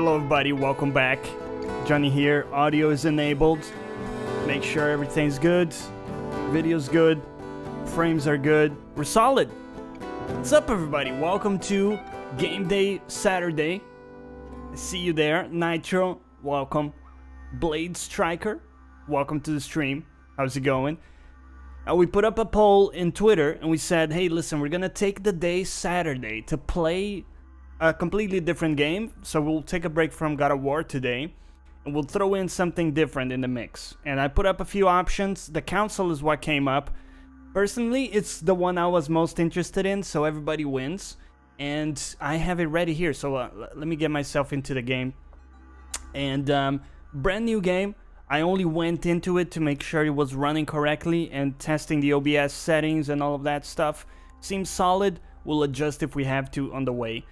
Hello everybody, welcome back. Johnny here, audio is enabled. Make sure everything's good, video's good, frames are good, we're solid. What's up everybody, welcome to Game Day Saturday. I see you there. Nitro, welcome. Blade Striker, welcome to the stream. How's it going? We put up a poll in Twitter and we said, hey listen, we're gonna take the day Saturday to play a completely different game. So we'll take a break from God of War today and we'll throw in something different in the mix. And I put up a few options. The Council is what came up. Personally, it's the one I was most interested in, so everybody wins. And I have it ready here, so let me get myself into the game. And brand new game. I only went into it to make sure it was running correctly and testing the OBS settings and all of that stuff. Seems solid. We'll adjust if we have to on the way.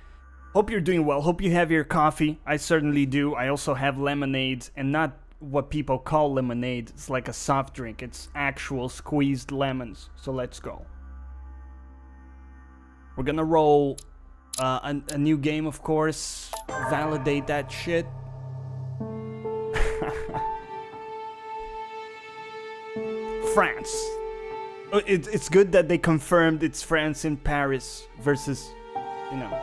Hope you're doing well. Hope you have your coffee. I certainly do. I also have lemonade, and not what people call lemonade. It's like a soft drink. It's actual squeezed lemons. So let's go. We're gonna roll a new game, of course. Validate that shit. France. It's good that they confirmed it's France in Paris versus, you know,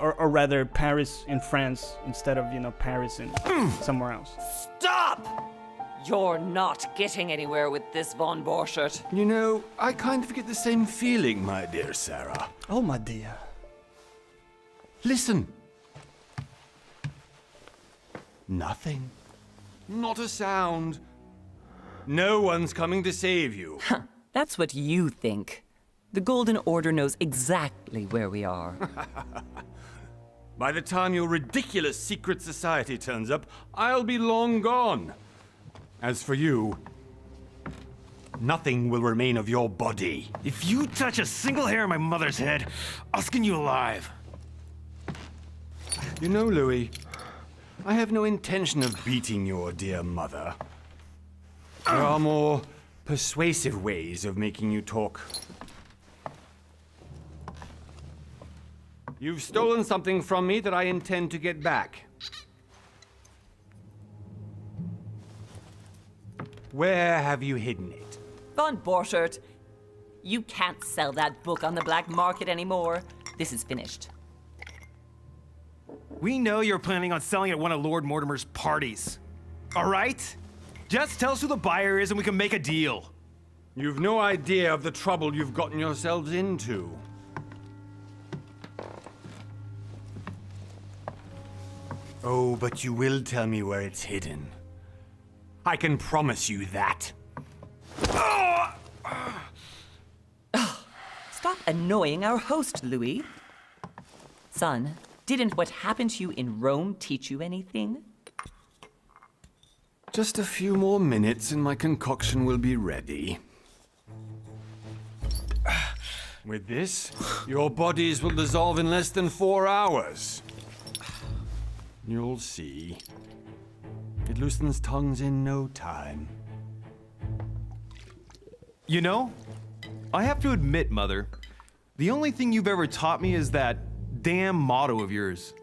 or rather Paris in France instead of, you know, Paris in somewhere else. Stop! You're not getting anywhere with this Von Borchert. You know, I kind of get the same feeling, my dear Sarah. Oh, my dear. Listen. Nothing. Not a sound. No one's coming to save you. Huh, that's what you think. The Golden Order knows exactly where we are. By the time your ridiculous secret society turns up, I'll be long gone. As for you, nothing will remain of your body. If you touch a single hair on my mother's head, I'll skin you alive. You know, Louis, I have no intention of beating your dear mother. There are more persuasive ways of making you talk. You've stolen something from me that I intend to get back. Where have you hidden it? Von Borchert, you can't sell that book on the black market anymore. This is finished. We know you're planning on selling at one of Lord Mortimer's parties. All right? Just tell us who the buyer is and we can make a deal. You've no idea of the trouble you've gotten yourselves into. Oh, but you will tell me where it's hidden. I can promise you that. Stop annoying our host, Louis. Son, didn't what happened to you in Rome teach you anything? Just a few more minutes and my concoction will be ready. With this, your bodies will dissolve in less than 4 hours. You'll see. It loosens tongues in no time. You know, I have to admit, Mother, the only thing you've ever taught me is that damn motto of yours.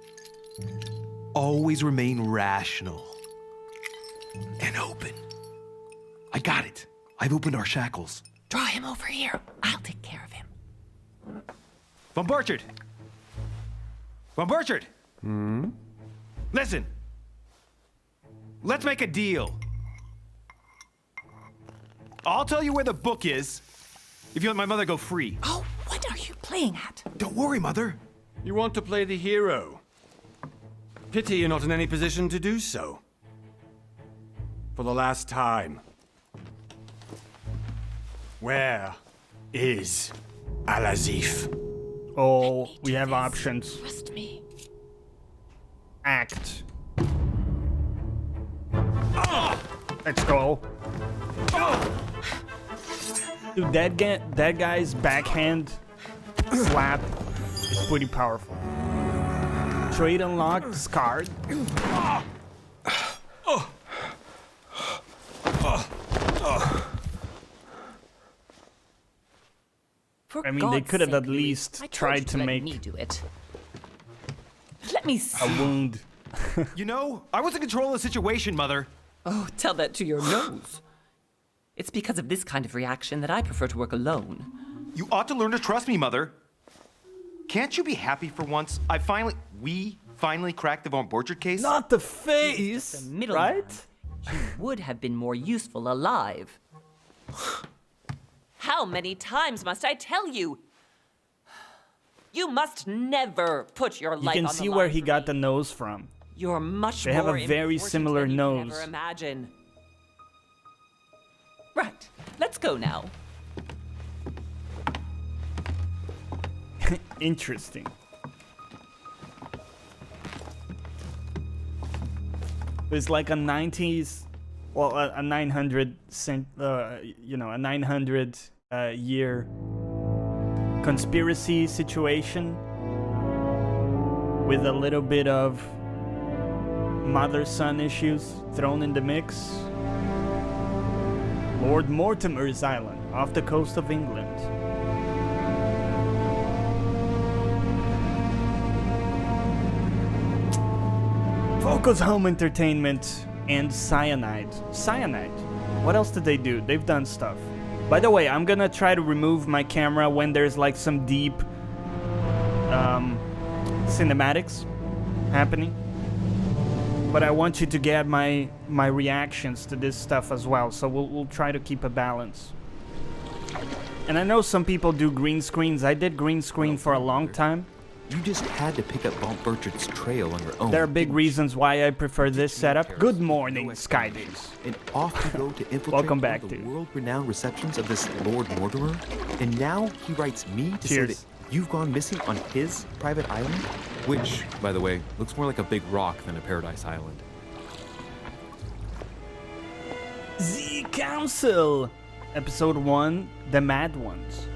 Always remain rational. And open. I got it. I've opened our shackles. Draw him over here. I'll take care of him. Von Borchert! Von Borchert! Listen. Let's make a deal. I'll tell you where the book is if you let my mother go free. Oh, what are you playing at? Don't worry, Mother. You want to play the hero. Pity you're not in any position to do so. For the last time. Where is Al-Azif? Oh, we have options. Trust me. Act. Let's go. Dude, that guy's backhand slap is pretty powerful. Trade unlocked, scarred. For I mean, they God's could have sake, at least I told tried you to let make me do it. me see. A wound. You know, I was in control of the situation, Mother. Oh, tell that to your nose. It's because of this kind of reaction that I prefer to work alone. You ought to learn to trust me, Mother. Can't you be happy for once? We finally cracked the Von Borchert case? Not the face, The middle right? He would have been more useful alive. How many times must I tell you? You must never put your You life can on the see line where he for got me. the nose from. You're much They have more a very important similar than you could nose. ever imagine. Right, let's go now. Interesting. It's like a 90s, well, a 900 a 900 year conspiracy situation with a little bit of mother-son issues thrown in the mix. Lord Mortimer's Island, off the coast of England. Focus Home Entertainment and Cyanide. Cyanide? What else did they do? They've done stuff. By the way, I'm gonna try to remove my camera when there's like some deep cinematics happening. But I want you to get my reactions to this stuff as well, so we'll try to keep a balance. And I know some people do green screens. I did green screen for a long time. You just had to pick up Von Bertrand's trail on your own. There are big didn't you? reasons why I prefer this setup. Paris, Good no morning, explanation. Skydays. And off you go to infiltrate Welcome one back, of the dude. world-renowned receptions of this Lord Mortimer. And now he writes me to say Cheers. that you've gone missing on his private island, which, by the way, looks more like a big rock than a paradise island. The Council! Episode 1, The Mad Ones.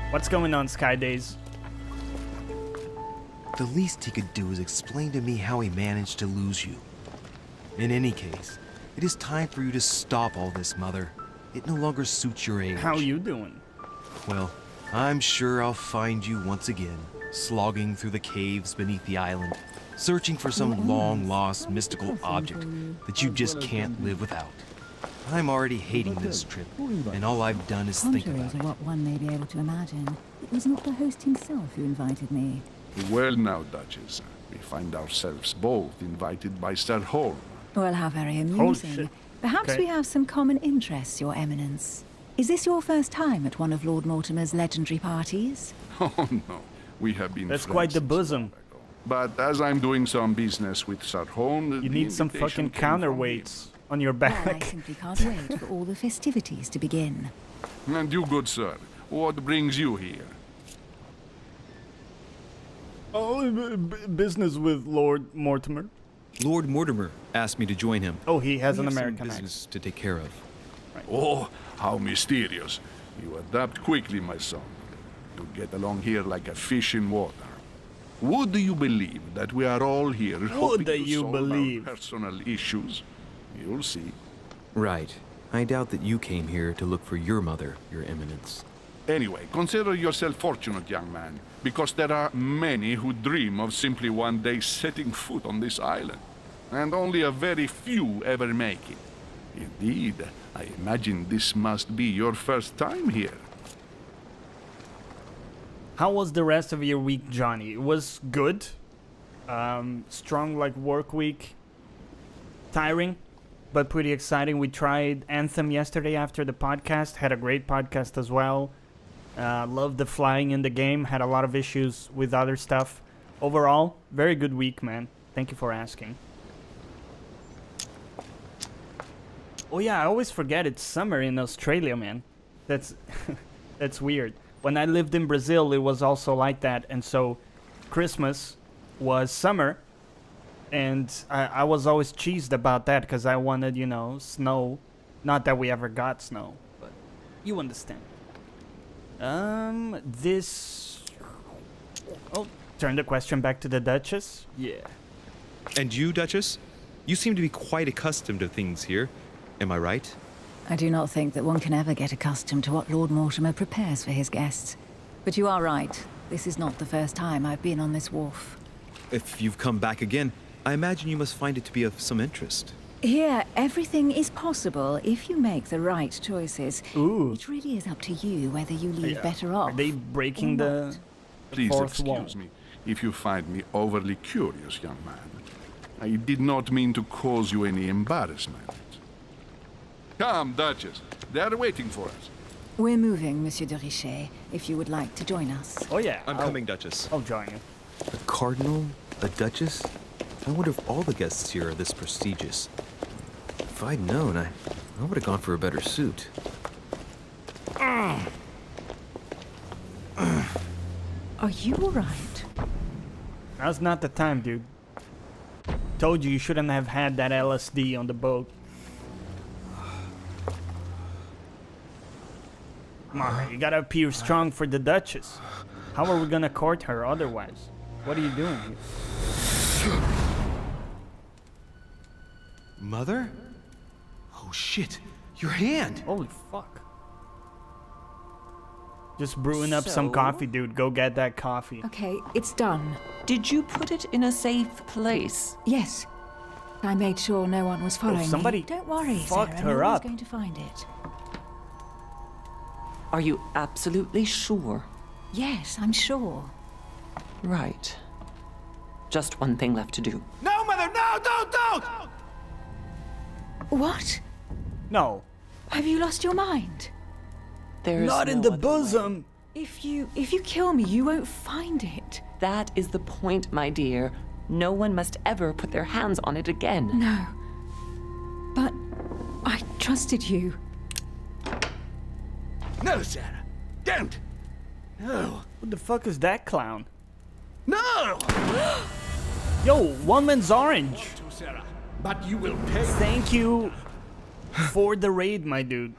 What's going on, Skydays? The least he could do is explain to me how he managed to lose you. In any case, it is time for you to stop all this, Mother. It no longer suits your age. How you doing? Well, I'm sure I'll find you once again, slogging through the caves beneath the island, searching for some long-lost mystical object that you just can't live without. I'm already hating this trip, and all I've done is think Contrary about to it. what one may be able to imagine, it was not the host himself who invited me. Well now, Duchess, we find ourselves both invited by Sir Holm. Well, how very shit. amusing. Perhaps Okay. we have some common interests, Your Eminence. Is this your first time at one of Lord Mortimer's legendary parties? Oh no, we have been That's friends quite the since bosom. long ago. But as I'm doing some business with Sir Holm, You the need some invitation fucking came from counterweights on your Well, I back. simply can't wait for all the festivities to begin. him. And you, good sir, what brings you here? Oh, business with Lord Mortimer. Lord Mortimer asked me to join him. Oh, he has We an have some American business accent. to take care of. Oh, how mysterious. You adapt quickly, my son. You get along here like a fish in water. Would you believe that we are all here hoping to you solve believe? our personal issues? You'll see. Right. I doubt that you came here to look for your mother, Your Eminence. Anyway, consider yourself fortunate, young man, because there are many who dream of simply one day setting foot on this island, and only a very few ever make it. Indeed, I imagine this must be your first time here. How was the rest of your week, Johnny? It was good. Strong like work week. Tiring, but pretty exciting. We tried Anthem yesterday after the podcast. Had a great podcast as well. Loved the flying in the game. Had a lot of issues with other stuff. Overall, very good week, man. Thank you for asking. Oh yeah, I always forget it's summer in Australia, man. That's that's weird. When I lived in Brazil, it was also like that, and so Christmas was summer, and I was always cheesed about that because I wanted, you know, snow. Not that we ever got snow, but you understand. This. Oh, turn the question back to the Duchess. Yeah. And you, Duchess? You seem to be quite accustomed to things here. Am I right? I do not think that one can ever get accustomed to what Lord Mortimer prepares for his guests. But you are right. This is not the first time I've been on this wharf. If you've come back again, I imagine you must find it to be of some interest. Here, everything is possible if you make the right choices. Ooh. It really is up to you whether you leave better Are off. they breaking or the not. Please fourth wall? excuse me if you find me overly curious, young man. I did not mean to cause you any embarrassment. Come, Duchess. They are waiting for us. We're moving, Monsieur de Richet, if you would like to join us. Oh yeah, I'm coming, Duchess. I'll join you. A cardinal? A duchess? I wonder if all the guests here are this prestigious. If I'd known, I would have gone for a better suit. Are you alright? Now's not the time, dude. Told you shouldn't have had that LSD on the boat. Come on, man, you gotta appear strong for the Duchess. How are we gonna court her otherwise? What are you doing here? Mother? Oh shit, your hand! Holy fuck. Just brewing up some So? coffee, dude. Go get that coffee. Okay, it's done. Did you put it in a safe place? Yes. I made sure no one was following somebody me. Don't worry, fucked Sarah. her No one's up. going to find it. Are you absolutely sure? Yes, I'm sure. Right. Just one thing left to do. No, Mother, no, don't! What? No. Have you lost your mind? There's Not in no the other way. bosom. If you kill me, you won't find it. That is the point, my dear. No one must ever put their hands on it again. No. But I trusted you. No, Sarah. Don't. No. What the fuck is that clown? No! Yo, one man's orange. To Sarah. But you will pay. Thank you for the raid, my dude.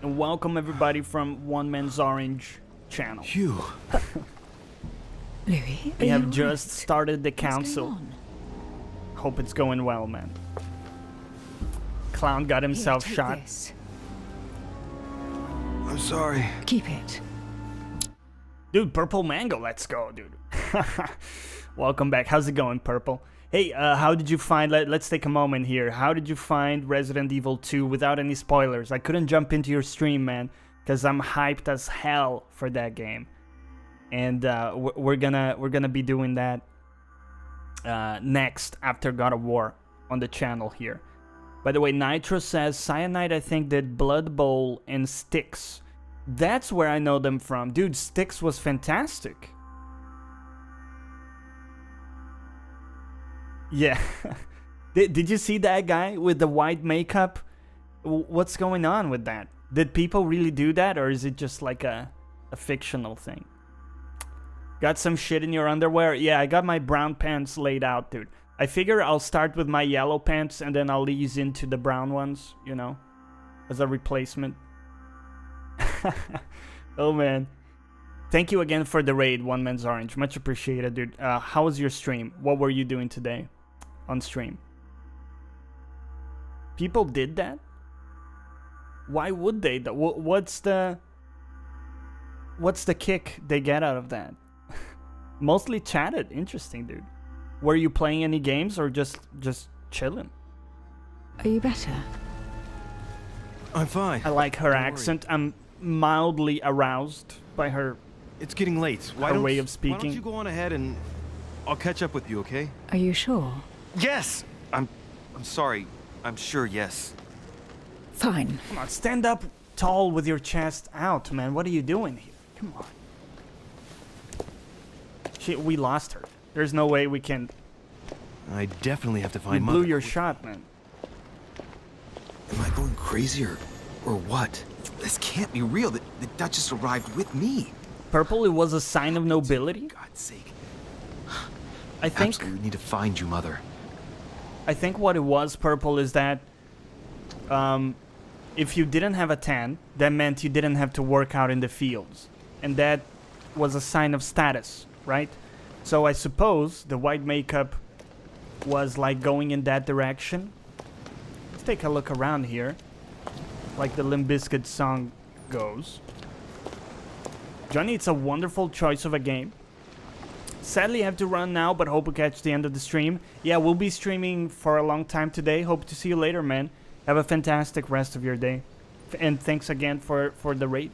And welcome everybody from One Man's Orange channel. Phew. Louis, We are have you just alright? started the What's going council. on? Hope it's going well, man. Clown got Here, himself take shot. this. I'm sorry. Keep it. Dude, Purple Mango, let's go, dude. Welcome back. How's it going, Purple? Hey, how did you find... Let's take a moment here. How did you find Resident Evil 2 without any spoilers? I couldn't jump into your stream, man, because I'm hyped as hell for that game. And we're gonna be doing that next after God of War on the channel here. By the way, Nitro says Cyanide, I think, did Blood Bowl and Styx. That's where I know them from. Dude, Styx was fantastic. Yeah. Did you see that guy with the white makeup? What's going on with that? Did people really do that, or is it just like a fictional thing? Got some shit in your underwear? Yeah, I got my brown pants laid out, dude. I figure I'll start with my yellow pants and then I'll ease into the brown ones, you know, as a replacement. Oh, man. Thank you again for the raid, One Man's Orange. Much appreciated, dude. How was your stream? What were you doing today on stream? People did that? Why would they? What's the kick they get out of that? Mostly chatted. Interesting, dude. Were you playing any games or just chilling? Are you better? I'm fine. I like her Don't worry. accent. I'm mildly aroused by her. It's getting late. Her way of Why speaking. don't you go on ahead and I'll catch up with you, okay? Are you sure? Yes! I'm sorry. I'm sure, yes. Fine. Come on, stand up tall with your chest out, man. What are you doing here? Come on. Shit, we lost her. There's no way we can. I definitely have to You find blew Mother. your shot, man. Am I going crazy or what? This can't be real. The Duchess arrived with me. Purple, it was a sign of nobility. God's sake. I think. Absolutely need to find you, Mother. I think what it was, Purple, is that if you didn't have a tan, that meant you didn't have to work out in the fields. And that was a sign of status, right? So I suppose the white makeup was like going in that direction. Let's take a look around here. Like the Limp Bizkit song goes. Johnny, it's a wonderful choice of a game. sadly I have to run now, but hope to catch the end of the stream. Yeah, we'll be streaming for a long time today. Hope to see you later, man. Have a fantastic rest of your day. And thanks again for the raid.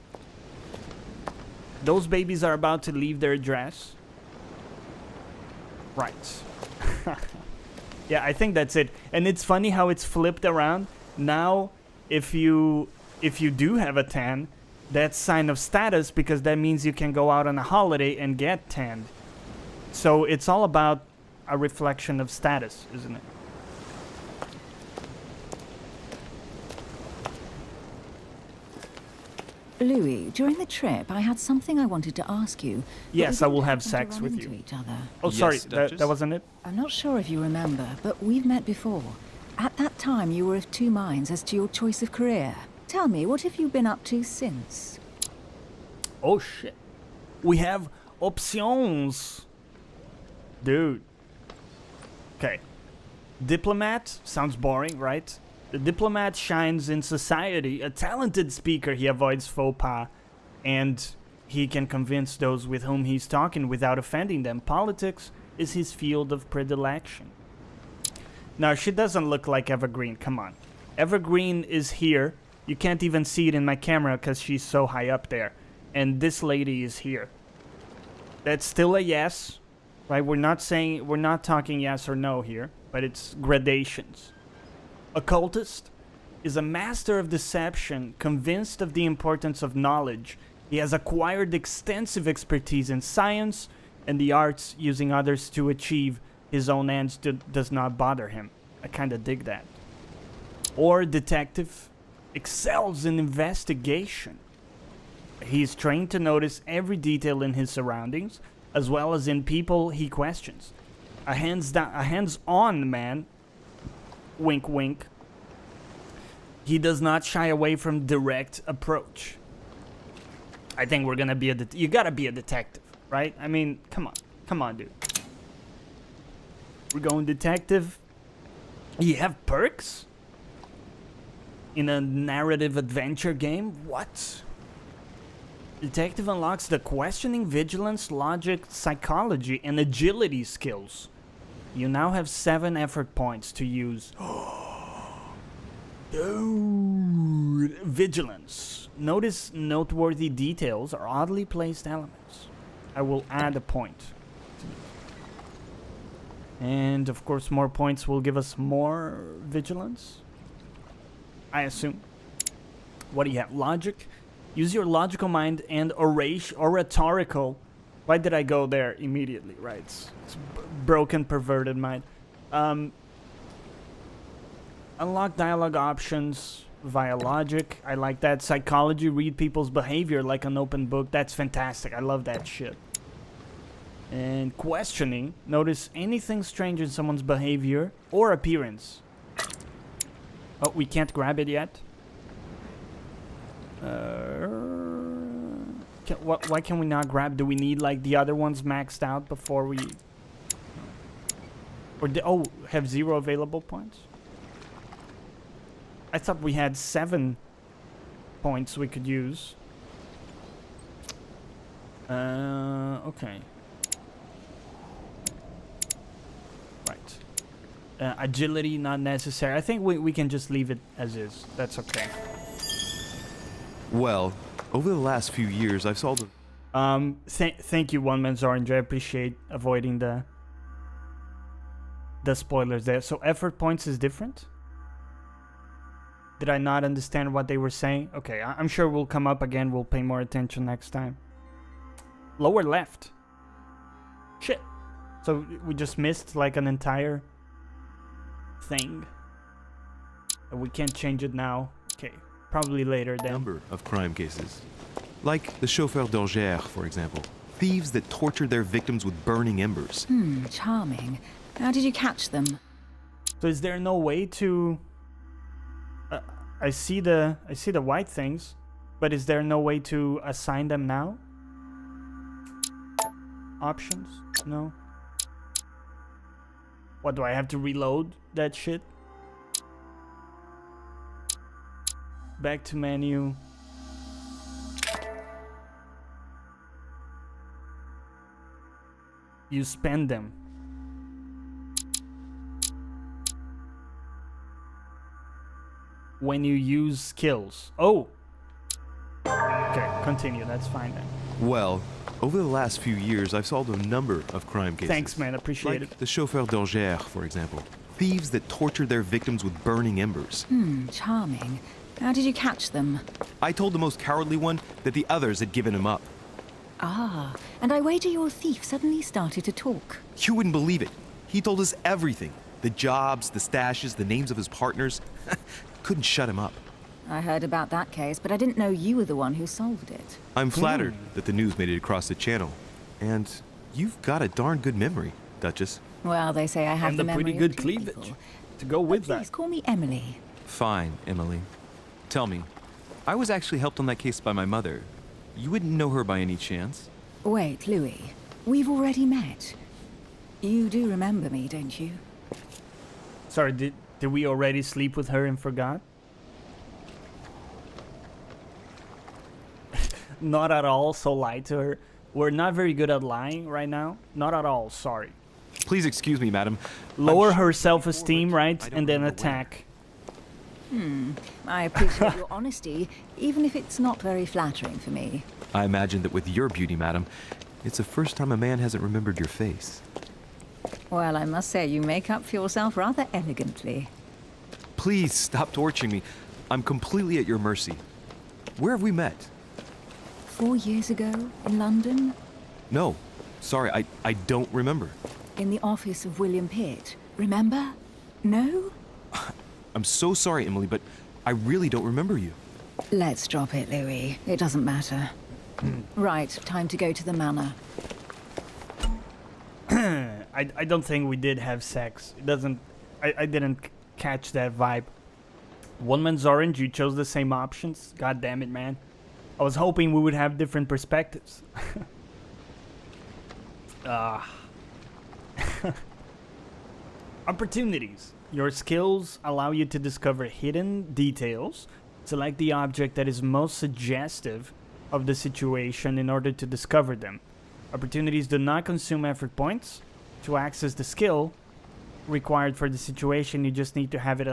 Those babies are about to leave their address. Right. Yeah, I think that's it. And it's funny how it's flipped around. Now, if you do have a tan, that's sign of status, because that means you can go out on a holiday and get tanned. So it's all about a reflection of status, isn't it? Louis, during the trip, I had something I wanted to ask you. but Yes, we I will didn't have happen to sex run with into you. Each other. Oh, Yes, sorry, Duchess? that wasn't it? I'm not sure if you remember, but we've met before. At that time, you were of two minds as to your choice of career. Tell me, what have you been up to since? Oh shit. We have options. Dude. Okay. Diplomat sounds boring, right? The diplomat shines in society. A talented speaker, he avoids faux pas, and he can convince those with whom he's talking without offending them. Politics is his field of predilection. Now, she doesn't look like Evergreen. Come on. Evergreen is here. You can't even see it in my camera because she's so high up there. And this lady is here. That's still a yes, right? We're not talking yes or no here, but it's gradations. Occultist is a master of deception, convinced of the importance of knowledge. He has acquired extensive expertise in science and the arts, using others to achieve his own ends does not bother him. I kind of dig that. Or detective excels in investigation. He's trained to notice every detail in his surroundings, as well as in people he questions. A hands-on man. Wink, wink. He does not shy away from direct approach. I think we're gonna be you gotta be a detective, right? I mean, come on, dude. We're going detective. You have perks? In a narrative adventure game? What? Detective unlocks the questioning, vigilance, logic, psychology, and agility skills. You now have 7 effort points to use. Dude. Vigilance. Notice noteworthy details or oddly placed elements. I will add a point. And of course, more points will give us more vigilance, I assume. What do you have? Logic. Use your logical mind and oratorical. Why did I go there immediately? Right, it's broken, perverted mind. Unlock dialogue options via logic. I like that. Psychology. Read people's behavior like an open book. That's fantastic. I love that shit. And questioning. Notice anything strange in someone's behavior or appearance. Oh, we can't grab it yet. Why can we not grab? Do we need like the other ones maxed out before we? Or have 0 available points? I thought we had 7 points we could use. Okay. Right. Agility not necessary. I think we can just leave it as is. That's okay. Well, over the last few years, I've solved. Thank you, One Man's Orange. I appreciate avoiding the spoilers there. So effort points is different? Did I not understand what they were saying? Okay, I'm sure we'll come up again. We'll pay more attention next time. Lower left. Shit. So we just missed like an entire thing. We can't change it now. Okay, probably later then. Number of crime cases. Like the chauffeur d'Angers, for example. Thieves that tortured their victims with burning embers. Charming. How did you catch them? So is there no way to... I see the white things, but is there no way to assign them now? Options? No. What, do I have to reload that shit? Back to menu. You spend them. When you use skills. Oh! Okay, continue, that's fine then. Well, over the last few years, I've solved a number of crime cases. Thanks, man, appreciate Like it. the chauffeur d'Alger, for example. Thieves that tortured their victims with burning embers. Charming. How did you catch them? I told the most cowardly one that the others had given him up. Ah, and I wager your thief suddenly started to talk. You wouldn't believe it. He told us everything. The jobs, the stashes, the names of his partners. Couldn't shut him up. I heard about that case, but I didn't know you were the one who solved it. I'm flattered that the news made it across the channel. And you've got a darn good memory, Duchess. Well, they say I have And the a memory pretty of good two cleavage people. to go with Please that. call me Emily. Fine, Emily. Tell me, I was actually helped on that case by my mother. You wouldn't know her by any chance? Wait, Louis. We've already met. You do remember me, don't you? Sorry, did we already sleep with her and forgot? Not at all, so lie to her. We're not very good at lying right now. Not at all, sorry. Please excuse me, madam. Lower I'm her sure self-esteem, before, but right? I don't And then remember when. attack. I appreciate your honesty, even if it's not very flattering for me. I imagine that with your beauty, madam, it's the first time a man hasn't remembered your face. Well, I must say you make up for yourself rather elegantly. Please stop torturing me. I'm completely at your mercy. Where have we met? 4 years ago, in London, No. Sorry, I don't remember. in the office of William Pitt. Remember? No? I'm so sorry, Emily, but I really don't remember you. Let's drop it, Louis. It doesn't matter. Right, time to go to the manor. I don't think we did have sex. It doesn't... I didn't catch that vibe. One man's orange, you chose the same options? God damn it, man. I was hoping we would have different perspectives. Opportunities. Your skills allow you to discover hidden details. Select the object that is most suggestive of the situation in order to discover them. Opportunities do not consume effort points. To access the skill required for the situation, you just need to have it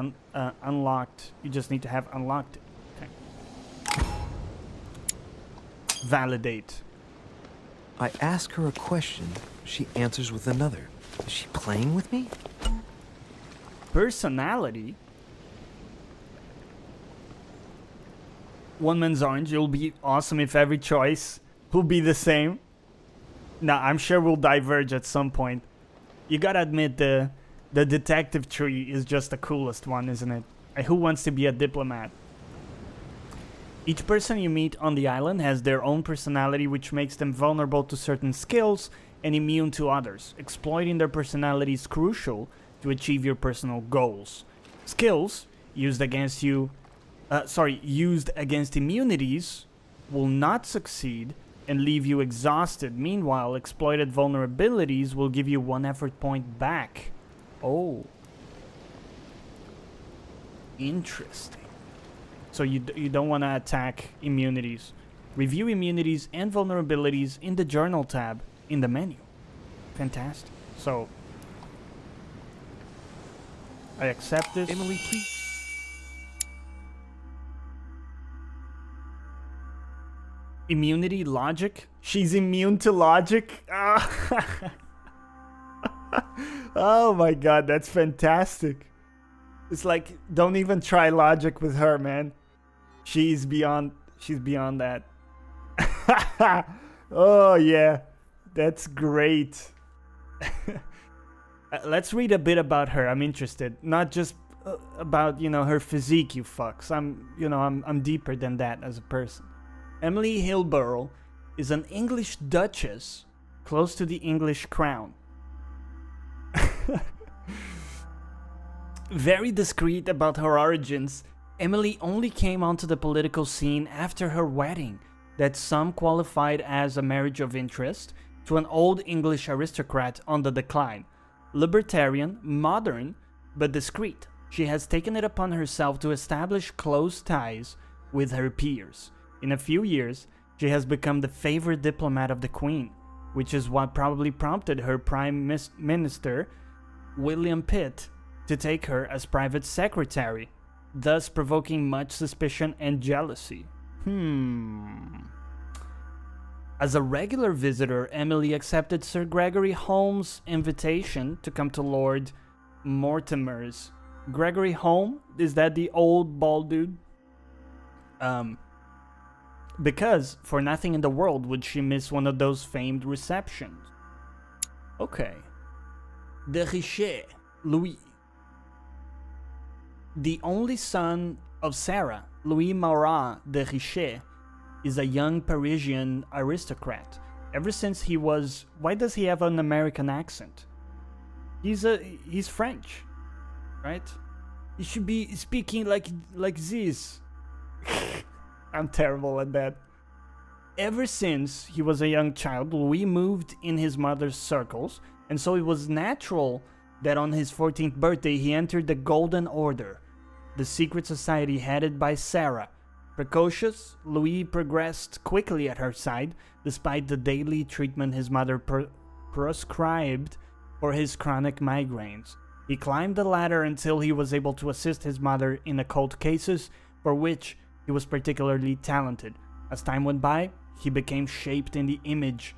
unlocked. You just need to have unlocked it. Okay. Validate. I ask her a question, she answers with another. Is she playing with me? Personality. One man's orange. You'll be awesome if every choice will be the same. Nah, I'm sure we'll diverge at some point. You gotta admit the detective tree is just the coolest one, isn't it? Who wants to be a diplomat? Each person you meet on the island has their own personality, which makes them vulnerable to certain skills and immune to others. Exploiting their personality is crucial to achieve your personal goals. Skills used against immunities will not succeed and leave you exhausted. Meanwhile, exploited vulnerabilities will give you 1 effort point back. Oh. Interesting. So you don't want to attack immunities. Review immunities and vulnerabilities in the journal tab in the menu. Fantastic. So I accept this. Emily, please. Immunity, logic. She's immune to logic. Oh my god, that's fantastic. It's like, don't even try logic with her, man. She's beyond that. Oh yeah, that's great. Let's read a bit about her. I'm interested. Not just about, her physique, you fucks. I'm deeper than that as a person. Emily Hilborough is an English duchess close to the English crown. Very discreet about her origins, Emily only came onto the political scene after her wedding, that some qualified as a marriage of interest, to an old English aristocrat on the decline. Libertarian, modern, but discreet, she has taken it upon herself to establish close ties with her peers. In a few years, she has become the favorite diplomat of the Queen. which is what probably prompted her Prime Minister, William Pitt, to take her as private secretary, thus provoking much suspicion and jealousy. As a regular visitor, Emily accepted Sir Gregory Holmes' invitation to come to Lord Mortimer's. Gregory Holmes? Is that the old bald dude? Because for nothing in the world would she miss one of those famed receptions. Okay. De Richet, Louis. The only son of Sarah, Louis Marat de Richet, is a young Parisian aristocrat. Ever since he was... Why does he have an American accent? He's French, right? He should be speaking like this. I'm terrible at that. Ever since he was a young child, Louis moved in his mother's circles, and so it was natural that on his 14th birthday he entered the Golden Order, the secret society headed by Sarah. Precocious, Louis progressed quickly at her side, despite the daily treatment his mother prescribed for his chronic migraines. He climbed the ladder until he was able to assist his mother in occult cases, for which he was particularly talented. As time went by, he became shaped in the image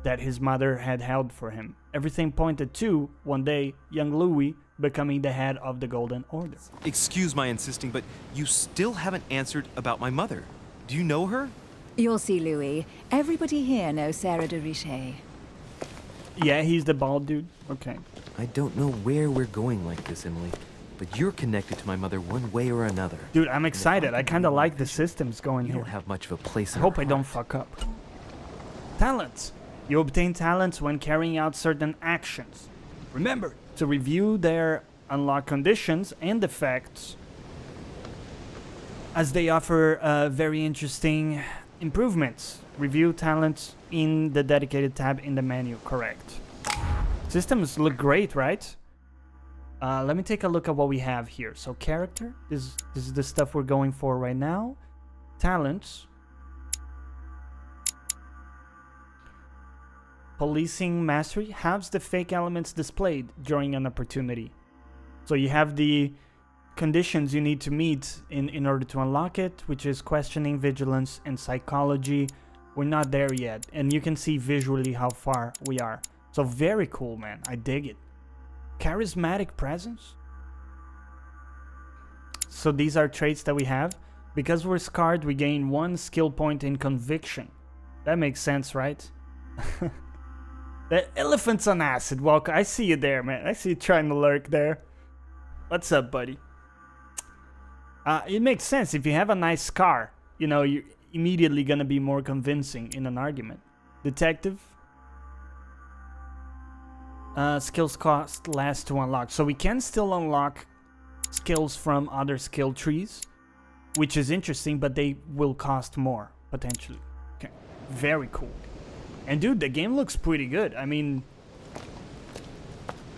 that his mother had held for him. Everything pointed to, one day, young Louis becoming the head of the Golden Order. Excuse my insisting, but you still haven't answered about my mother. Do you know her? You'll see, Louis. Everybody here knows Sarah de Richet. Yeah, he's the bald dude. Okay. I don't know where we're going like this, Emily, but you're connected to my mother one way or another. Dude, I'm excited. I kind of like the systems going You here. don't have much of a place I in hope our I don't heart. fuck up. Talents. You obtain talents when carrying out certain actions. Remember to review their unlock conditions and effects, as they offer very interesting improvements. Review talents in the dedicated tab in the menu. Correct. Systems look great, right? Let me take a look at what we have here. So character, this is the stuff we're going for right now. Talents. Policing mastery halves the fake elements displayed during an opportunity. So you have the conditions you need to meet in order to unlock it, which is questioning, vigilance, and psychology. We're not there yet, and you can see visually how far we are. So very cool, man. I dig it. Charismatic presence. So these are traits that we have. Because we're scarred, we gain 1 skill point in conviction. That makes sense, right? The elephant's on acid. Walker, I see you there, man. I see you trying to lurk there. What's up, buddy? It makes sense. If you have a nice scar, you know, you're immediately gonna be more convincing in an argument. Detective. Skills cost less to unlock. So we can still unlock skills from other skill trees, which is interesting, but they will cost more, potentially. Okay, very cool. And dude, the game looks pretty good. I mean,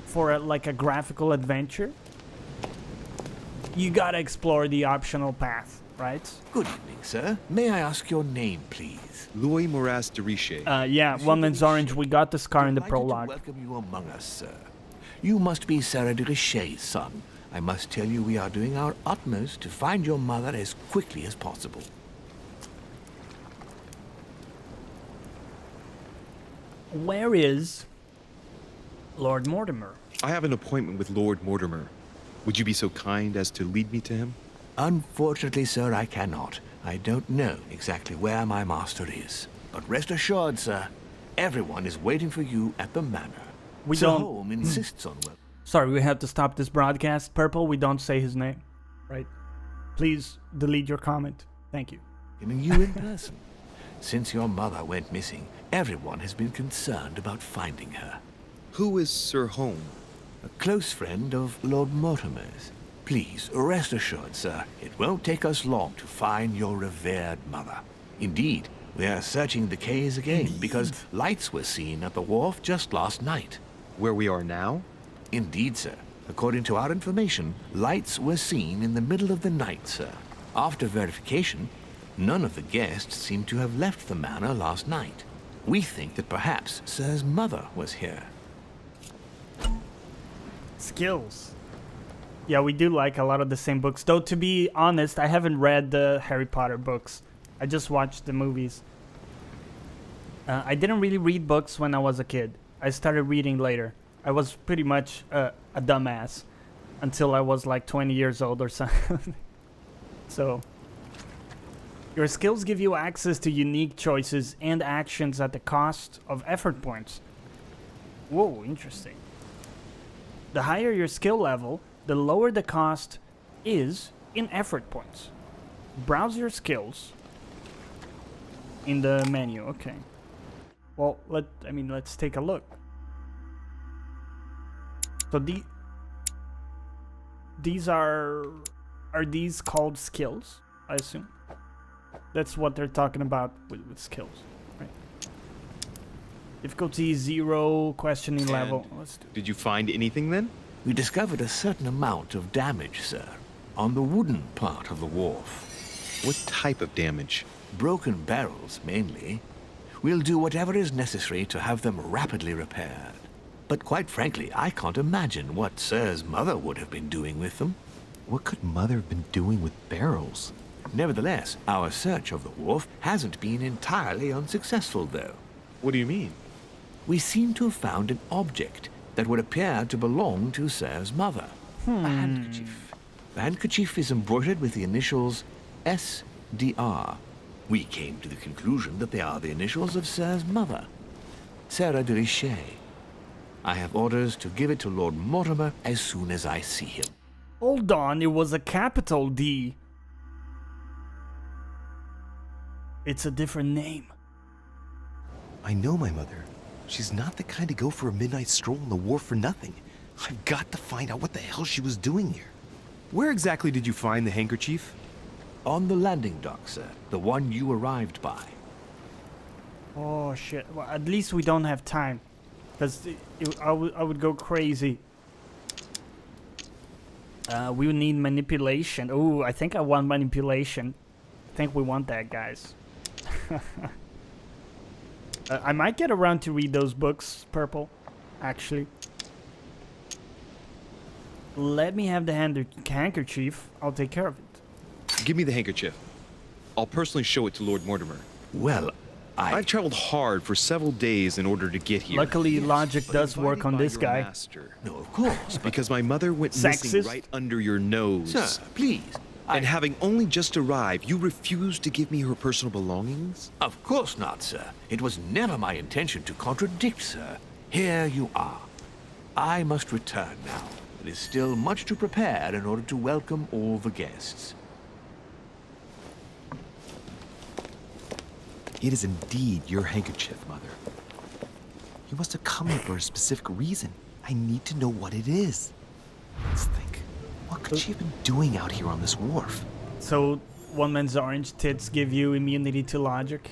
for like a graphical adventure, you gotta explore the optional path, right? Good evening, sir. May I ask your name, please? Louis Moras de Richet. Yeah, one is orange. We got the scar in the Delighted to prologue. welcome you among us, sir. You must be Sarah de Richet's son. I must tell you we are doing our utmost to find your mother as quickly as possible. Where is Lord Mortimer? I have an appointment with Lord Mortimer. Would you be so kind as to lead me to him? Unfortunately, sir, I cannot. I don't know exactly where my master is. But rest assured, sir, everyone is waiting for you at the manor. We Sir don't- Holm insists on Sorry, we have to stop this broadcast. Purple, we don't say his name, right? Please delete your comment. Thank you. welcoming you in person. Since your mother went missing, everyone has been concerned about finding her. Who is Sir Holm? A close friend of Lord Mortimer's. Please, rest assured, sir, it won't take us long to find your revered mother. Indeed, we are searching the quays again because lights were seen at the wharf just last night. Where we are now? Indeed, sir. According to our information, lights were seen in the middle of the night, sir. After verification, none of the guests seem to have left the manor last night. We think that perhaps Sir's mother was here. Skills. Yeah, we do like a lot of the same books. Though, to be honest, I haven't read the Harry Potter books. I just watched the movies. I didn't really read books when I was a kid. I started reading later. I was pretty much a dumbass until I was like 20 years old or something. So, your skills give you access to unique choices and actions at the cost of effort points. Whoa, interesting. The higher your skill level, the lower the cost is in effort points. Browse your skills in the menu. Okay. Well, let's take a look. So these are these called skills? I assume that's what they're talking about with skills, right? Difficulty 0, questioning level. Let's do. Did you find anything then? We discovered a certain amount of damage, sir, on the wooden part of the wharf. What type of damage? Broken barrels, mainly. We'll do whatever is necessary to have them rapidly repaired. But quite frankly, I can't imagine what Sir's mother would have been doing with them. What could Mother have been doing with barrels? Nevertheless, our search of the wharf hasn't been entirely unsuccessful, though. What do you mean? We seem to have found an object that would appear to belong to Sir's mother. A handkerchief. The handkerchief is embroidered with the initials SDR. We came to the conclusion that they are the initials of Sir's mother, Sarah de Richet. I have orders to give it to Lord Mortimer as soon as I see him. Hold on, it was a capital D. It's a different name. I know my mother. She's not the kind to go for a midnight stroll on the wharf for nothing. I've got to find out what the hell she was doing here. Where exactly did you find the handkerchief? On the landing dock, sir. The one you arrived by. Oh shit. Well, at least we don't have time. Because I would go crazy. We would need manipulation. Oh, I think I want manipulation. I think we want that, guys. I might get around to read those books, Purple, actually. Let me have the handkerchief. I'll take care of it. Give me the handkerchief. I'll personally show it to Lord Mortimer. Well, I've traveled hard for several days in order to get here. Luckily, logic does work on this guy. Master. no, of course. Because my mother went missing Sexist? right under your nose. Sir, please. And having only just arrived, you refused to give me her personal belongings? Of course not, sir. It was never my intention to contradict, sir. Here you are. I must return now. There is still much to prepare in order to welcome all the guests. It is indeed your handkerchief, Mother. You must have come here for a specific reason. I need to know what it is. Let's think. What could she have been doing out here on this wharf? So, one man's orange tits give you immunity to logic.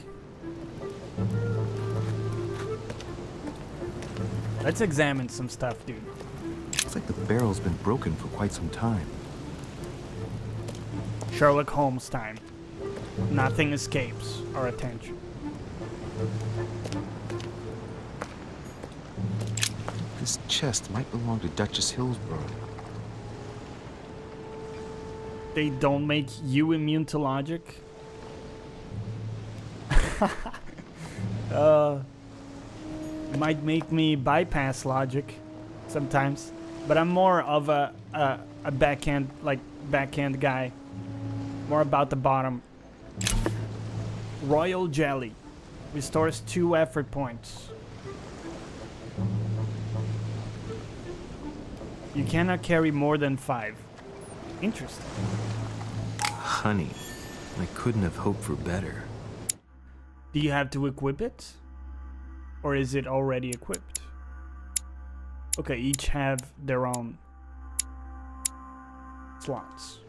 Let's examine some stuff, dude. Looks like the barrel's been broken for quite some time. Sherlock Holmes time. Nothing escapes our attention. This chest might belong to Duchess Hillsborough. They don't make you immune to logic? Might make me bypass logic sometimes. But I'm more of a backhand guy. More about the bottom. Royal Jelly. Restores 2 effort points. You cannot carry more than 5. Interesting. Honey, I couldn't have hoped for better. Do you have to equip it? Or is it already equipped? Okay, each have their own slots.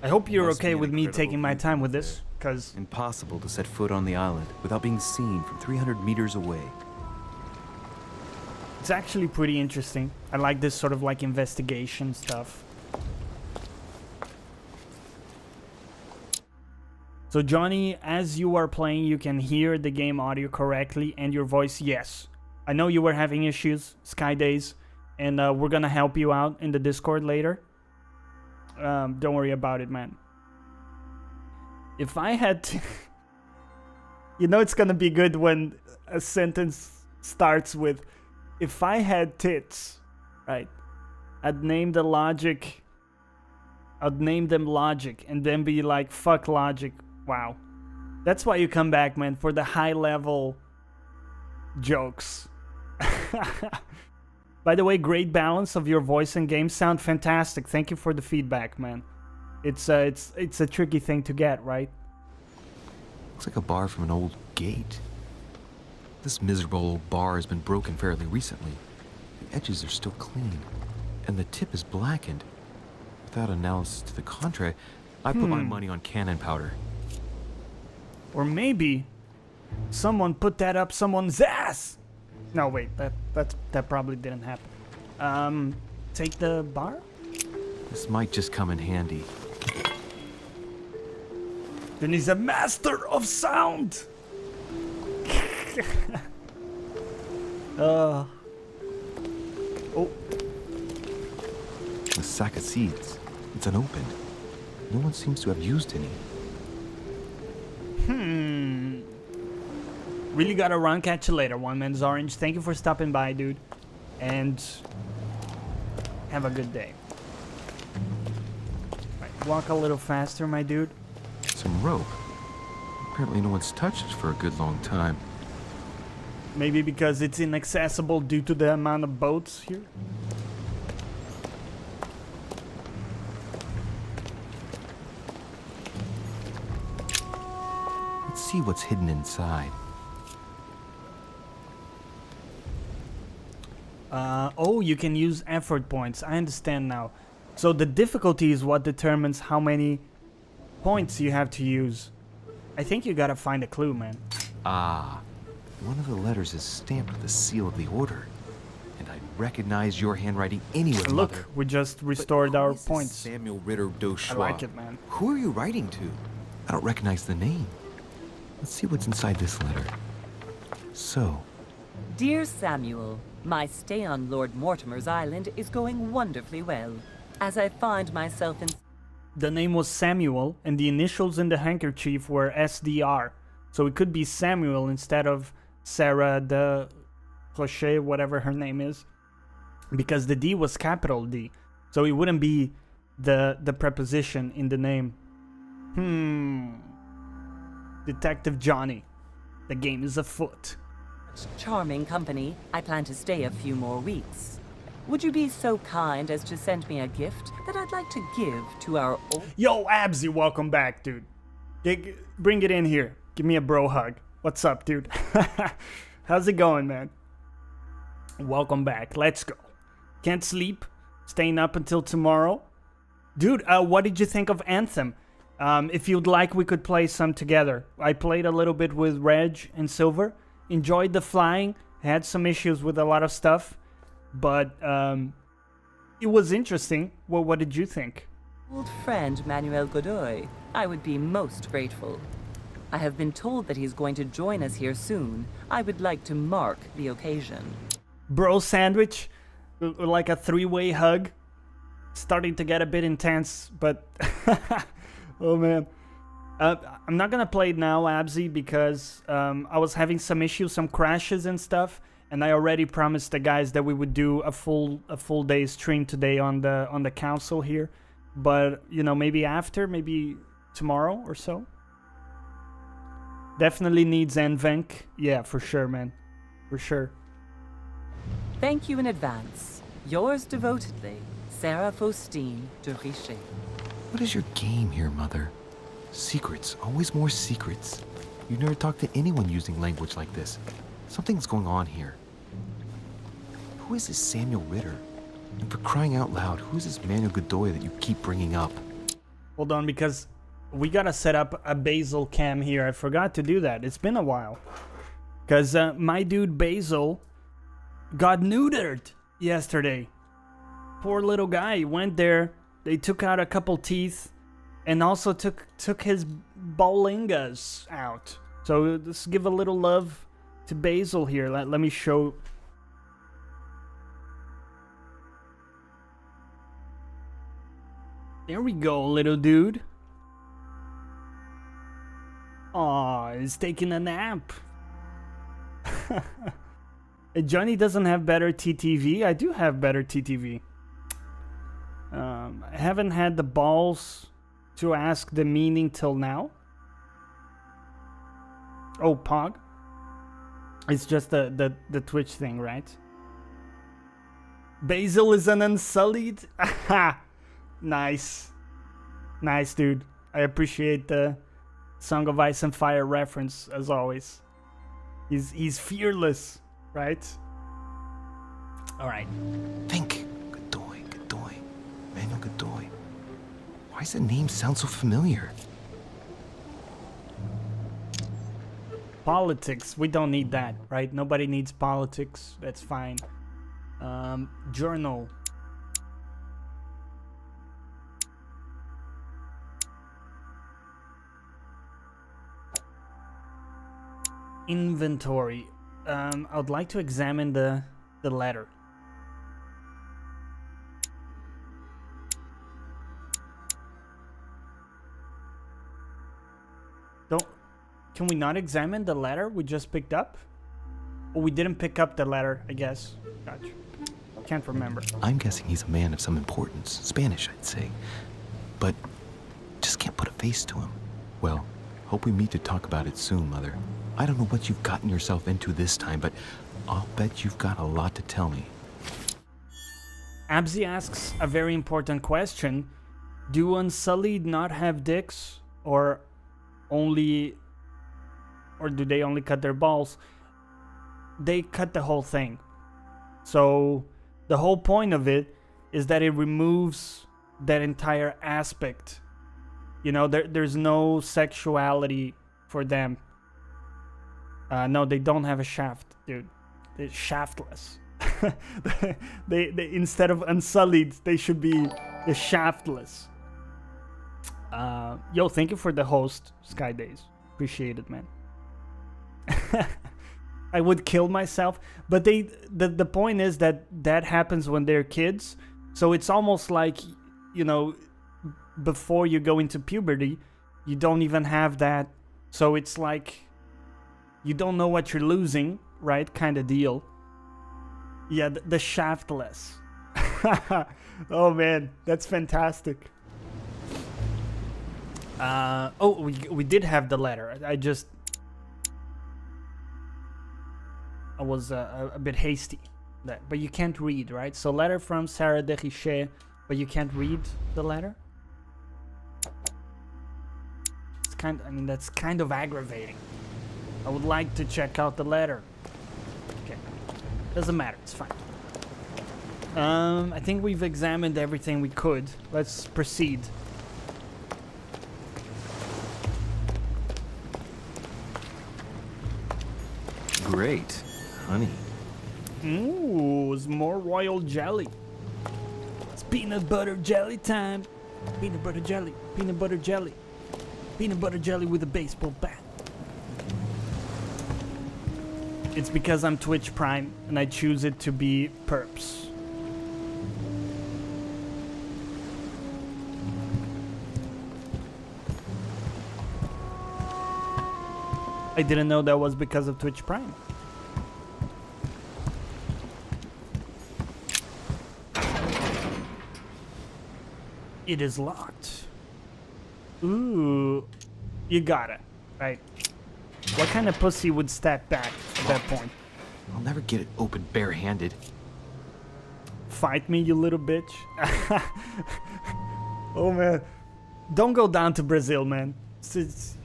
I hope you're Must okay be an with me incredible taking my view time from with this, because Impossible to set foot on the island without being seen from 300 meters away. it's actually pretty interesting. I like this sort of like investigation stuff. So Johnny, as you are playing, you can hear the game audio correctly and your voice, yes. I know you were having issues, Sky Days, and we're gonna help you out in the Discord later. Don't worry about it, man. If I had to... You know it's gonna be good when a sentence starts with, if I had tits, right? I'd name them Logic, and then be like, fuck Logic. Wow. That's why you come back, man, for the high level jokes. By the way, great balance of your voice and game sound, fantastic. Thank you for the feedback, man. It's a tricky thing to get, right? Looks like a bar from an old gate. This miserable old bar has been broken fairly recently. The edges are still clean, and the tip is blackened. Without analysis to the contrary, I put my money on cannon powder. Or maybe someone put that up someone's ass. No, wait, that probably didn't happen. Take the bar? This might just come in handy. Then he's a master of sound. Oh. The sack of seeds. It's unopened. No one seems to have used any. Really gotta run. Catch you later, One Man's Orange. Thank you for stopping by, dude. And have a good day. Right, walk a little faster, my dude. Some rope. Apparently no one's touched it for a good long time. Maybe because it's inaccessible due to the amount of boats here. Let's see what's hidden inside. Oh, you can use effort points. I understand now. So the difficulty is what determines how many points you have to use. I think you gotta find a clue, man. Ah, one of the letters is stamped with the seal of the order. And I recognize your handwriting anywhere, Look, Mother. we just restored But who our is this points. Samuel Ritter Doschwa. I like it, man. Who are you writing to? I don't recognize the name. Let's see what's inside this letter. So, Dear Samuel, my stay on Lord Mortimer's island is going wonderfully well. As I find myself in... The name was Samuel, and the initials in the handkerchief were SDR. So it could be Samuel instead of Sarah de Clocher, whatever her name is. Because the D was capital D. So it wouldn't be the preposition in the name. Detective Johnny. The game is afoot. charming company, I plan to stay a few more weeks. Would you be so kind as to send me a gift that I'd like to give to our old... Yo, Absy, welcome back, dude. Bring it in here. Give me a bro hug. What's up, dude? How's it going, man? Welcome back. Let's go. Can't sleep? Staying up until tomorrow? Dude, what did you think of Anthem? If you'd like, we could play some together. I played a little bit with Reg and Silver. Enjoyed the flying. Had some issues with a lot of stuff. But it was interesting. Well, what did you think? Old friend Manuel Godoy. I would be most grateful. I have been told that he's going to join us here soon. I would like to mark the occasion. Bro sandwich? Like a three-way hug? Starting to get a bit intense, but... oh, man. I'm not gonna play it now, Absy, because I was having some issues, some crashes and stuff, and I already promised the guys that we would do a full day stream today on the council here. But, you know, maybe after, maybe tomorrow or so. Definitely needs Envenk. Yeah, for sure, man. For sure. Thank you in advance. Yours devotedly, Sarah Faustine de Richer. What is your game here, Mother? Secrets, always more secrets. You never talk to anyone using language like this. Something's going on here. Who is this Samuel Ritter? And for crying out loud, who is this Manuel Godoy that you keep bringing up? Hold on, because we gotta set up a Basil cam here. I forgot to do that. It's been a while. Because my dude Basil got neutered yesterday. Poor little guy. He went there. They took out a couple teeth. and also took his bowlingas out. So let's give a little love to Basil here. Let me show. There we go, little dude. Aw, he's taking a nap. Johnny doesn't have better TTV. I do have better TTV. I haven't had the balls to ask the meaning till now. Oh, Pog. It's just the Twitch thing, right? Basil is an unsullied. Nice. Nice, dude. I appreciate the Song of Ice and Fire reference, as always. He's fearless, right? Alright. Think. Godoy. Manuel Godoy. Why does that name sound so familiar? Politics. We don't need that, right? Nobody needs politics. That's fine. Journal. Inventory. I'd like to examine the letter. Can we not examine the letter we just picked up? Oh, we didn't pick up the letter, I guess. Gotcha. Can't remember. I'm guessing he's a man of some importance. Spanish, I'd say. But just can't put a face to him. Well, hope we meet to talk about it soon, Mother. I don't know what you've gotten yourself into this time, but I'll bet you've got a lot to tell me. Abzi asks a very important question. Do Unsullied not have dicks? Or do they only cut their balls? They cut the whole thing. So the whole point of it is that it removes that entire aspect. You know, there's no sexuality for them. No, they don't have a shaft, dude. They're shaftless. they instead of unsullied, they should be the shaftless. Yo, thank you for the host, Sky Days. Appreciate it, man. I would kill myself, but the point is that happens when they're kids. So it's almost like, you know, before you go into puberty, you don't even have that. So it's like you don't know what you're losing, right? Kind of deal. Yeah, the shaftless. Oh man, that's fantastic. We did have the letter. I was a bit hasty, but you can't read, right? So letter from Sarah de Richet, but you can't read the letter. That's kind of aggravating. I would like to check out the letter. Okay, doesn't matter. It's fine. I think we've examined everything we could. Let's proceed. Great. Honey. Ooh, it's more royal jelly. It's peanut butter jelly time. Peanut butter jelly. Peanut butter jelly. Peanut butter jelly with a baseball bat. It's because I'm Twitch Prime and I choose it to be perps. I didn't know that was because of Twitch Prime. It is locked. Ooh, you got it, right? What kind of pussy would step back at that point? I'll never get it open barehanded. Fight me, you little bitch. Oh man, don't go down to Brazil, man. It's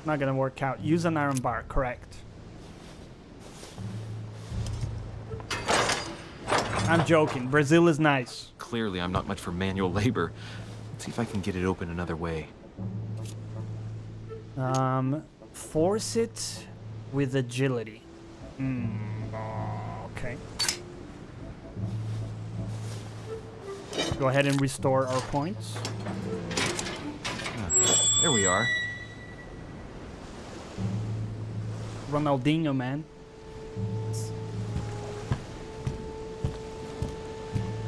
not gonna work out. Use an iron bar, correct. I'm joking. Brazil is nice. Clearly, I'm not much for manual labor. Let's see if I can get it open another way. Force it with agility. Okay. Go ahead and restore our points. There we are. Ronaldinho, man.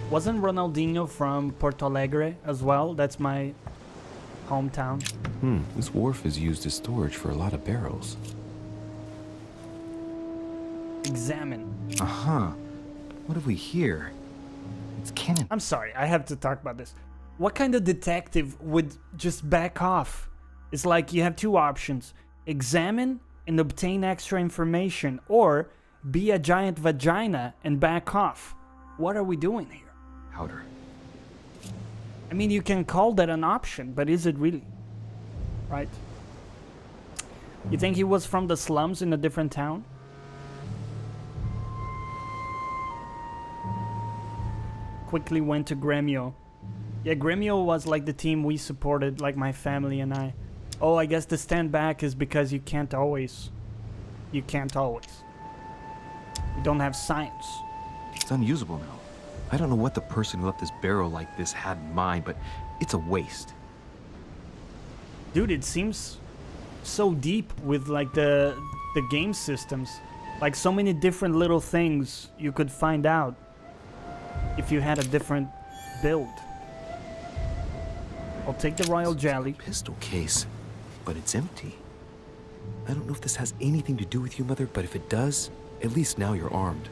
Wasn't Ronaldinho from Porto Alegre as well? That's my hometown. This wharf is used as storage for a lot of barrels. Examine. Uh-huh. What have we here? It's cannon. I'm sorry, I have to talk about this. What kind of detective would just back off? It's like you have two options. Examine and obtain extra information, or be a giant vagina and back off. What are we doing here? Powder. I mean, you can call that an option, but is it really? Right? You think he was from the slums in a different town? Quickly went to Gremio. Yeah, Gremio was like the team we supported, like my family and I. Oh, I guess the stand back is because you can't always. You can't always. You don't have science. It's unusable now. I don't know what the person who left this barrel like this had in mind, but it's a waste. Dude, it seems so deep with like the game systems. Like so many different little things you could find out if you had a different build. I'll take the royal jelly. Pistol case, but it's empty. I don't know if this has anything to do with you, Mother, but if it does, at least now you're armed.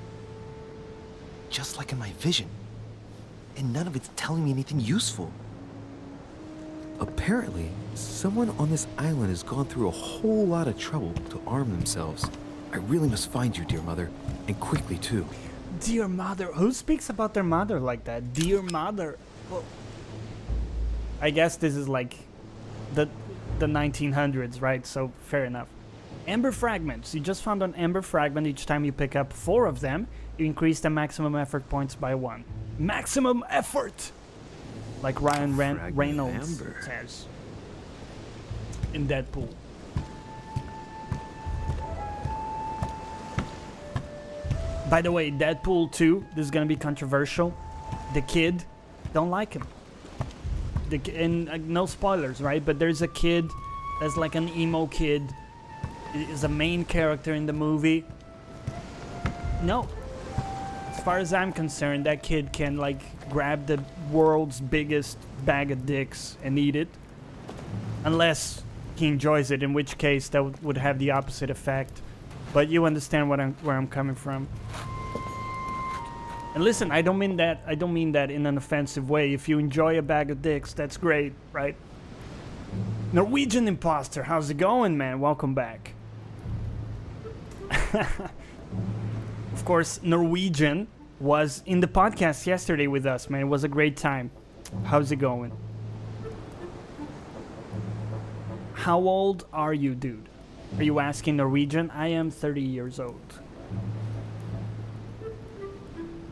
Just like in my vision. And none of it's telling me anything useful. Apparently, someone on this island has gone through a whole lot of trouble to arm themselves. I really must find you, dear Mother, and quickly too. Dear mother. Who speaks about their mother like that? Dear mother. Well, I guess this is like the 1900s, right? So fair enough. Amber fragments. You just found an amber fragment. Each time you pick up 4 of them, you increase the maximum effort points by 1. Maximum effort! Like Ryan Reynolds says in Deadpool. By the way, Deadpool 2, this is gonna be controversial. The kid, don't like him. And no spoilers, right? But there's a kid that's like an emo kid. Is a main character in the movie. No. As far as I'm concerned, that kid can like grab the world's biggest bag of dicks and eat it. Unless he enjoys it, in which case that would have the opposite effect. But you understand where I'm coming from. And listen, I don't mean that in an offensive way. If you enjoy a bag of dicks, that's great, right? Norwegian imposter, how's it going, man? Welcome back. Of course, Norwegian was in the podcast yesterday with us, man. It was a great time. How's it going? How old are you, dude? Are you asking Norwegian? I am 30 years old.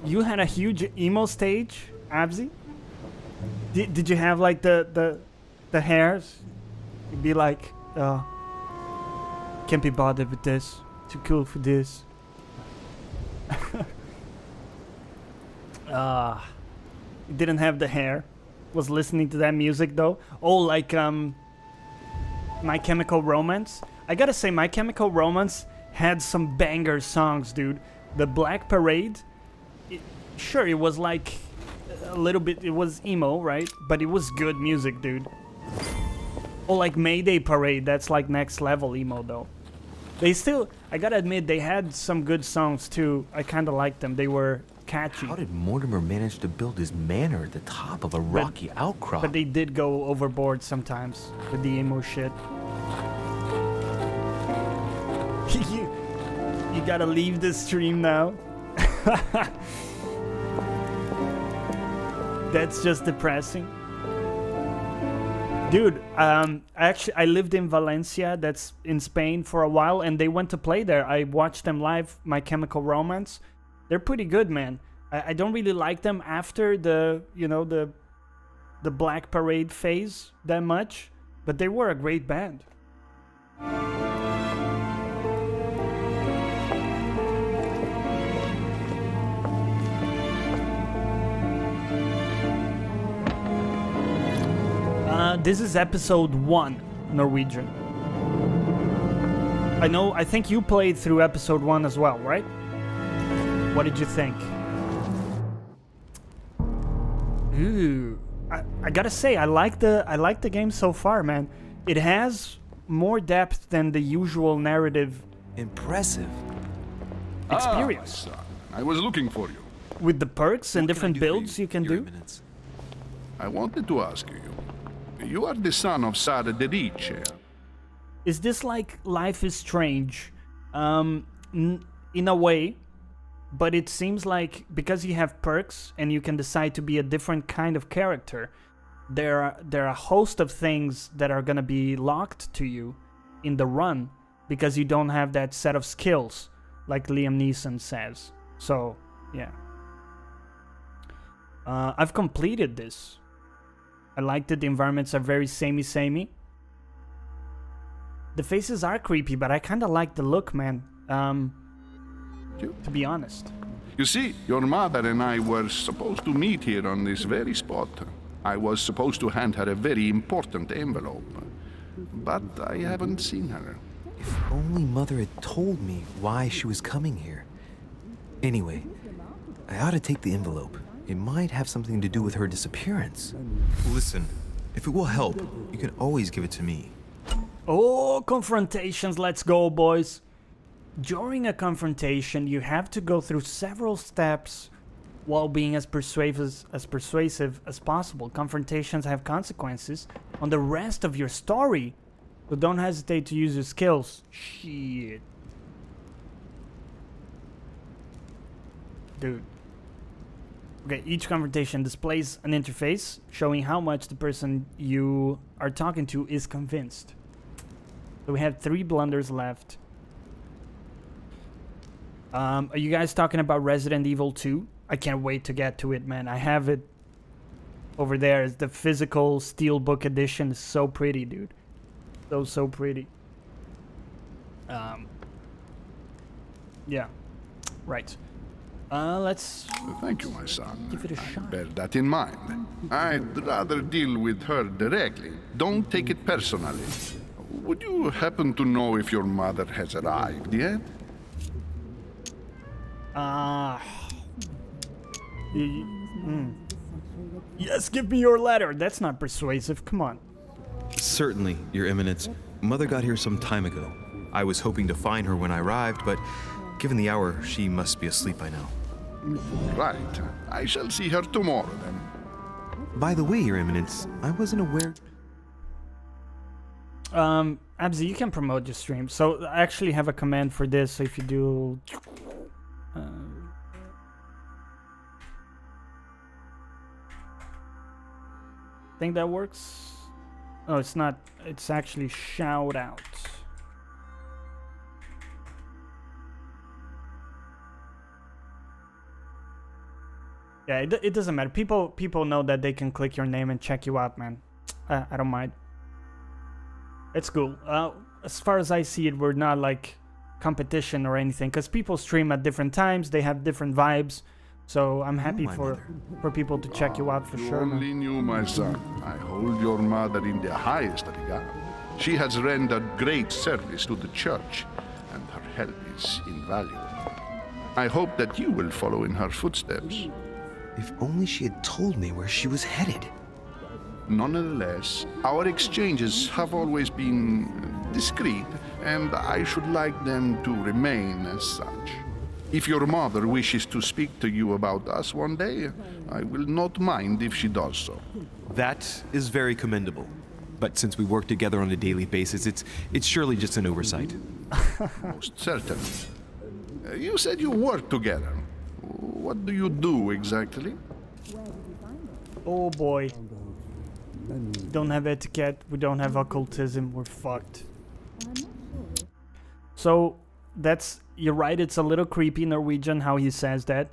You had a huge emo stage, Abzi? Did you have like the hairs? You'd be like, can't be bothered with this. Too cool for this. You didn't have the hair. Was listening to that music though. Oh, like My Chemical Romance. I gotta say, My Chemical Romance had some banger songs, dude. The Black Parade. Sure, it was like a little bit. It was emo, right? But it was good music, dude. Oh, like Mayday Parade. That's like next level emo though. They still, I gotta admit, they had some good songs too. I kinda liked them. They were catchy. How did Mortimer manage to build his manor at the top of a rocky outcrop? But they did go overboard sometimes with the emo shit. You gotta leave the stream now. That's just depressing. Dude, actually, I lived in Valencia, that's in Spain, for a while, and they went to play there. I watched them live, My Chemical Romance. They're pretty good, man. I don't really like them after the Black Parade phase that much, but they were a great band. This is episode 1 Norwegian. I think you played through episode 1 as well, right? What did you think? Ooh, I gotta say, I like the game so far, man. It has more depth than the usual narrative Impressive. experience. My son, I was looking for you. With the perks and What can I different do for builds you can Your do. Eminence? I wanted to ask you. You are the son of Sara de Riche. Is this like Life is Strange? In a way, but it seems like because you have perks and you can decide to be a different kind of character, there are a host of things that are gonna be locked to you in the run because you don't have that set of skills, like Liam Neeson says. So, yeah. I've completed this. I liked it. The environments are very samey. The faces are creepy, but I kind of like the look, man. To be honest. You see, your mother and I were supposed to meet here on this very spot. I was supposed to hand her a very important envelope. But I haven't seen her. If only Mother had told me why she was coming here. Anyway, I ought to take the envelope. It might have something to do with her disappearance. Listen, if it will help, you can always give it to me. Oh, confrontations, let's go, boys. During a confrontation, you have to go through several steps while being as persuasive as possible. Confrontations have consequences on the rest of your story, so don't hesitate to use your skills. Shit. Dude. Okay, each confrontation displays an interface showing how much the person you are talking to is convinced. So we have 3 blunders left. Are you guys talking about Resident Evil 2? I can't wait to get to it, man. I have it over there. It's the physical steelbook edition. It's so pretty, dude. So pretty. Yeah. Right. Let's... Thank you, my son. give it a shot. Bear that in mind. I'd rather deal with her directly. Don't take it personally. Would you happen to know if your mother has arrived yet? Yes, give me your letter. That's not persuasive. Come on. Certainly, Your Eminence. Mother got here some time ago. I was hoping to find her when I arrived, but given the hour, she must be asleep by now. Right. I shall see her tomorrow, then. By the way, Your Eminence, I wasn't aware... Abzi, you can promote your stream. So I actually have a command for this. So if you do... think that works? Oh, it's not. It's actually shout out. Yeah, it doesn't matter. People know that they can click your name and check you out, man. I don't mind. It's cool. As far as I see it, we're not like competition or anything, because people stream at different times. They have different vibes. So I'm happy for people to check you out for You sure, man. only knew, my son. I hold your mother in the highest regard. She has rendered great service to the church, and her help is invaluable. I hope that you will follow in her footsteps. If only she had told me where she was headed. Nonetheless, our exchanges have always been discreet, and I should like them to remain as such. If your mother wishes to speak to you about us one day, I will not mind if she does so. That is very commendable. But since we work together on a daily basis, it's surely just an oversight. Most certainly. You said you work together. What do you do exactly? Oh boy. Don't have etiquette. We don't have occultism. We're fucked. So that's... You're right, it's a little creepy Norwegian how he says that.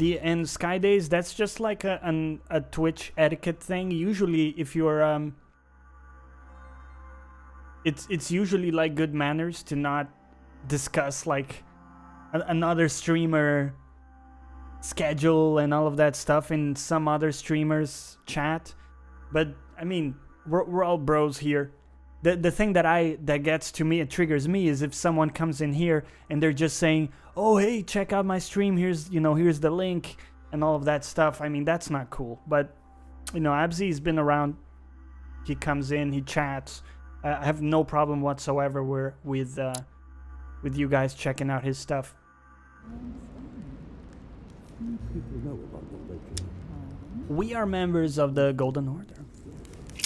And Sky Days, that's just like a Twitch etiquette thing. Usually if you're it's usually like good manners to not discuss like another streamer schedule and all of that stuff in some other streamers chat. But I mean, we're all bros here. the thing that gets to me, it triggers me, is if someone comes in here and they're just saying, "Oh, hey, check out my stream. Here's the link," and all of that stuff. I mean, that's not cool. But Abzi's been around. He comes in, he chats. I have no problem whatsoever with you guys checking out his stuff. We are members of the Golden Order.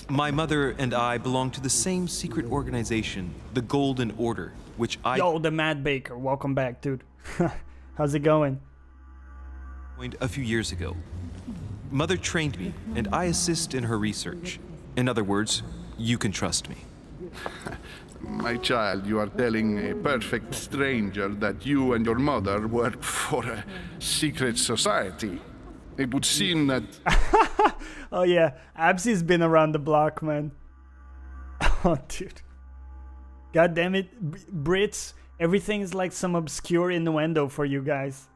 My mother and I belong to the same secret organization, the Golden Order, which I Yo, the Mad Baker, welcome back, dude. How's it going? joined a few years ago. Mother trained me, and I assist in her research. In other words, you can trust me. My child, you are telling a perfect stranger that you and your mother work for a secret society. It would seem that... Oh yeah, Absy's been around the block, man. Oh, dude. God damn it, Brits. Everything is like some obscure innuendo for you guys.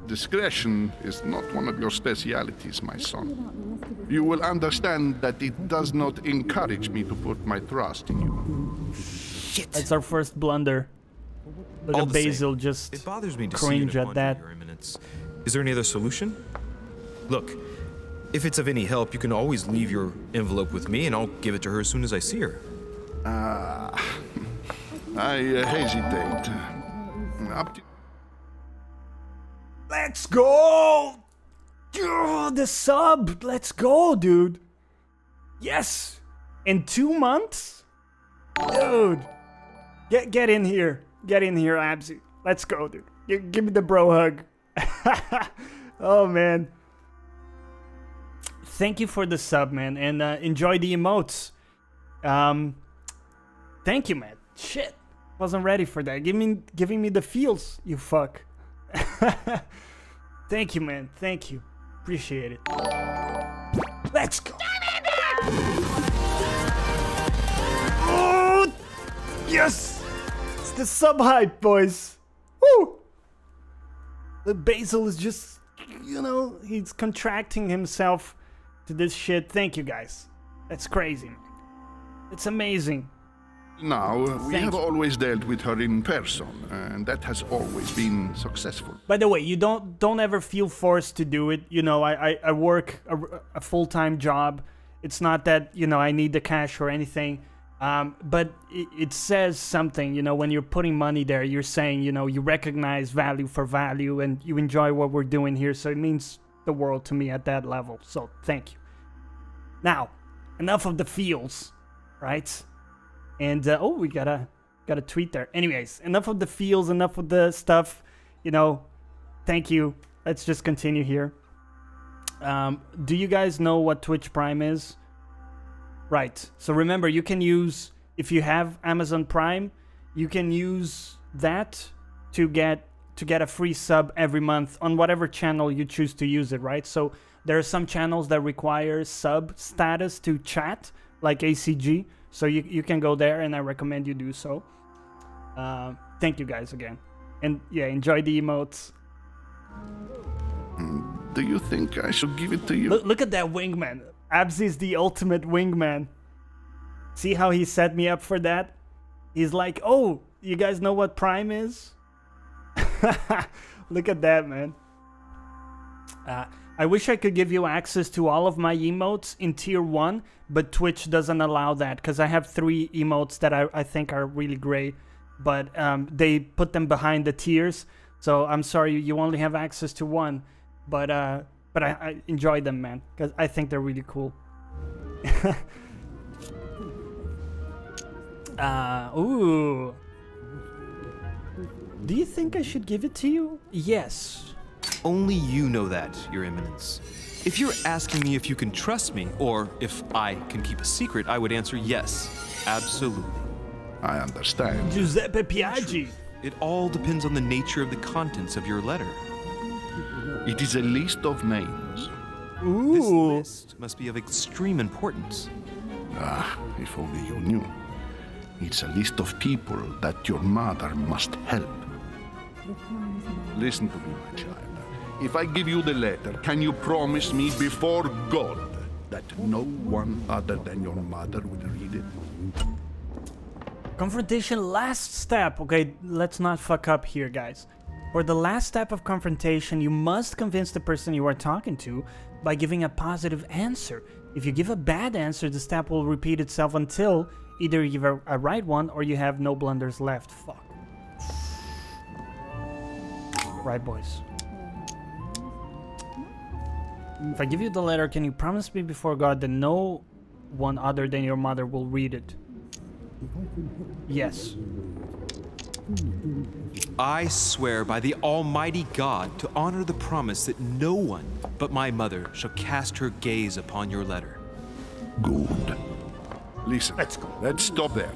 Discretion is not one of your specialities, my son. You will understand that it does not encourage me to put my trust in you. Shit! That's our first blunder. Look All at the same, Basil just it bothers me to see cringe you at that. Your Eminence. Is there any other solution? Look, if it's of any help, you can always leave your envelope with me, and I'll give it to her as soon as I see her. I hesitate. Up to... Let's go! Oh, the sub! Let's go, dude! Yes! In 2 months? Dude! Get in here. Get in here, Absy. Let's go, dude. Give me the bro hug. Oh, man. Thank you for the sub, man. And enjoy the emotes. Thank you, man. Shit. Wasn't ready for that. Giving me the feels, you fuck. Thank you, man. Thank you. Appreciate it. Let's go. Oh, yes. It's the sub hype, boys. Woo. The Basil is just, he's contracting himself to this shit. Thank you, guys. That's crazy, man. It's amazing. Now, we Thank have you. always dealt with her in person, and that has always been successful. By the way, you don't ever feel forced to do it. I work a full-time job. It's not that, I need the cash or anything. But it says something, when you're putting money there, you're saying, you recognize value for value and you enjoy what we're doing here. So it means the world to me at that level. So thank you. Now, enough of the feels, right? And, we got a tweet there. Anyways, enough of the feels, enough of the stuff, thank you. Let's just continue here. Do you guys know what Twitch Prime is? Right. So remember, you can use, if you have Amazon Prime, you can use that to get a free sub every month on whatever channel you choose to use it, right? So there are some channels that require sub status to chat, like ACG. So you can go there, and I recommend you do so. Thank you guys again. And yeah, enjoy the emotes. Do you think I should give it to you? Look at that wingman. Absy's the ultimate wingman. See how he set me up for that? He's like, oh, you guys know what Prime is? Look at that, man. I wish I could give you access to all of my emotes in tier 1, but Twitch doesn't allow that because I have 3 emotes that I think are really great, but they put them behind the tiers. So I'm sorry, you only have access to 1, but I enjoy them, man, because I think they're really cool. Ooh. Do you think I should give it to you? Yes. Only you know that, Your Eminence. If you're asking me if you can trust me, or if I can keep a secret, I would answer yes, absolutely. I understand. Giuseppe Piaggi. It all depends on the nature of the contents of your letter. It is a list of names. This Ooh. list must be of extreme importance. Ah, if only you knew. It's a list of people that your mother must help. Listen to me, my child. If I give you the letter, can you promise me before God that no one other than your mother will read it? Confrontation last step. Okay, let's not fuck up here, guys. For the last step of confrontation, you must convince the person you are talking to by giving a positive answer. If you give a bad answer, the step will repeat itself until either you give a right one or you have no blunders left. Fuck. Right, boys. If I give you the letter, can you promise me before God that no one other than your mother will read it? Yes. I swear by the Almighty God to honor the promise that no one but my mother shall cast her gaze upon your letter. Good. Listen, let's stop there.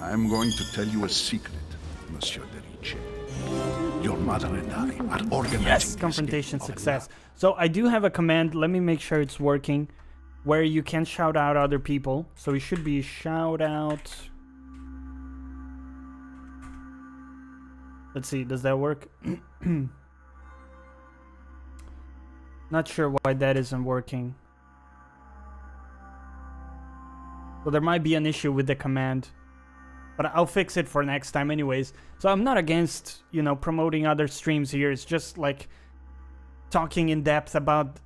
I'm going to tell you a secret, Monsieur Derice. Your mother and I are organizing. Yes, confrontation success. So I do have a command. Let me make sure it's working. Where you can shout out other people. So it should be shout out. Let's see, does that work? Not sure why that isn't working. So there might be an issue with the command. But I'll fix it for next time anyways. So I'm not against, you know, promoting other streams here. It's just like talking in depth about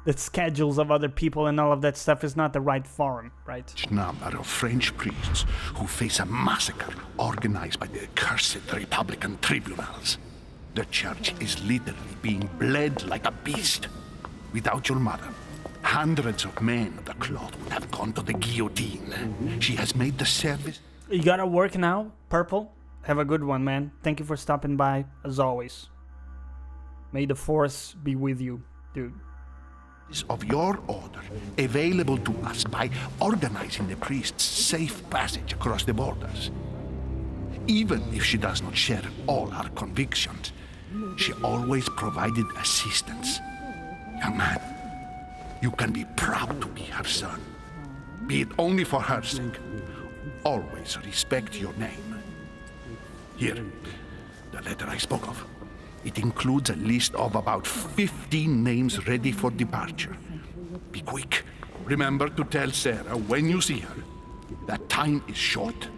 the schedules of other people and all of that stuff is not the right forum, right? Number of French priests who face a massacre organized by the accursed Republican tribunals. The church is literally being bled like a beast. Without your mother, hundreds of men of the cloth would have gone to the guillotine. She has made the service. You gotta work now, Purple. Have a good one, man. Thank you for stopping by, as always. May the force be with you, dude. Of your order available to us by organizing the priest's safe passage across the borders. Even if she does not share all our convictions, she always provided assistance. Young man, you can be proud to be her son. Be it only for her sake. Always respect your name. Here, the letter I spoke of. It includes a list of about 15 names ready for departure. Be quick. Remember to tell Sarah when you see her that time is short.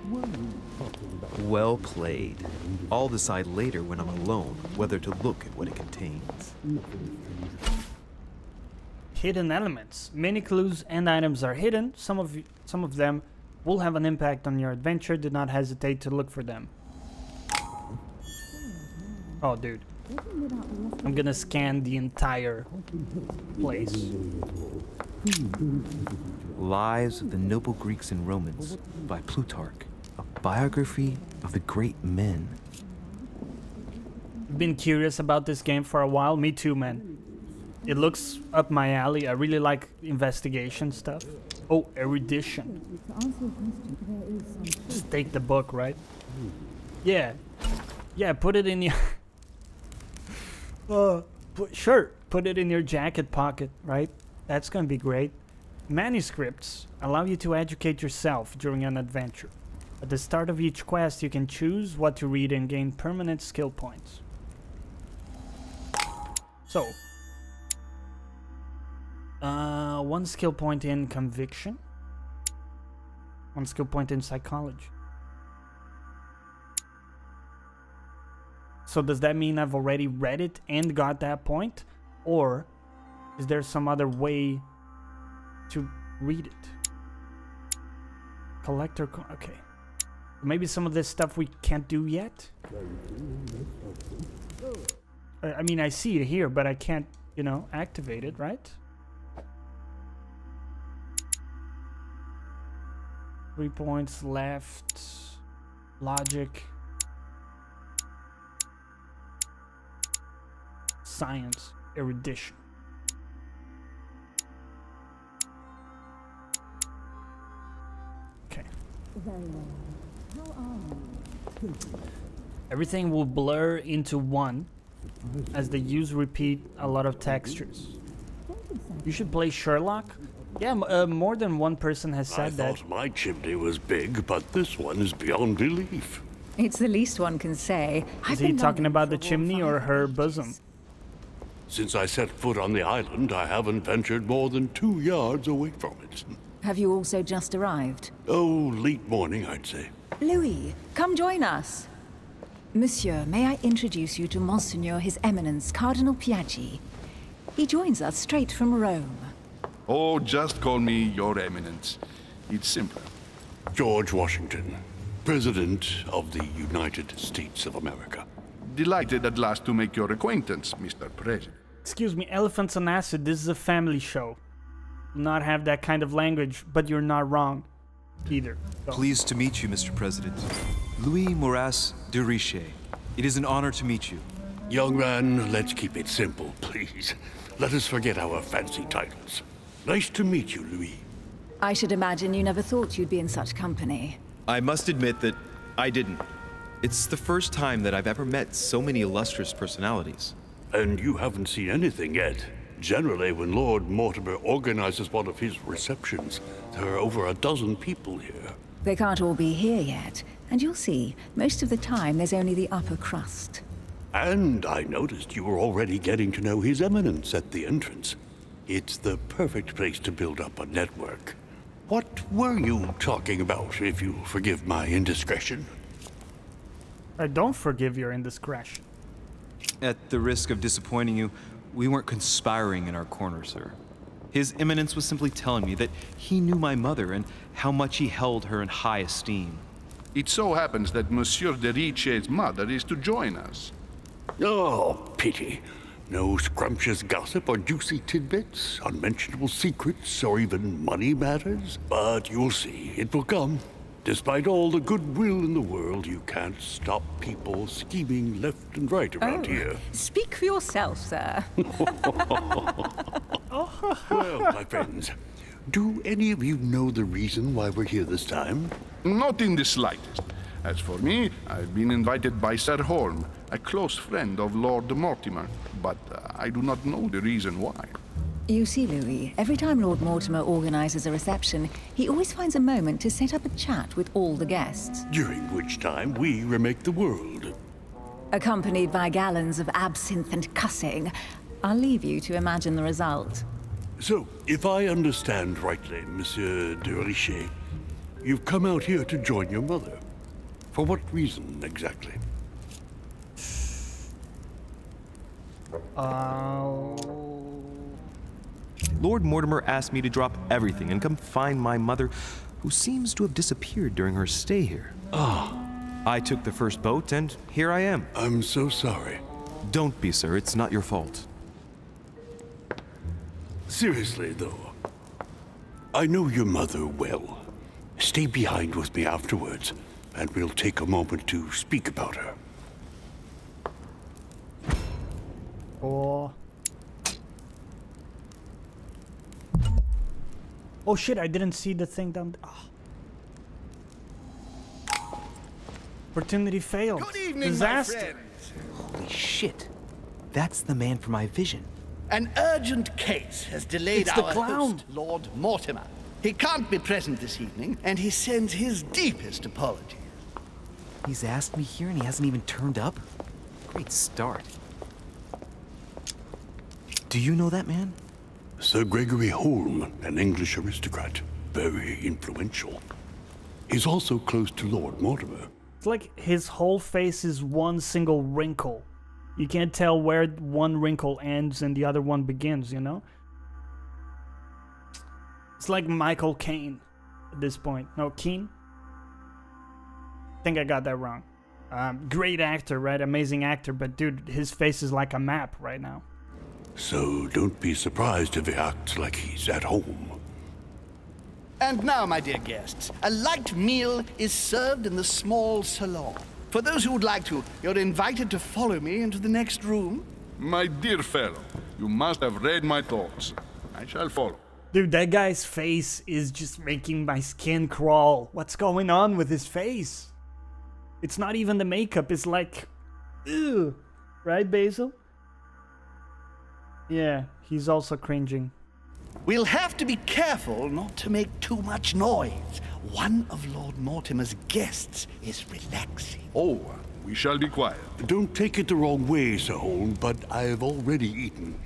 Well played. I'll decide later when I'm alone whether to look at what it contains. Hidden elements. Many clues and items are hidden. Some of them will have an impact on your adventure. Do not hesitate to look for them. Oh, dude. I'm gonna scan the entire place. Lives of the Noble Greeks and Romans by Plutarch. A biography of the great men. Been curious about this game for a while. Me too, man. It looks up my alley. I really like investigation stuff. Oh, erudition. Just take the book, right? Yeah. Yeah, put it in your... sure, put it in your jacket pocket, right? That's gonna be great. Manuscripts allow you to educate yourself during an adventure. At the start of each quest, you can choose what to read and gain permanent skill points. So, one skill point in conviction, one skill point in psychology. So does that mean I've already read it and got that point? Or is there some other way to read it? Collector, okay. Maybe some of this stuff we can't do yet? I mean, I see it here, but I can't, you know, activate it, right? 3 points left. Logic. Science. Erudition. Okay. Everything will blur into one as they repeat a lot of textures. You should play Sherlock? Yeah, more than one person has said that. I thought my chimney was big, but this one is beyond belief. It's the least one can say. Is he talking about the chimney or her bosom? Since I set foot on the island, I haven't ventured more than 2 yards away from it. Have you also just arrived? Oh, late morning, I'd say. Louis, come join us. Monsieur, may I introduce you to Monseigneur His Eminence Cardinal Piaggi? He joins us straight from Rome. Oh, just call me Your Eminence. It's simpler. George Washington, President of the United States of America. Delighted at last to make your acquaintance, Mr. President. Excuse me, Elephants on Acid, this is a family show. Not have that kind of language, but you're not wrong either. So. Pleased to meet you, Mr. President. Louis Moras de Riche. It is an honor to meet you. Young man, let's keep it simple, please. Let us forget our fancy titles. Nice to meet you, Louis. I should imagine you never thought you'd be in such company. I must admit that I didn't. It's the first time that I've ever met so many illustrious personalities. And you haven't seen anything yet. Generally, when Lord Mortimer organizes one of his receptions, there are over a dozen people here. They can't all be here yet, and you'll see, most of the time there's only the upper crust. And I noticed you were already getting to know His Eminence at the entrance. It's the perfect place to build up a network. What were you talking about, if you forgive my indiscretion? I don't forgive your indiscretion. At the risk of disappointing you, we weren't conspiring in our corner, sir. His Eminence was simply telling me that he knew my mother and how much he held her in high esteem. It so happens that Monsieur de Riche's mother is to join us. Oh, pity. No scrumptious gossip or juicy tidbits, unmentionable secrets, or even money matters. But you'll see, it will come. Despite all the goodwill in the world, you can't stop people scheming left and right around here. Speak for yourself, sir. Well, my friends, do any of you know the reason why we're here this time? Not in the slightest. As for me, I've been invited by Sir Holm, a close friend of Lord Mortimer, but I do not know the reason why. You see, Louis, every time Lord Mortimer organizes a reception, he always finds a moment to set up a chat with all the guests. During which time we remake the world. Accompanied by gallons of absinthe and cussing. I'll leave you to imagine the result. So, if I understand rightly, Monsieur de Riche, you've come out here to join your mother. For what reason, exactly? Lord Mortimer asked me to drop everything and come find my mother, who seems to have disappeared during her stay here. I took the first boat, and here I am. I'm so sorry. Don't be, sir. It's not your fault. Seriously, though, I know your mother well. Stay behind with me afterwards, and we'll take a moment to speak about her. Oh shit, I didn't see the thing down there. Opportunity failed. Good evening, Disaster. my friends. Holy shit. That's the man from my vision. An urgent case has delayed It's the our clown. host, Lord Mortimer. He can't be present this evening, and he sends his deepest apologies. He's asked me here and he hasn't even turned up? Great start. Do you know that man? Sir Gregory Holm, an English aristocrat, very influential. He's also close to Lord Mortimer. It's like his whole face is one single wrinkle. You can't tell where one wrinkle ends and the other one begins, you know? It's like Michael Caine at this point. No, Keane? I think I got that wrong. Great actor, right? Amazing actor, but dude, his face is like a map right now. So don't be surprised if he acts like he's at home. And now, my dear guests, a light meal is served in the small salon. For those who would like to, you're invited to follow me into the next room. My dear fellow, you must have read my thoughts. I shall follow. Dude, that guy's face is just making my skin crawl. What's going on with his face? It's not even the makeup, it's like... Ew. Right, Basil? Yeah, he's also cringing. We'll have to be careful not to make too much noise. One of Lord Mortimer's guests is relaxing. Oh, we shall be quiet. Don't take it the wrong way, Sir Holm, but I've already eaten.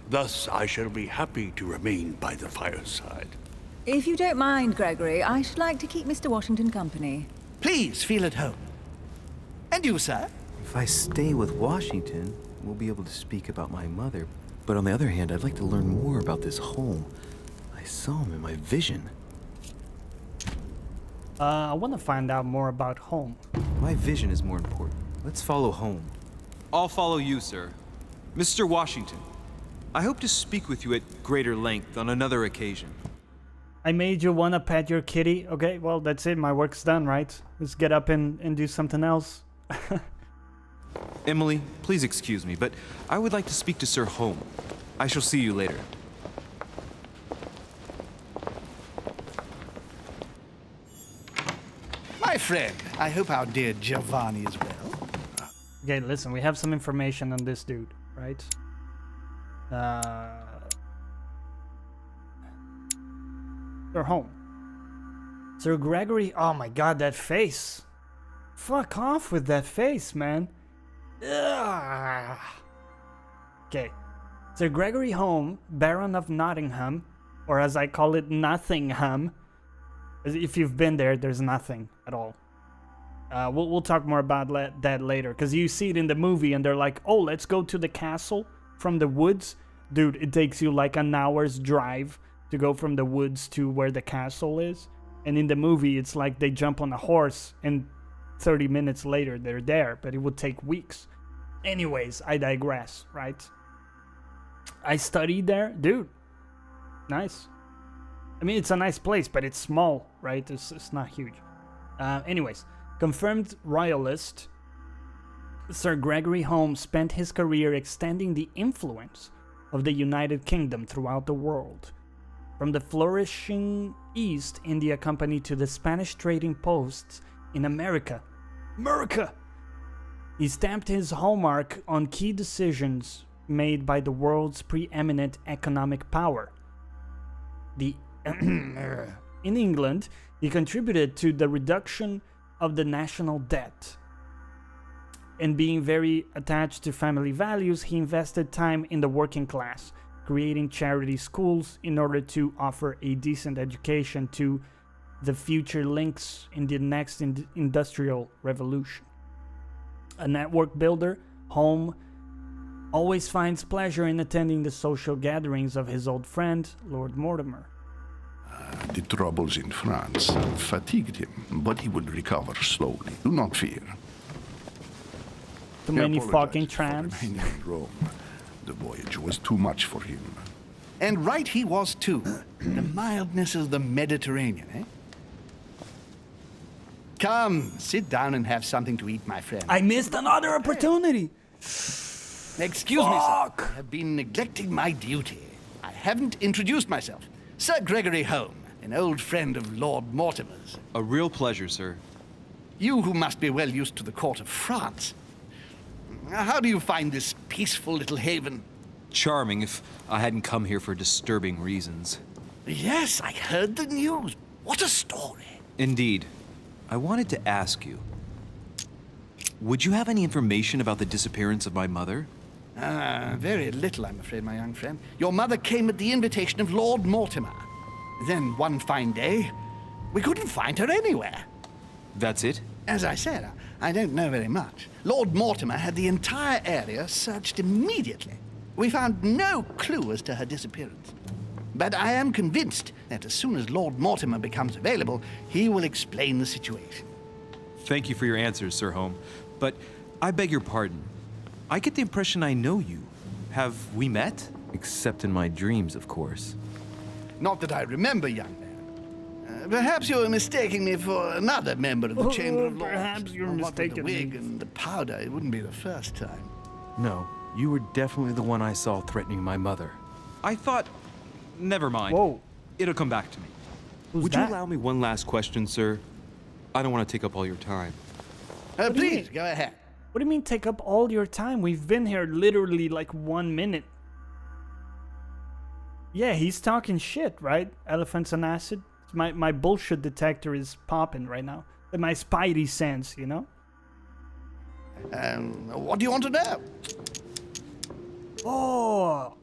Thus, I shall be happy to remain by the fireside. If you don't mind, Gregory, I should like to keep Mr. Washington company. Please feel at home. And you, sir? If I stay with Washington, we'll be able to speak about my mother. But on the other hand, I'd like to learn more about this home. I saw him in my vision. I want to find out more about home. My vision is more important. Let's follow home. I'll follow you, sir. Mr. Washington, I hope to speak with you at greater length on another occasion. I made you want to pet your kitty. Okay, well, that's it. My work's done, right? Let's get up and do something else. Emily, please excuse me, but I would like to speak to Sir Home. I shall see you later. My friend, I hope our dear Giovanni is well. Okay, listen, we have some information on this dude, right? Sir Home. Sir Gregory, oh my god, that face. Fuck off with that face, man. Ugh. Okay. Sir Gregory Home, Baron of Nottingham, or as I call it, Nothingham. If you've been there, there's nothing at all. We'll talk more about that later, because you see it in the movie and they're like, oh, let's go to the castle from the woods. Dude, it takes you like an hour's drive to go from the woods to where the castle is. And in the movie, it's like they jump on a horse and 30 minutes later they're there, but it would take weeks. Anyways, I digress, right? I studied there. Dude, nice. I mean, it's a nice place, but it's small, right? It's not huge. Anyways, confirmed royalist, Sir Gregory Home spent his career extending the influence of the United Kingdom throughout the world. From the flourishing East India Company to the Spanish trading posts in America. He stamped his hallmark on key decisions made by the world's preeminent economic power. In England, he contributed to the reduction of the national debt. And being very attached to family values, he invested time in the working class, creating charity schools in order to offer a decent education to the future links in the next industrial revolution. A network builder, Home always finds pleasure in attending the social gatherings of his old friend, Lord Mortimer. The troubles in France fatigued him, but he would recover slowly. Do not fear. Too He many apologized fucking for trams. remaining in Rome. The voyage was too much for him. And right he was too. The mildness of the Mediterranean, eh? Come, sit down and have something to eat, my friend. I missed another opportunity. Excuse me, sir. I have been neglecting my duty. I haven't introduced myself. Sir Gregory Home, an old friend of Lord Mortimer's. A real pleasure, sir. You who must be well used to the court of France. How do you find this peaceful little haven? Charming if I hadn't come here for disturbing reasons. Yes, I heard the news. What a story. Indeed. I wanted to ask you, would you have any information about the disappearance of my mother? Very little, I'm afraid, my young friend. Your mother came at the invitation of Lord Mortimer. Then one fine day, we couldn't find her anywhere. That's it? As I said, I don't know very much. Lord Mortimer had the entire area searched immediately. We found no clue as to her disappearance. But I am convinced that as soon as Lord Mortimer becomes available, he will explain the situation. Thank you for your answers, Sir Home. But I beg your pardon. I get the impression I know you. Have we met? Except in my dreams, of course. Not that I remember, young man. Perhaps you're mistaking me for another member of the Chamber of Lords. Perhaps you're What with mistaken the me. wig and the powder, it wouldn't be the first time. No, you were definitely the one I saw threatening my mother. I thought... Never mind. Whoa. It'll come back to me. Who's Would that? you allow me one last question, sir? I don't want to take up all your time. do you Please, mean? go ahead. What do you mean take up all your time? We've been here literally like 1 minute. Yeah, he's talking shit, right? Elephants and acid. My bullshit detector is popping right now. My spidey sense, you know? What do you want to know? Oh.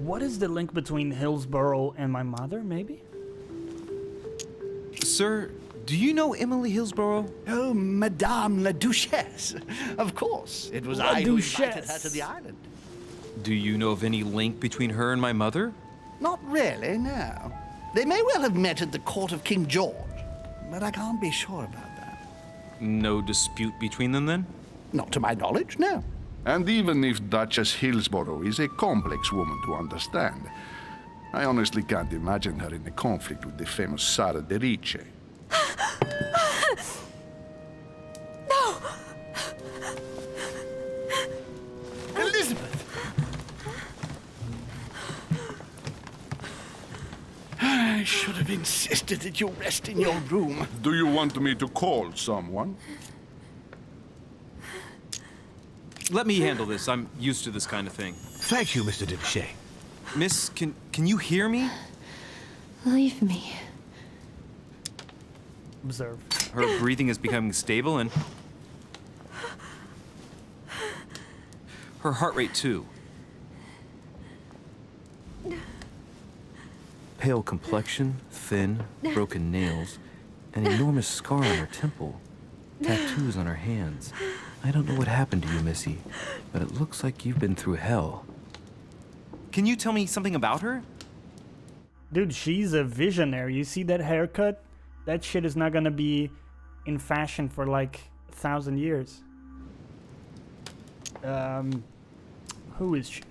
What is the link between Hillsborough and my mother, maybe? Sir, do you know Emily Hillsborough? Oh, Madame la Duchesse. Of course. It was La I who invited her Duchesse. to the island. Do you know of any link between her and my mother? Not really, no. They may well have met at the court of King George, but I can't be sure about that. No dispute between them then? Not to my knowledge, no. And even if Duchess Hillsborough is a complex woman to understand, I honestly can't imagine her in a conflict with the famous Sara de Ricci. No! Elizabeth! I should have insisted that you rest in your room. Do you want me to call someone? Let me handle this. I'm used to this kind of thing. Thank you, Mr. Dipshay. Miss, can you hear me? Leave me. Observe. Her breathing is becoming stable and her heart rate too. Pale complexion, thin, broken nails, an enormous scar on her temple, tattoos on her hands. I don't know what happened to you, Missy, but it looks like you've been through hell. Can you tell me something about her? Dude, she's a visionary. You see that haircut? That shit is not gonna be in fashion for like 1,000 years. Who is she?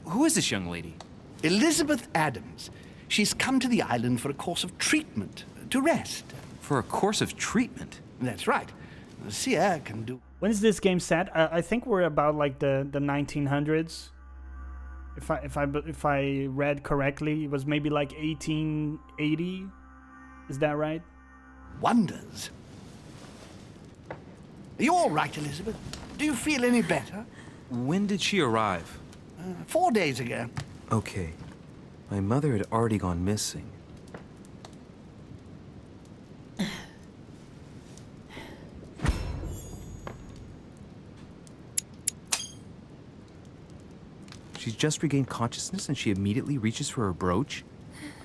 Who is this young lady? Elizabeth Adams. She's come to the island for a course of treatment, to rest. For a course of treatment? That's right. Sia can do. When is this game set? I think we're about like the 1900s. If I read correctly, it was maybe like 1880. Is that right? Wonders. Are you all right, Elizabeth? Do you feel any better? When did she arrive? 4 days ago. Okay. My mother had already gone missing. She's just regained consciousness and she immediately reaches for her brooch?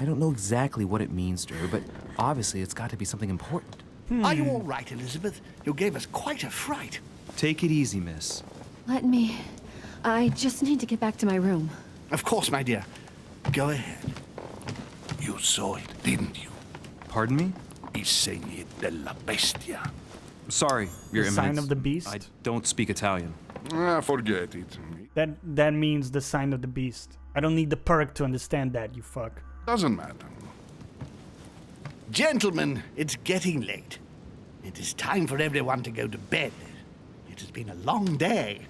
I don't know exactly what it means to her, but obviously it's got to be something important. Are you all right, Elizabeth? You gave us quite a fright. Take it easy, miss. Let me. I just need to get back to my room. Of course, my dear. Go ahead. You saw it, didn't you? Pardon me? Il segni della bestia. Sorry, Your The Eminence. sign of the beast? I don't speak Italian. Forget it. That means the sign of the beast. I don't need the perk to understand that, you fuck. Doesn't matter. Gentlemen, it's getting late. It is time for everyone to go to bed. It has been a long day.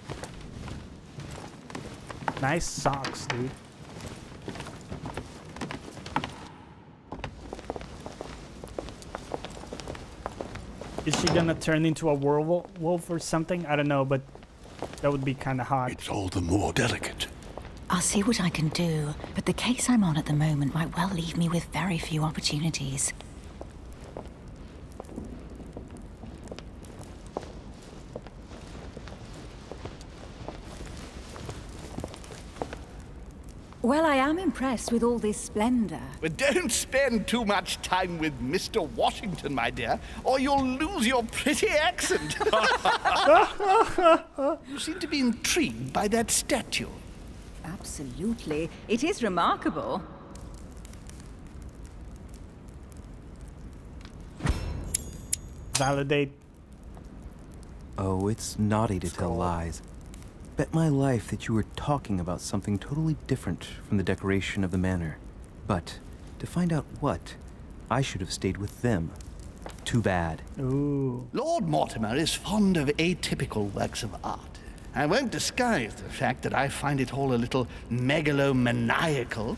Nice socks, dude. Is she gonna turn into a werewolf or something? I don't know, but that would be kind of hot. It's all the more delicate. I'll see what I can do, but the case I'm on at the moment might well leave me with very few opportunities. Well, I am impressed with all this splendor. But don't spend too much time with Mr. Washington, my dear, or you'll lose your pretty accent. You seem to be intrigued by that statue. Absolutely. It is remarkable. Validate. Oh, it's naughty to tell lies. Bet my life that you were talking about something totally different from the decoration of the manor. But to find out what, I should have stayed with them. Too bad. Ooh. Lord Mortimer is fond of atypical works of art. I won't disguise the fact that I find it all a little megalomaniacal.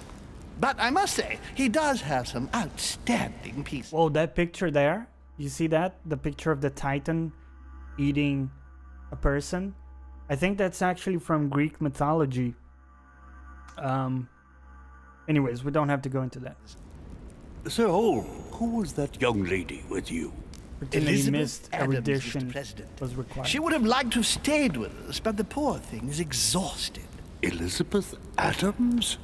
But I must say, he does have some outstanding pieces. Whoa, that picture there? You see that? The picture of the Titan eating a person? I think that's actually from Greek mythology. Anyways, we don't have to go into that. Sir Holm, who was that young lady with you? Pretending he Elizabeth missed Adams, erudition Mr. President. was required. She would have liked to have stayed with us, but the poor thing is exhausted. Elizabeth Adams?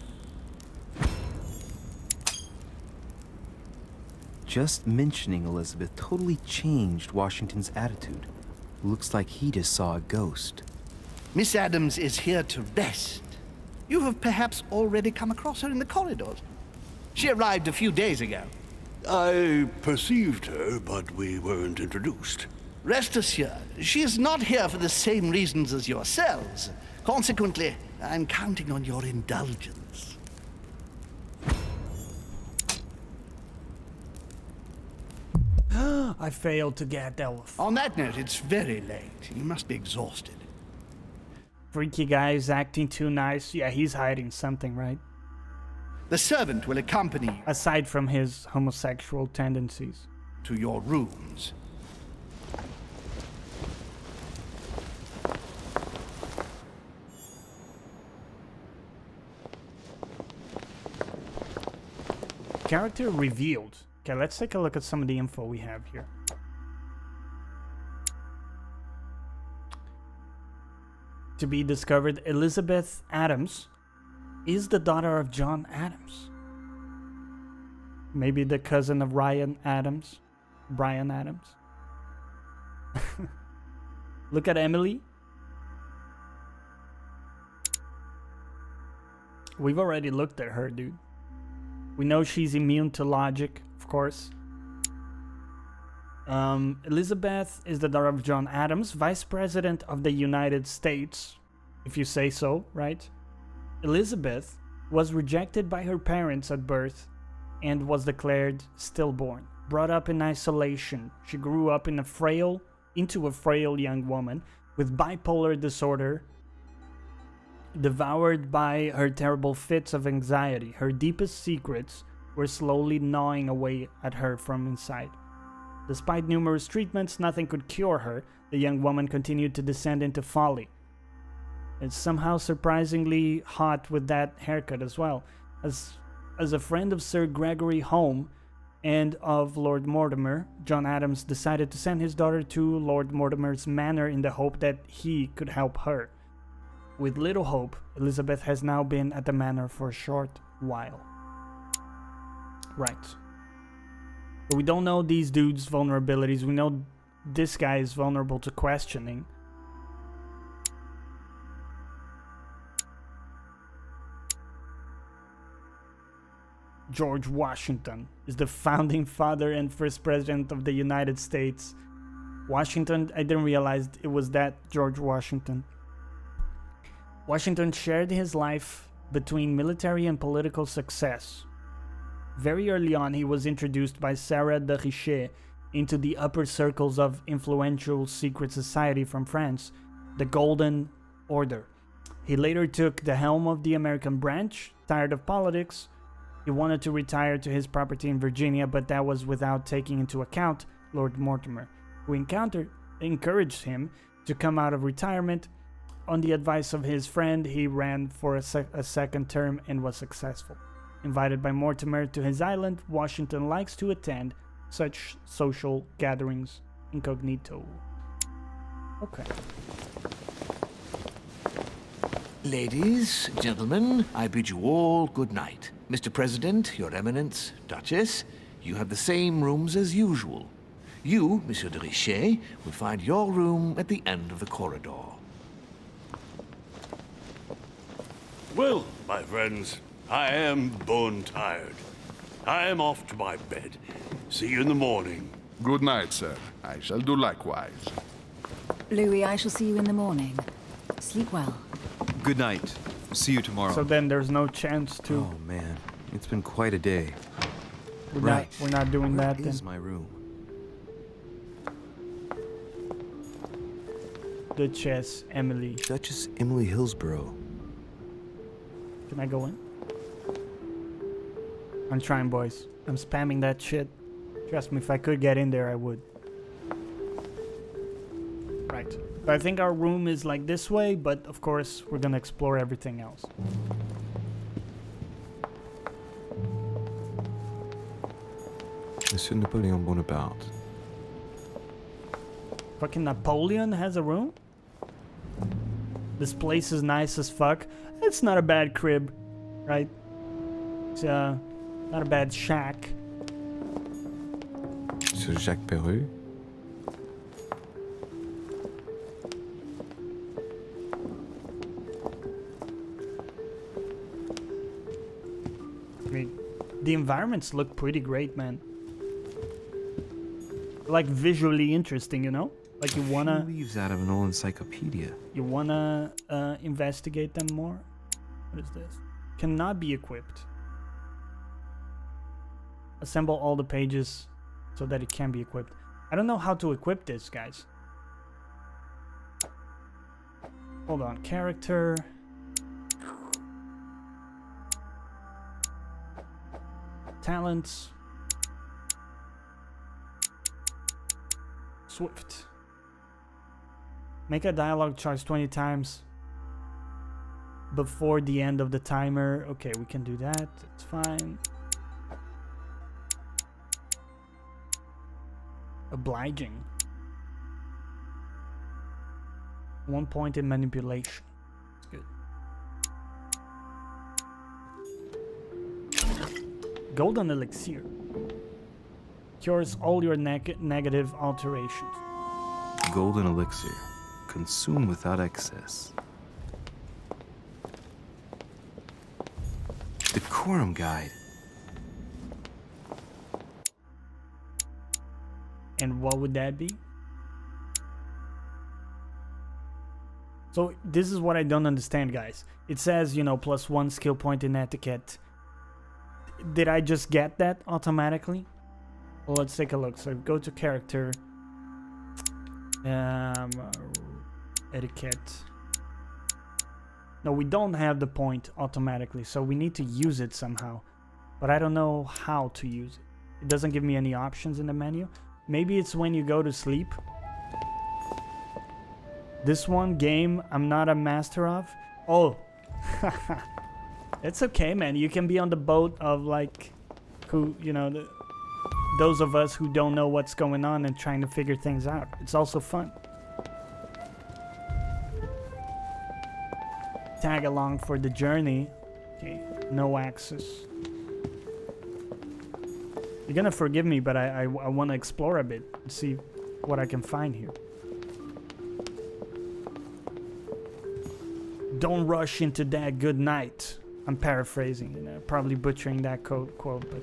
Just mentioning Elizabeth totally changed Washington's attitude. Looks like he just saw a ghost. Miss Adams is here to rest. You have perhaps already come across her in the corridors. She arrived a few days ago. I perceived her, but we weren't introduced. Rest assured, she is not here for the same reasons as yourselves. Consequently, I'm counting on your indulgence. I failed to get Elf. On that note, it's very late. You must be exhausted. Freaky guy is acting too nice. Yeah, he's hiding something, right? The servant will accompany you Aside from his homosexual tendencies. to your rooms. Character revealed. Okay, let's take a look at some of the info we have here. To be discovered, Elizabeth Adams is the daughter of John Adams. Maybe the cousin of Ryan Adams. Brian Adams. Look at Emily. We've already looked at her, dude. We know she's immune to logic, of course. Elizabeth is the daughter of John Adams, Vice President of the United States, if you say so, right? Elizabeth was rejected by her parents at birth and was declared stillborn. Brought up in isolation, she grew up into a frail young woman with bipolar disorder, devoured by her terrible fits of anxiety. Her deepest secrets were slowly gnawing away at her from inside. Despite numerous treatments, nothing could cure her. The young woman continued to descend into folly. It's somehow surprisingly hot with that haircut as well. As a friend of Sir Gregory Home and of Lord Mortimer, John Adams decided to send his daughter to Lord Mortimer's manor in the hope that he could help her. With little hope, Elizabeth has now been at the manor for a short while. Right. But we don't know these dudes' vulnerabilities. We know this guy is vulnerable to questioning. George Washington is the founding father and first president of the United States. Washington, I didn't realize it was that George Washington. Washington shared his life between military and political success. Very early on, he was introduced by Sarah de Richet into the upper circles of influential secret society from France, the Golden Order. He later took the helm of the American branch. Tired of politics, he wanted to retire to his property in Virginia, but that was without taking into account Lord Mortimer, who encouraged him to come out of retirement. On the advice of his friend, he ran for a second term and was successful. Invited by Mortimer to his island, Washington likes to attend such social gatherings incognito. Okay. Ladies, gentlemen, I bid you all good night. Mr. President, Your Eminence, Duchess, you have the same rooms as usual. You, Monsieur de Richet, will find your room at the end of the corridor. Well, my friends, I am bone tired. I am off to my bed. See you in the morning. Good night, sir. I shall do likewise. Louis, I shall see you in the morning. Sleep well. Good night. See you tomorrow. So then there's no chance to... Oh man, it's been quite a day. We're not doing that then. Where is my room? Duchess Emily. Duchess Emily Hillsborough. Can I go in? I'm trying, boys. I'm spamming that shit. Trust me, if I could get in there, I would. Right. So I think our room is like this way, but of course, we're gonna explore everything else. Monsieur Napoleon Bonaparte. Fucking Napoleon has a room? This place is nice as fuck. It's not a bad crib, right? It's not a bad shack. Monsieur Jacques Perru? I mean, the environments look pretty great, man. Like visually interesting, you know? Like you wanna... Leaves out of an old encyclopedia. You wanna investigate them more? What is this? Cannot be equipped. Assemble all the pages so that it can be equipped. I don't know how to equip this, guys. Hold on. Character. Talents. Swift. Make a dialogue choice 20 times before the end of the timer. Okay, we can do that. It's fine. Obliging. 1 point in manipulation. That's good. Golden elixir. Cures all your negative alterations. Golden elixir. Consume without excess. Decorum guide. And what would that be? So this is what I don't understand, guys. It says, you know, +1 skill point in etiquette. Did I just get that automatically? Well, let's take a look. So go to character. Etiquette. No, we don't have the point automatically, so we need to use it somehow. But I don't know how to use it. It doesn't give me any options in the menu. Maybe it's when you go to sleep. This one game I'm not a master of. Oh. It's okay, man. You can be on the boat of like who, you know, those of us who don't know what's going on and trying to figure things out. It's also fun. Tag along for the journey. Okay, no access. You're gonna forgive me, but I want to explore a bit and see what I can find here. Don't rush into that good night. I'm paraphrasing, you know, probably butchering that quote, but...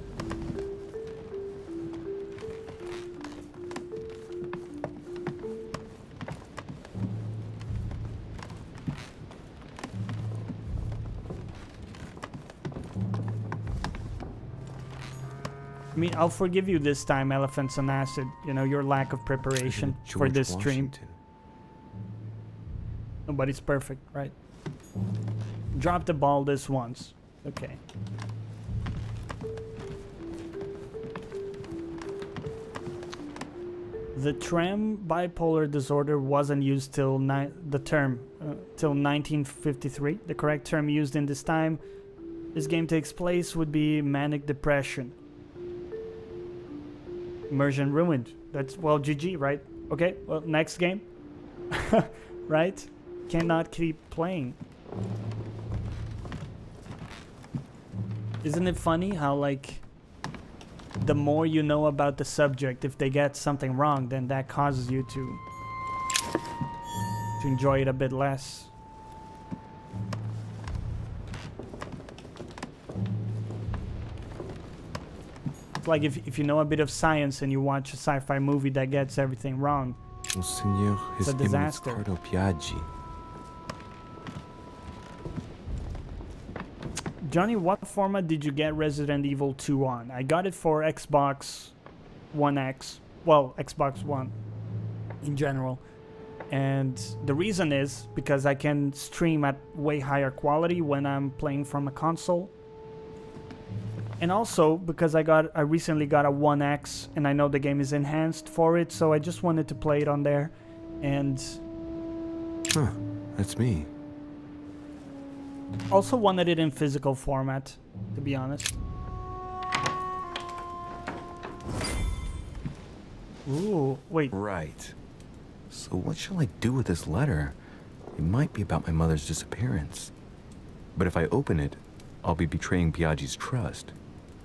I mean, I'll forgive you this time, Elephants on Acid. You know, your lack of preparation for this stream. Nobody's perfect, right? Drop the ball this once. Okay. The TREM bipolar disorder wasn't used till till 1953. The correct term used in this time this game takes place would be manic depression. Immersion ruined. That's, well, GG, right? Okay, well, next game. Right? Cannot keep playing. Isn't it funny how, like, the more you know about the subject, if they get something wrong, then that causes you to enjoy it a bit less. It's like if you know a bit of science and you watch a sci-fi movie that gets everything wrong, Monseigneur, His it's a Eminence disaster. Cardinal Piaggi. Johnny, what format did you get Resident Evil 2 on? I got it for Xbox One X. Well, Xbox One in general. And the reason is because I can stream at way higher quality when I'm playing from a console. And also because I recently got a One X and I know the game is enhanced for it, so I just wanted to play it on there. And Huh, that's me. also wanted it in physical format, to be honest. Ooh, wait. Right. So what shall I do with this letter? It might be about my mother's disappearance. But if I open it, I'll be betraying Piaggi's trust.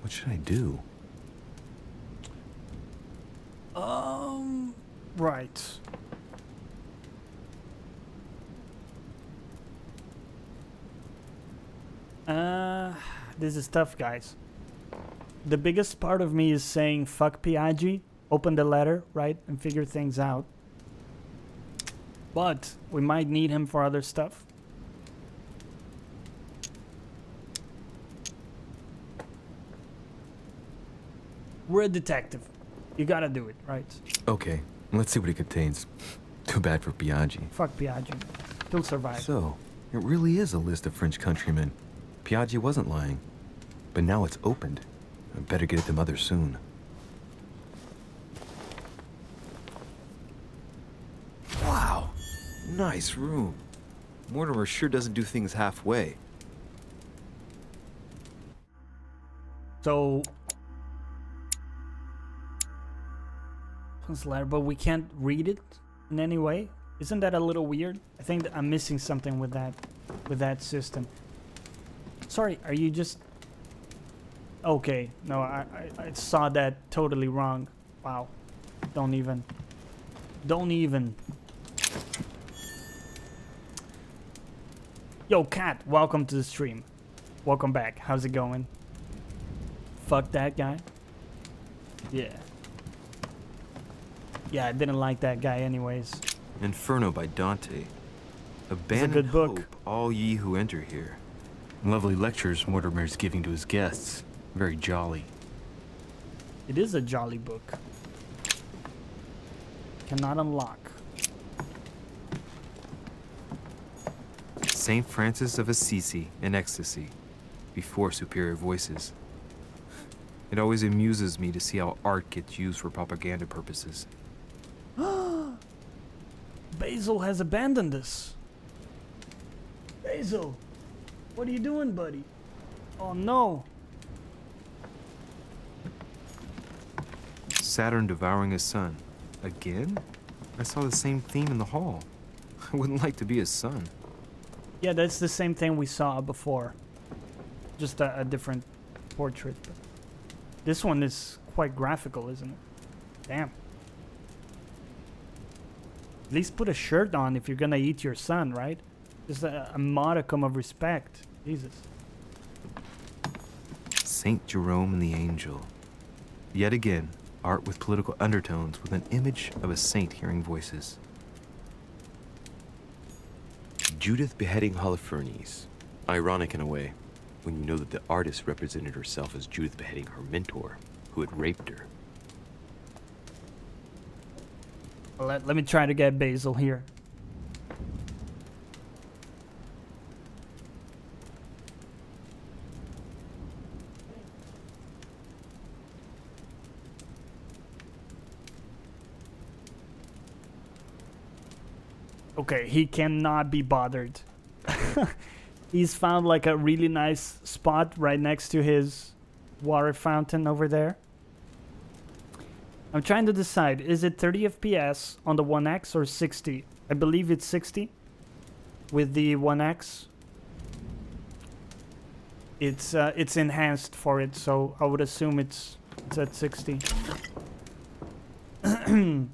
What should I do? Right. This is tough, guys. The biggest part of me is saying fuck Piaggi, open the letter, right, and figure things out. But we might need him for other stuff. We're a detective. You gotta do it, right? Okay, let's see what it contains. Too bad for Piaggi. Fuck Piaggi. He'll survive. So, it really is a list of French countrymen. Piaggi wasn't lying. But now it's opened. I better get it to Mother soon. Wow, nice room. Mortimer sure doesn't do things halfway. So, letter, but we can't read it in any way. Isn't that a little weird? I think that I'm missing something with that system. Sorry, are you just... Okay, no, I saw that totally wrong. Wow. Don't even. Yo, Cat, welcome to the stream. Welcome back. How's it going? Fuck that guy. Yeah. Yeah, I didn't like that guy anyways. Inferno by Dante. Abandon good book. hope, all ye who enter here. Lovely lectures Mortimer's giving to his guests. Very jolly. It is a jolly book. Cannot unlock. Saint Francis of Assisi in ecstasy, before superior voices. It always amuses me to see how art gets used for propaganda purposes. Basil has abandoned us. Basil, what are you doing, buddy? Oh no. Saturn devouring his son. Again? I saw the same theme in the hall. I wouldn't like to be his son. Yeah, that's the same thing we saw before. Just a different portrait. But this one is quite graphical, isn't it? Damn. At least put a shirt on if you're gonna eat your son, right? Just a modicum of respect. Jesus. Saint Jerome and the Angel. Yet again, art with political undertones with an image of a saint hearing voices. Judith beheading Holofernes. Ironic in a way, when you know that the artist represented herself as Judith beheading her mentor, who had raped her. Let me try to get Basil here. Okay, he cannot be bothered. He's found like a really nice spot right next to his water fountain over there. I'm trying to decide, is it 30 FPS on the 1X or 60? I believe it's 60 with the 1X. It's enhanced for it, so I would assume it's at 60. And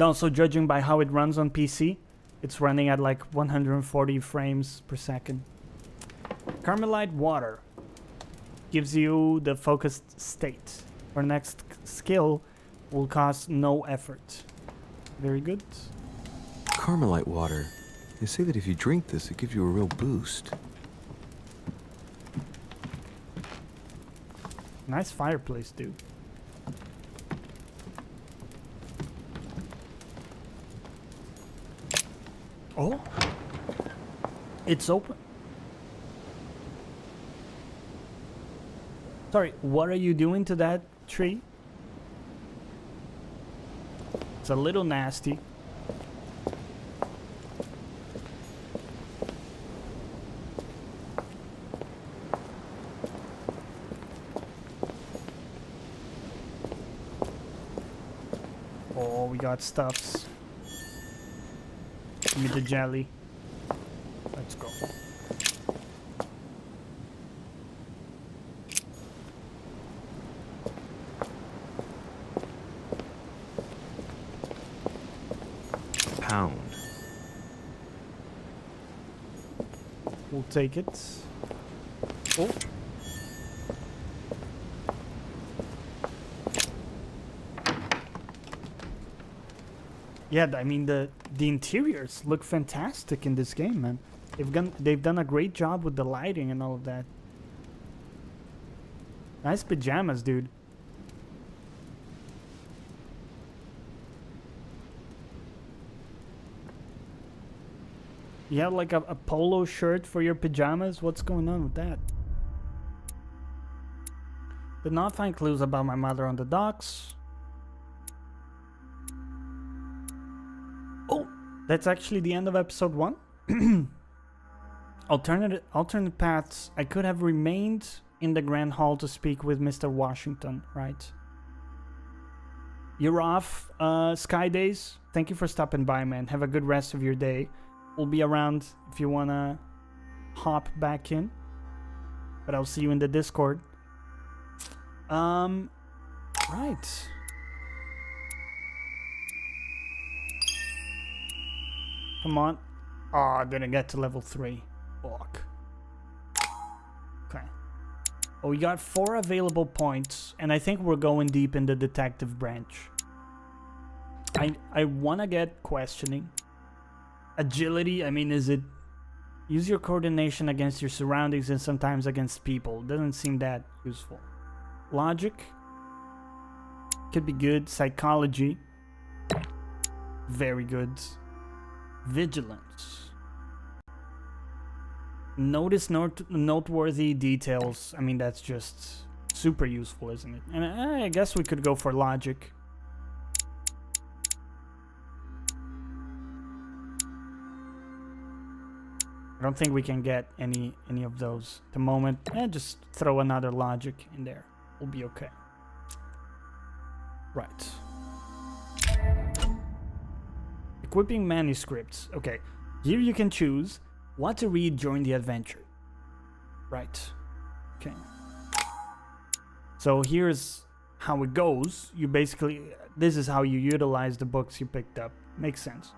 also, judging by how it runs on PC, it's running at like 140 frames per second. Carmelite water gives you the focused state. Our next skill will cost no effort. Very good. Carmelite water. They say that if you drink this, it gives you a real boost. Nice fireplace, dude. Oh, it's open. Sorry, what are you doing to that tree? It's a little nasty. Oh, we got stuffs. Give me the jelly. Let's go. pound. We'll take it. Oh. Yeah, I mean the interiors look fantastic in this game, man. They've done a great job with the lighting and all of that. Nice pajamas, dude. You have like a polo shirt for your pajamas? What's going on with that? Did not find clues about my mother on the docks. Oh, that's actually the end of episode 1. Alternate paths. I could have remained in the Grand Hall to speak with Mr. Washington, right? You're off, Sky Days. Thank you for stopping by, man. Have a good rest of your day. We'll be around if you wanna hop back in. But I'll see you in the Discord. Right. Come on. Oh, I didn't get to level 3. Fuck. Okay. Well, we got 4 available points, and I think we're going deep in the detective branch. I wanna get questioning. Agility, I mean, is it use your coordination against your surroundings and sometimes against people? Doesn't seem that useful. Logic could be good. Psychology, very good. Vigilance, notice noteworthy details. I mean, that's just super useful, isn't it? And I guess we could go for logic. I don't think we can get any of those at the moment. Just throw another logic in there. We'll be okay. Right. Equipping manuscripts. Okay. Here you can choose what to read during the adventure. Right. Okay. So here's how it goes. You basically... This is how you utilize the books you picked up. Makes sense.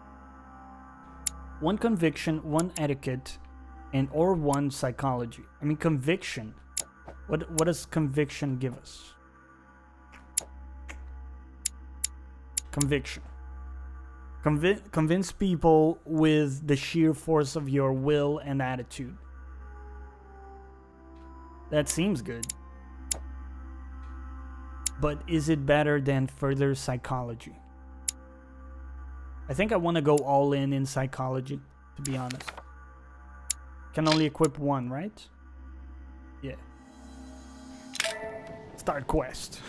1 conviction, 1 etiquette, or 1 psychology. I mean, conviction. What does conviction give us? Conviction. Convince people with the sheer force of your will and attitude. That seems good. But is it better than further psychology? I think I want to go all in psychology, to be honest. Can only equip 1, right? Yeah. Start quest.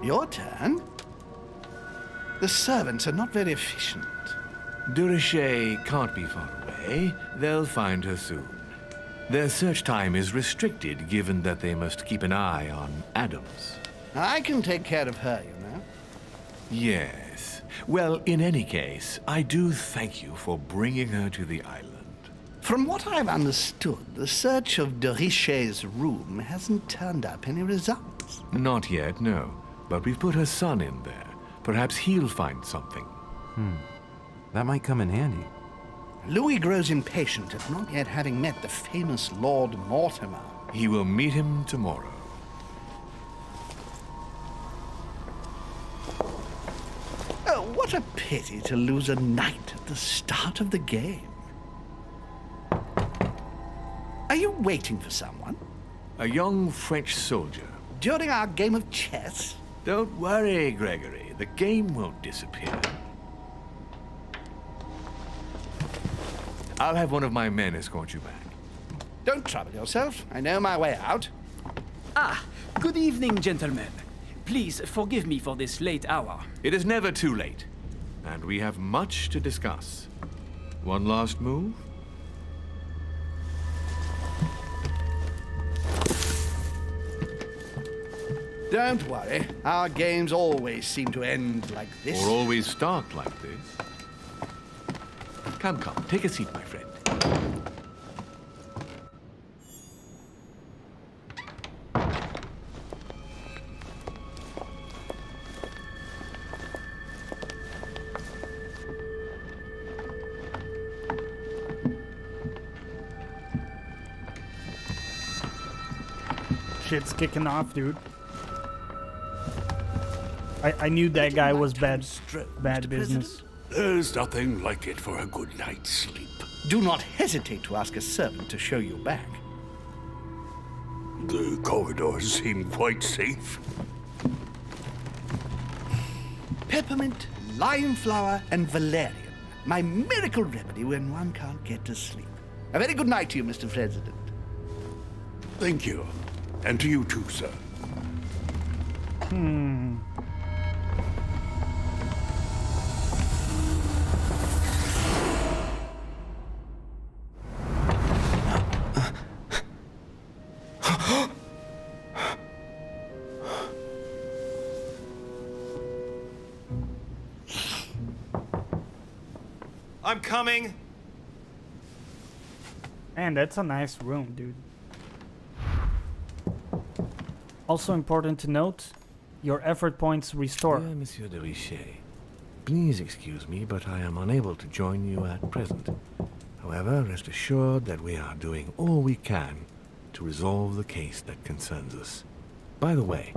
Your turn? The servants are not very efficient. Durocher can't be far away. They'll find her soon. Their search time is restricted, given that they must keep an eye on Adams. I can take care of her, you know. Yes. Well, in any case, I do thank you for bringing her to the island. From what I've understood, the search of Durocher's room hasn't turned up any results. Not yet, no. But we've put her son in there. Perhaps he'll find something. That might come in handy. Louis grows impatient at not yet having met the famous Lord Mortimer. He will meet him tomorrow. Oh, what a pity to lose a knight at the start of the game. Are you waiting for someone? A young French soldier. During our game of chess? Don't worry, Gregory. The game won't disappear. I'll have one of my men escort you back. Don't trouble yourself. I know my way out. Ah, good evening, gentlemen. Please forgive me for this late hour. It is never too late, and we have much to discuss. One last move? Don't worry. Our games always seem to end like this. Or always start like this. Come, take a seat, my friend. Shit's kicking off, dude. I knew that guy was bad business. There's nothing like it for a good night's sleep. Do not hesitate to ask a servant to show you back. The corridors seem quite safe. Peppermint, lime flower, and valerian. My miracle remedy when one can't get to sleep. A very good night to you, Mr. President. Thank you. And to you too, sir. I'm coming. Man, that's a nice room, dude. Also important to note, your effort points restore. Dear Monsieur de Richet, please excuse me, but I am unable to join you at present. However, rest assured that we are doing all we can to resolve the case that concerns us. By the way,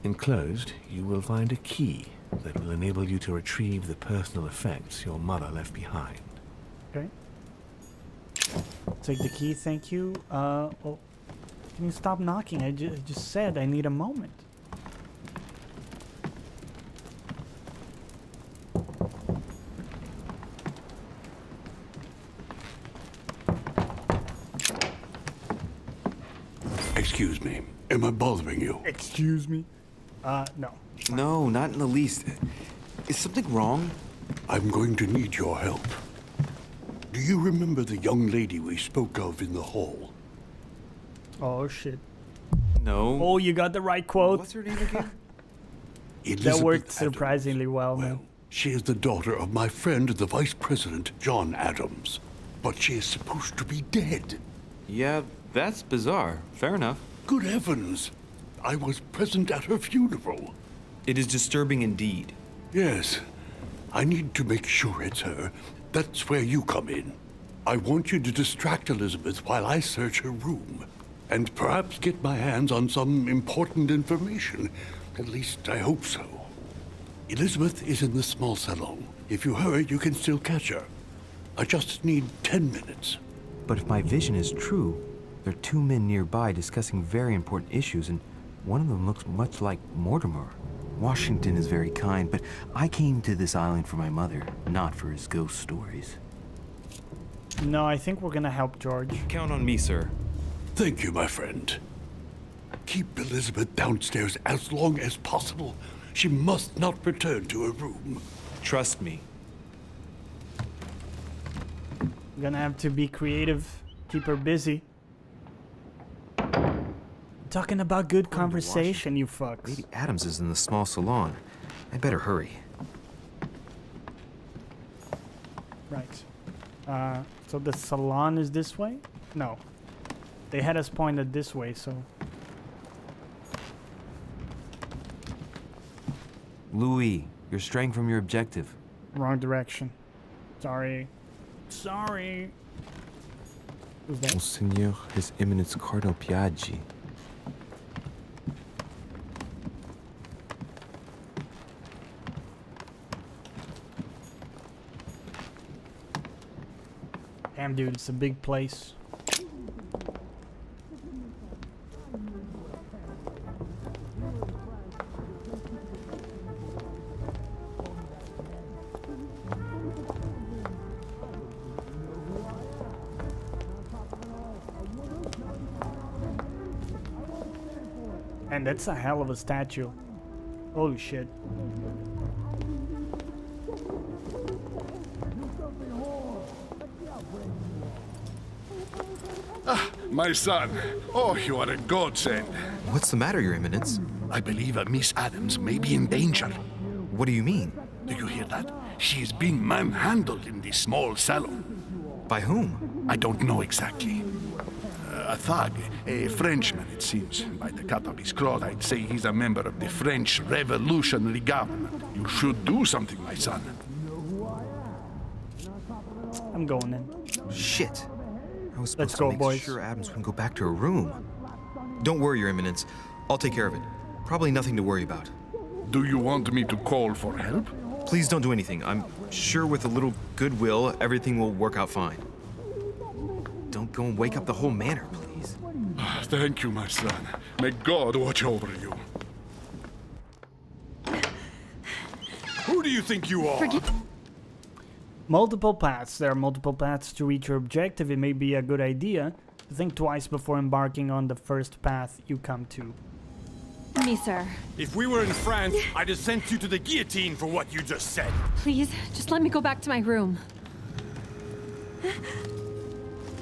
enclosed, you will find a key that will enable you to retrieve the personal effects your mother left behind. Okay. Take the key, thank you. Oh, can you stop knocking? I just said I need a moment. Excuse me. Am I bothering you? Excuse me? No. No, not in the least. Is something wrong? I'm going to need your help. Do you remember the young lady we spoke of in the hall? Oh, shit. No. Oh, you got the right quote. What's her name again? That worked surprisingly well, man. She is the daughter of my friend, the Vice President, John Adams. But she is supposed to be dead. Yeah, that's bizarre. Fair enough. Good heavens. I was present at her funeral. It is disturbing indeed. Yes. I need to make sure it's her. That's where you come in. I want you to distract Elizabeth while I search her room. And perhaps get my hands on some important information. At least I hope so. Elizabeth is in the small salon. If you hurry, you can still catch her. I just need 10 minutes. But if my vision is true, there are two men nearby discussing very important issues, and one of them looks much like Mortimer. Washington is very kind, but I came to this island for my mother, not for his ghost stories. No, I think we're gonna help George. Count on me, sir. Thank you, my friend. Keep Elizabeth downstairs as long as possible. She must not return to her room. Trust me. Gonna have to be creative, keep her busy. Talking about good conversation, you fucks. Lady Adams is in the small salon. I better hurry. Right. So the salon is this way? No. They had us pointed this way, so... Louis, you're straying from your objective. Wrong direction. Sorry. Sorry. Who's that? Monseigneur, His Eminence Cardinal Piaggi. Damn, dude, it's a big place. And that's a hell of a statue. Holy shit. Ah, my son. Oh, you are a godsend. What's the matter, Your Eminence? I believe Miss Adams may be in danger. What do you mean? Do you hear that? She is being manhandled in this small salon. By whom? I don't know exactly. A thug, a Frenchman, it seems. By the cut of his cloth, I'd say he's a member of the French Revolutionary Government. You should do something, my son. I'm going in. Shit. I was supposed Let's to go, make boys. sure Adams wouldn't go back to her room. Don't worry, Your Eminence. I'll take care of it. Probably nothing to worry about. Do you want me to call for help? Please don't do anything. I'm sure with a little goodwill, everything will work out fine. Don't go and wake up the whole manor, please. Thank you, my son. May God watch over you. Who do you think you are? Multiple paths. There are multiple paths to reach your objective. It may be a good idea to think twice before embarking on the first path you come to. Me, sir. If we were in France, I'd have sent you to the guillotine for what you just said. Please, just let me go back to my room.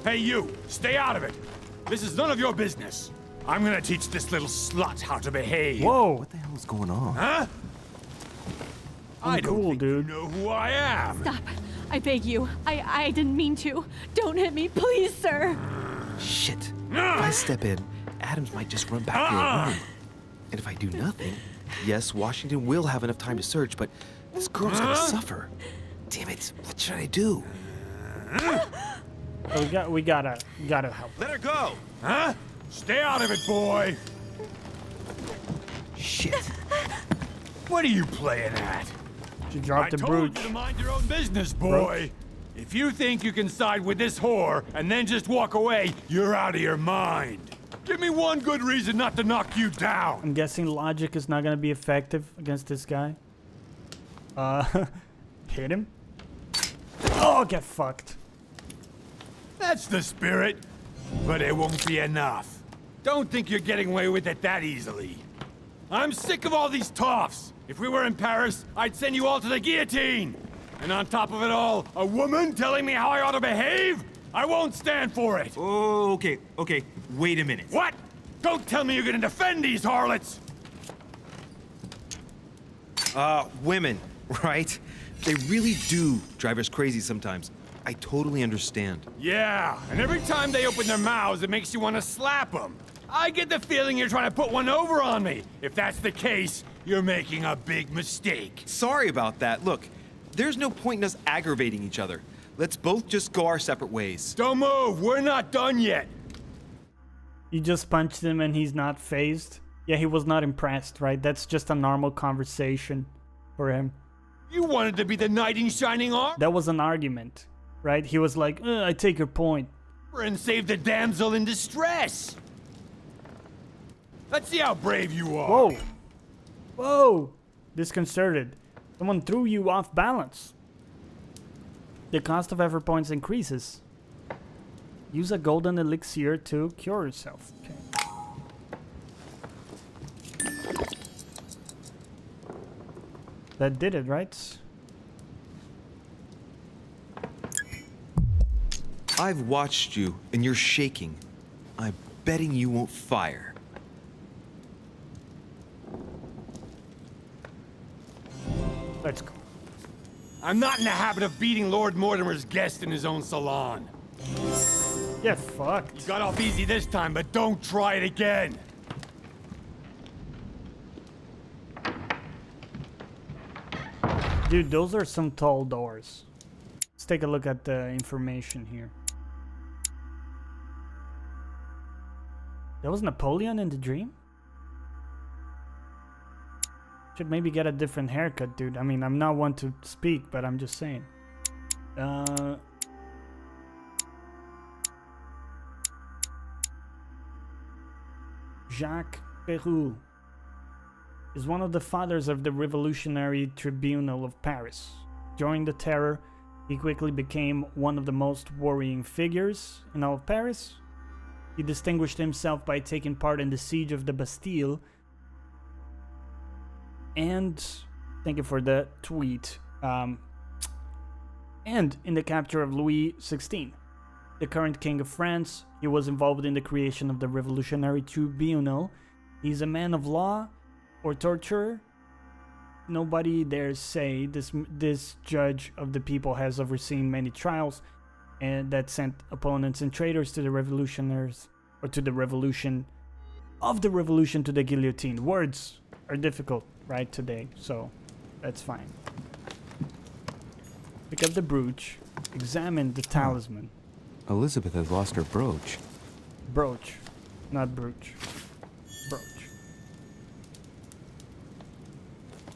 Hey, you! Stay out of it! This is none of your business. I'm gonna teach this little slut how to behave. Whoa! What the hell is going on? Huh? I don't cool, think dude. you know who I am. Stop. I beg you. I didn't mean to. Don't hit me, please, sir. Shit. If I step in, Adams might just run back to her room. And if I do nothing, yes, Washington will have enough time to search, but this girl's gonna suffer. Damn it, what should I do? We gotta help. Let her go! Huh? Stay out of it, boy! Shit. What are you playing at? She dropped the I told brooch. you to mind your own business, boy. If you think you can side with this whore and then just walk away, you're out of your mind. Give me one good reason not to knock you down. I'm guessing logic is not gonna be effective against this guy. Hit him. Oh, get fucked. That's the spirit, but it won't be enough. Don't think you're getting away with it that easily. I'm sick of all these toffs. If we were in Paris, I'd send you all to the guillotine. And on top of it all, a woman telling me how I ought to behave? I won't stand for it. Oh, okay. Wait a minute. What? Don't tell me you're gonna defend these harlots. Women, right? They really do drive us crazy sometimes. I totally understand. Yeah, and every time they open their mouths, it makes you want to slap them. I get the feeling you're trying to put one over on me. If that's the case, you're making a big mistake. Sorry about that. Look, there's no point in us aggravating each other. Let's both just go our separate ways. Don't move. We're not done yet. You just punched him and he's not phased. Yeah, he was not impressed, right? That's just a normal conversation for him. You wanted to be the knight in shining armor That was an argument, right? He was like, I take your point. and save the damsel in distress. Let's see how brave you are. Whoa. Whoa. Disconcerted. Someone threw you off balance. The cost of effort points increases. Use a golden elixir to cure yourself. Okay. That did it, right? I've watched you, and you're shaking. I'm betting you won't fire. Let's go. I'm not in the habit of beating Lord Mortimer's guest in his own salon. Get fucked. You got off easy this time, but don't try it again. Dude, those are some tall doors. Let's take a look at the information here. That was Napoleon in the dream? Should maybe get a different haircut, dude. I mean, I'm not one to speak, but I'm just saying. Jacques Peroux is one of the fathers of the Revolutionary Tribunal of Paris. During the Terror, he quickly became one of the most worrying figures in all of Paris. He distinguished himself by taking part in the siege of the Bastille and, thank you for the tweet, and in the capture of Louis XVI, the current King of France. He was involved in the creation of the Revolutionary Tribunal. He's a man of law or torturer. Nobody dares say this judge of the people has overseen many trials and that sent opponents and traitors to the revolutionaries, or to the revolution to the guillotine. Words are difficult, right, today, so that's fine. Pick up the brooch, examine the talisman. Elizabeth has lost her brooch. Brooch, not brooch. Brooch.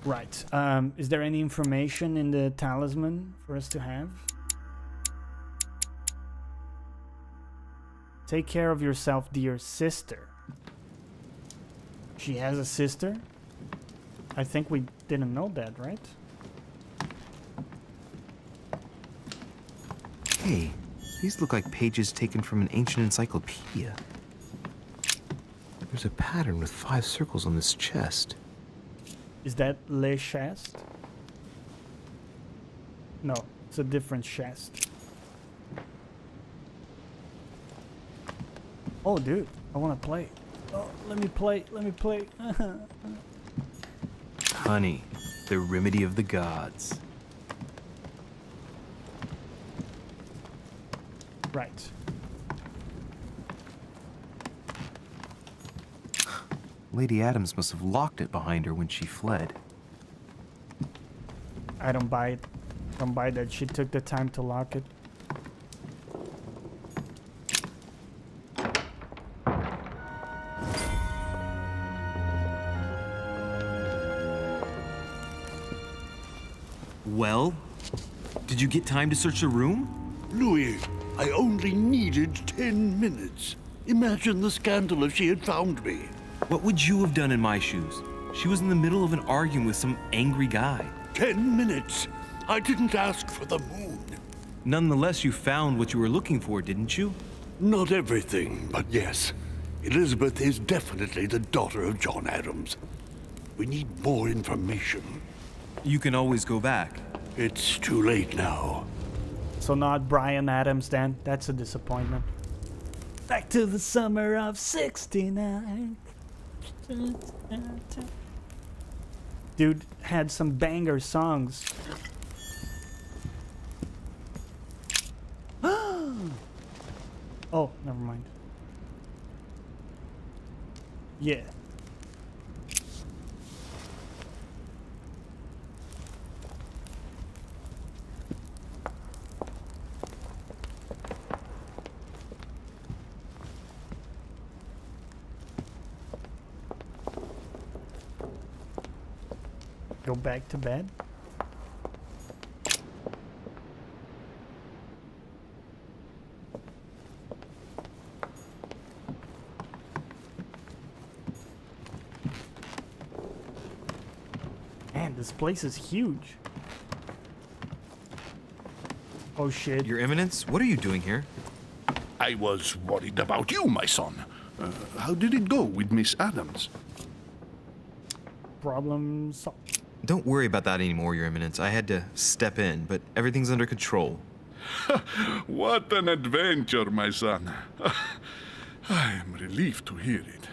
Right. Is there any information in the talisman for us to have? Take care of yourself, dear sister. She has a sister? I think we didn't know that, right? Hey, these look like pages taken from an ancient encyclopedia. There's a pattern with 5 circles on this chest. Is that Le Chest? No, it's a different chest. Oh, dude, I want to play. Oh, let me play. Honey, the remedy of the gods. Right. Lady Adams must have locked it behind her when she fled. I don't buy it. Don't buy that she took the time to lock it. Well, did you get time to search the room? Louis, I only needed 10 minutes. Imagine the scandal if she had found me. What would you have done in my shoes? She was in the middle of an argument with some angry guy. 10 minutes? I didn't ask for the moon. Nonetheless, you found what you were looking for, didn't you? Not everything, but yes. Elizabeth is definitely the daughter of John Adams. We need more information. You can always go back. It's too late now. So not Brian Adams then? That's a disappointment. Back to the summer of '69. Dude had some banger songs. Oh, never mind. Yeah. Go back to bed? Man, this place is huge. Oh shit. Your Eminence, what are you doing here? I was worried about you, my son. How did it go with Miss Adams? Problem solved. Don't worry about that anymore, Your Eminence. I had to step in, but everything's under control. What an adventure, my son. I am relieved to hear it.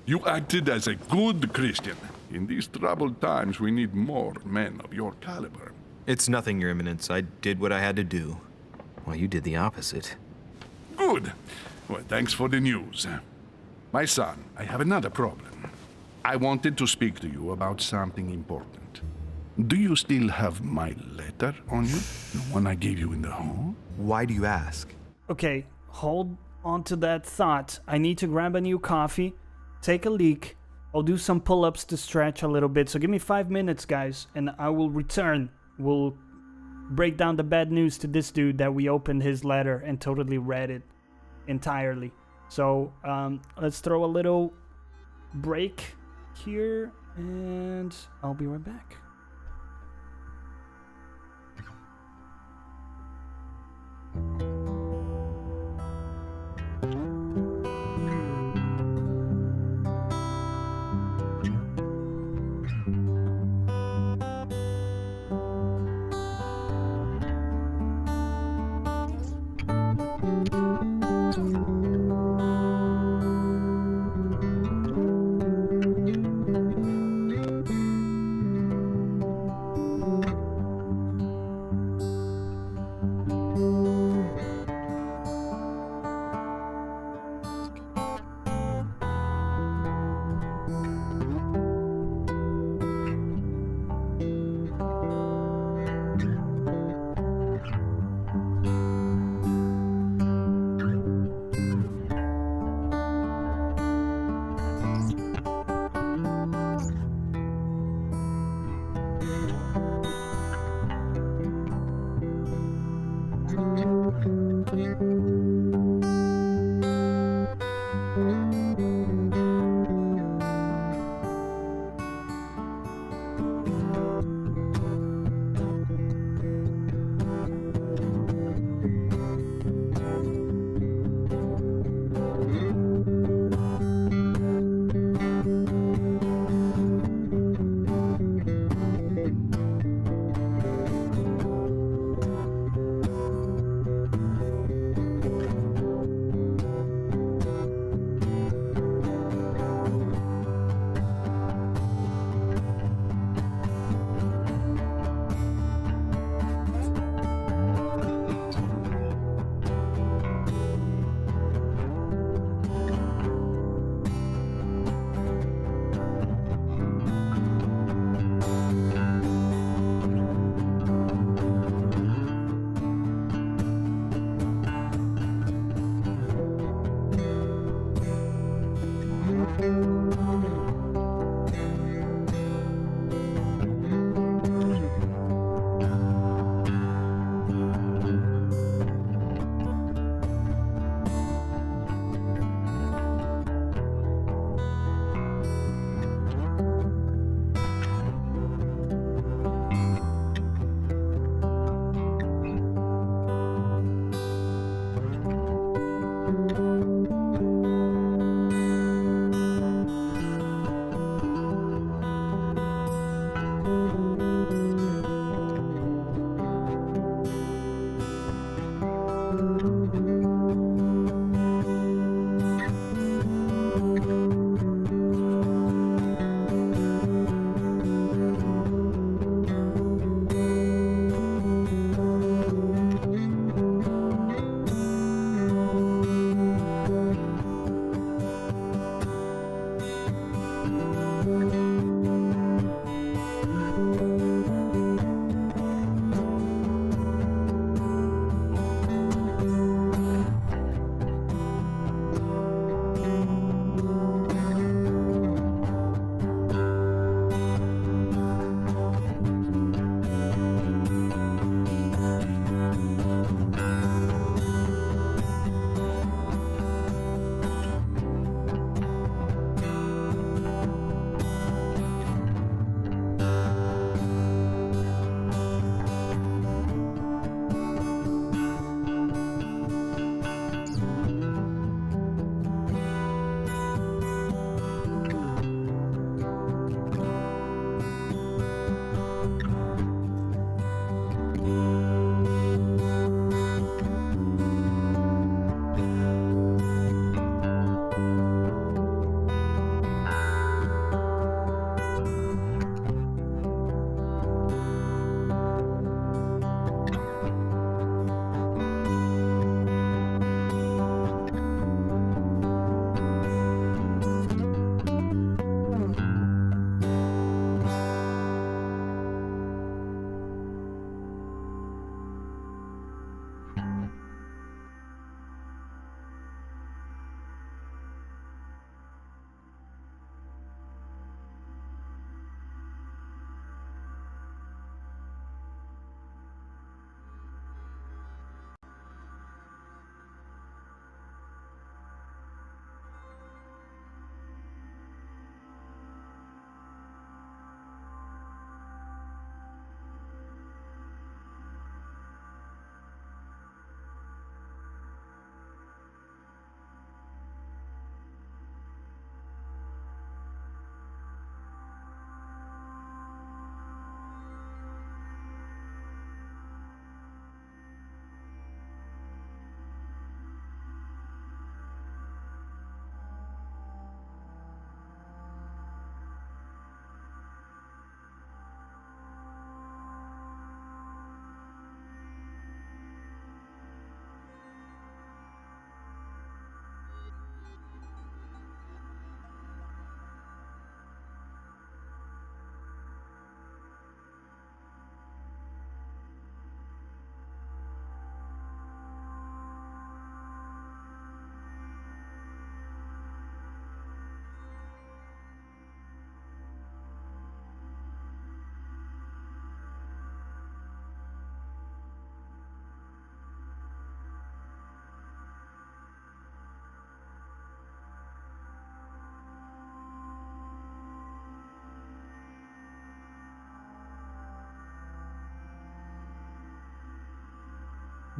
You acted as a good Christian. In these troubled times, we need more men of your caliber. It's nothing, Your Eminence. I did what I had to do. Well, you did the opposite. Good. Well, thanks for the news. My son, I have another problem. I wanted to speak to you about something important. Do you still have my letter on you? The one I gave you in the hall? Why do you ask? Okay, hold on to that thought. I need to grab a new coffee, take a leak. I'll do some pull-ups to stretch a little bit. So give me 5 minutes, guys, and I will return. We'll break down the bad news to this dude that we opened his letter and totally read it entirely. So let's throw a little break here, and I'll be right back.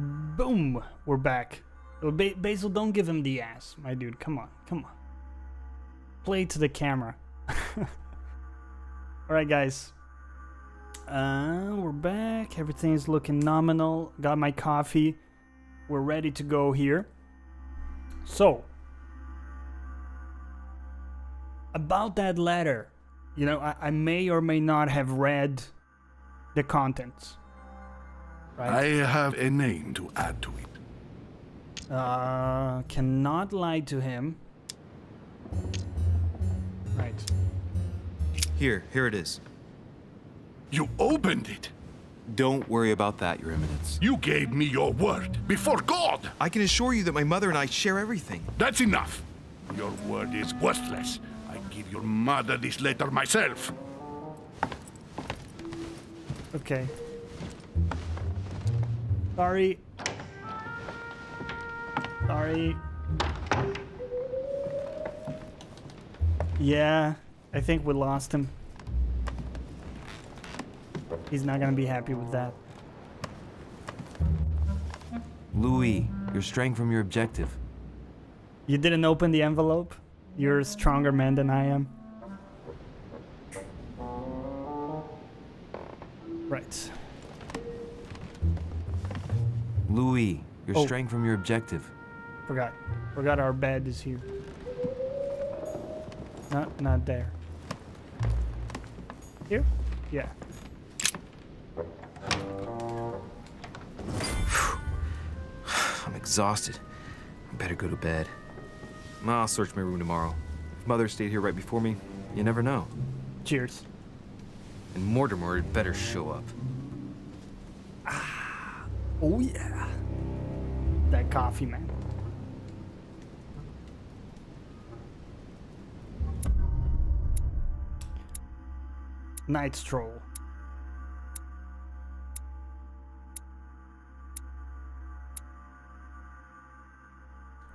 Boom! We're back. Basil, don't give him the ass, my dude. Come on, come on. Play to the camera. Alright, guys. We're back. Everything's looking nominal. Got my coffee. We're ready to go here. So, about that letter, you know, I may or may not have read the contents. Right? I have a name to add to it. Cannot lie to him. Right. Here it is. You opened it! Don't worry about that, Your Eminence. You gave me your word, before God! I can assure you that my mother and I share everything. That's enough! Your word is worthless. I give your mother this letter myself. Okay. Sorry. Sorry. Yeah, I think we lost him. He's not gonna be happy with that. Louis, you're straying from your objective. You didn't open the envelope? You're a stronger man than I am. Right. Louis, you're Oh. straying from your objective. Forgot our bed is here. Not there. Here? Yeah. I'm exhausted. I better go to bed. I'll search my room tomorrow. If Mother stayed here right before me, you never know. Cheers. And Mortimer had better show up. Oh yeah. That coffee, man. Night stroll.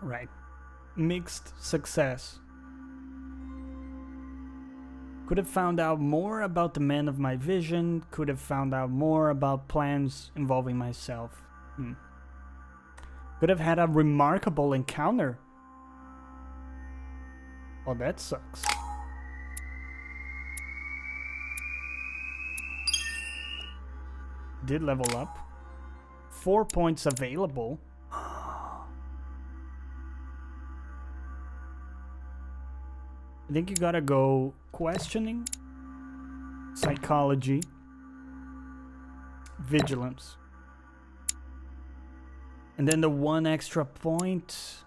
Right. Mixed success. Could have found out more about the man of my vision. Could have found out more about plans involving myself. Could have had a remarkable encounter. Oh, that sucks. Did level up. 4 points available. I think you gotta go questioning, psychology, vigilance. And then the one extra point.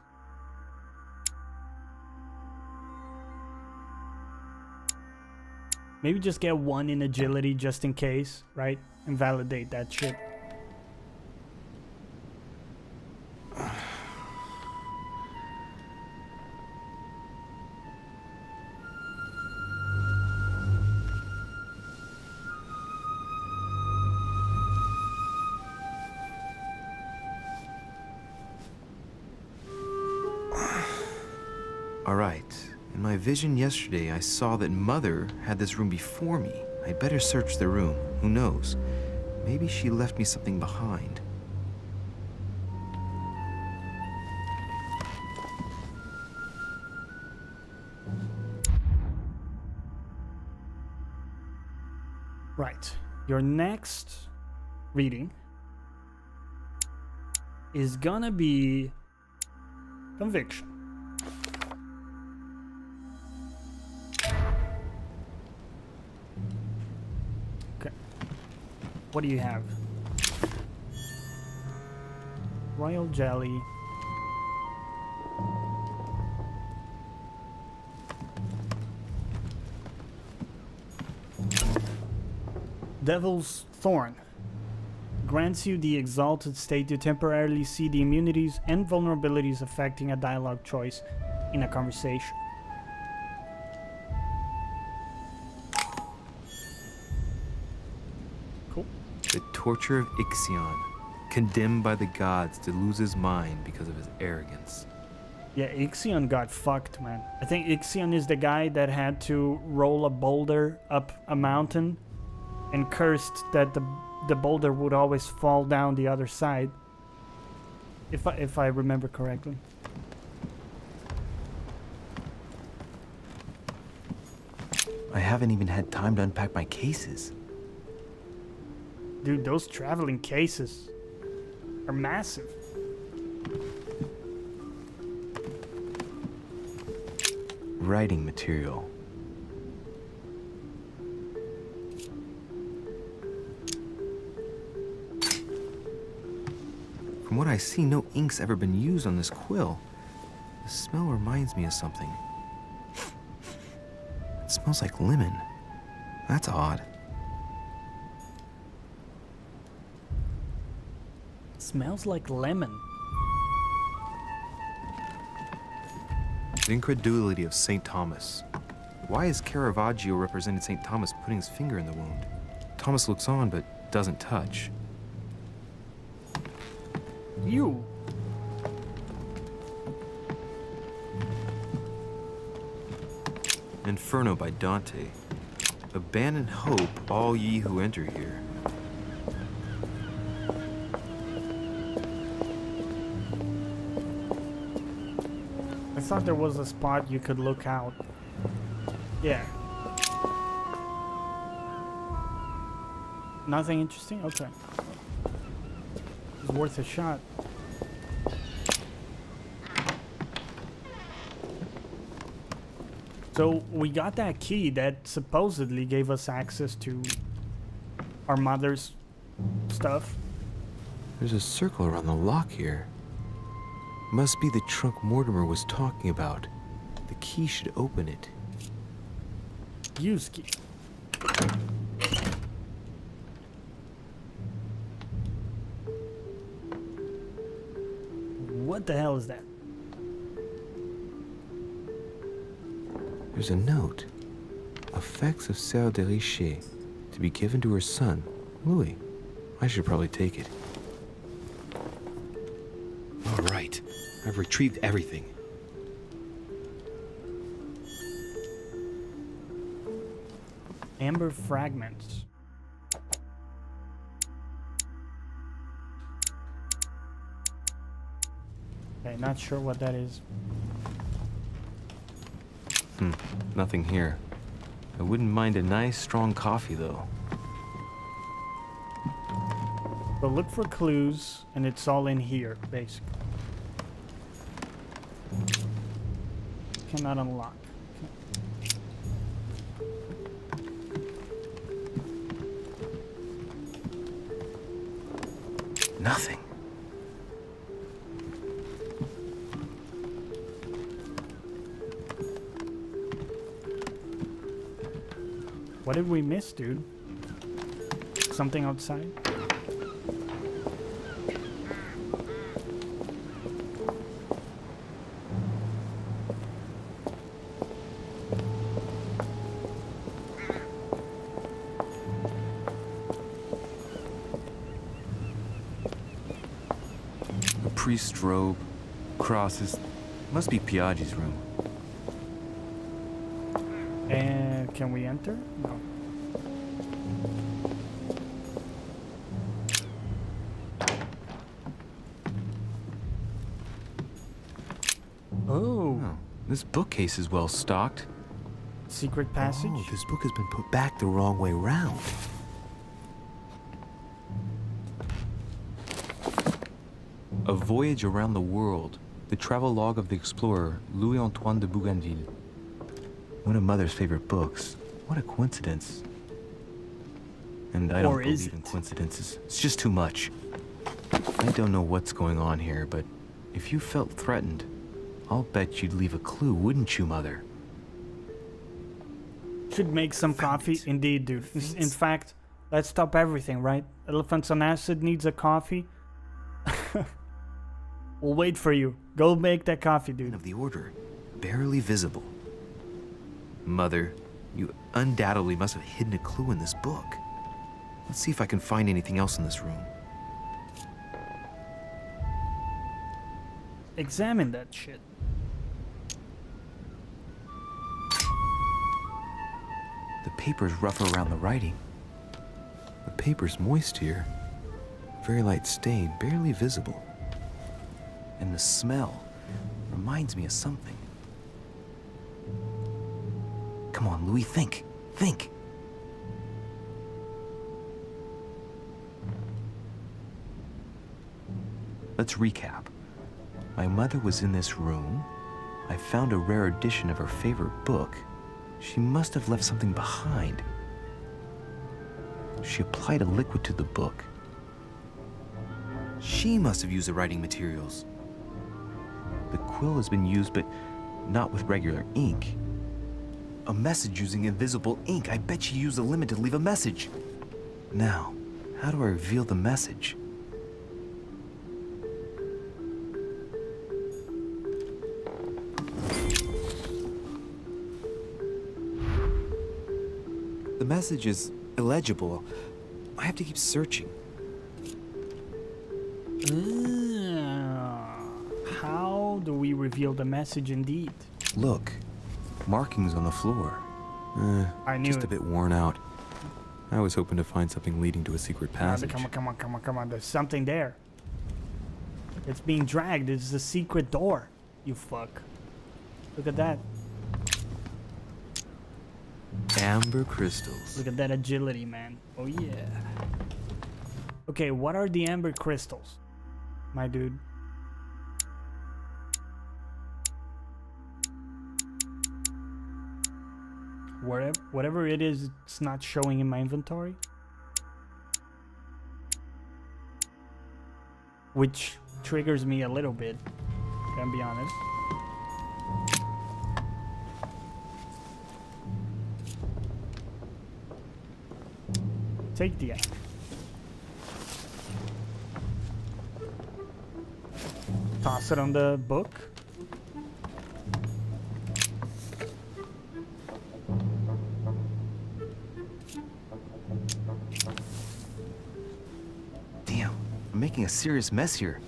Maybe just get one in agility just in case, right? And validate that shit. All right. In my vision yesterday, I saw that Mother had this room before me. I better search the room. Who knows? Maybe she left me something behind. Right. Your next reading is gonna be conviction. Okay. What do you have? Royal jelly. Devil's Thorn grants you the exalted state to temporarily see the immunities and vulnerabilities affecting a dialogue choice in a conversation. Cool. The torture of Ixion, condemned by the gods to lose his mind because of his arrogance. Yeah, Ixion got fucked, man. I think Ixion is the guy that had to roll a boulder up a mountain and cursed that the boulder would always fall down the other side. if I remember correctly. I haven't even had time to unpack my cases. Dude, those traveling cases are massive. Writing material. From what I see, no ink's ever been used on this quill. The smell reminds me of something. It smells like lemon. That's odd. Smells like lemon. The incredulity of St. Thomas. Why is Caravaggio represented St. Thomas putting his finger in the wound? Thomas looks on but doesn't touch. You. Inferno by Dante. Abandon hope, all ye who enter here. I thought there was a spot you could look out. Yeah. Nothing interesting? Okay. It's worth a shot. So we got that key that supposedly gave us access to our mother's stuff. There's a circle around the lock here. Must be the trunk Mortimer was talking about. The key should open it. Use key. What the hell is that? There's a note. Effects of Sœur de Richer, to be given to her son, Louis. I should probably take it. All right. I've retrieved everything. Amber fragments. Okay, not sure what that is. Nothing here. I wouldn't mind a nice, strong coffee, though. But look for clues, and it's all in here, basically. Cannot unlock. Nothing. What did we miss, dude? Something outside? A priest's robe, crosses. Must be Piaggi's room. And can we enter? No. Oh. This bookcase is well stocked. Secret passage? Oh, this book has been put back the wrong way round. A Voyage Around the World. The travel log of the explorer, Louis-Antoine de Bougainville. One of Mother's favorite books. What a coincidence. And I don't believe in coincidences. It's just too much. I don't know what's going on here, but if you felt threatened, I'll bet you'd leave a clue, wouldn't you, Mother? Should make some coffee. Indeed, dude. In fact, let's stop everything, right? Elephants on Acid needs a coffee. We'll wait for you. Go make that coffee, dude. Of the order, barely visible. Mother, you undoubtedly must have hidden a clue in this book. Let's see if I can find anything else in this room. Examine that shit. The paper's rough around the writing. The paper's moist here. Very light stain, barely visible. And the smell reminds me of something. Come on, Louis, think. Think. Let's recap. My mother was in this room. I found a rare edition of her favorite book. She must have left something behind. She applied a liquid to the book. She must have used the writing materials. The quill has been used, but not with regular ink. A message using invisible ink. I bet she used the limit to leave a message. Now, how do I reveal the message? The message is illegible. I have to keep searching. How do we reveal the message indeed? Look, markings on the floor. I knew just it. a bit worn out. I was hoping to find something leading to a secret passage. Come on. There's something there. It's being dragged. It's the secret door. You fuck. Look at that. Amber crystals. Look at that agility, man. Oh yeah. Okay, what are the amber crystals, my dude? Whatever it is, it's not showing in my inventory. Which triggers me a little bit, gonna be honest. Take the axe. Toss it on the book. Damn, I'm making a serious mess here.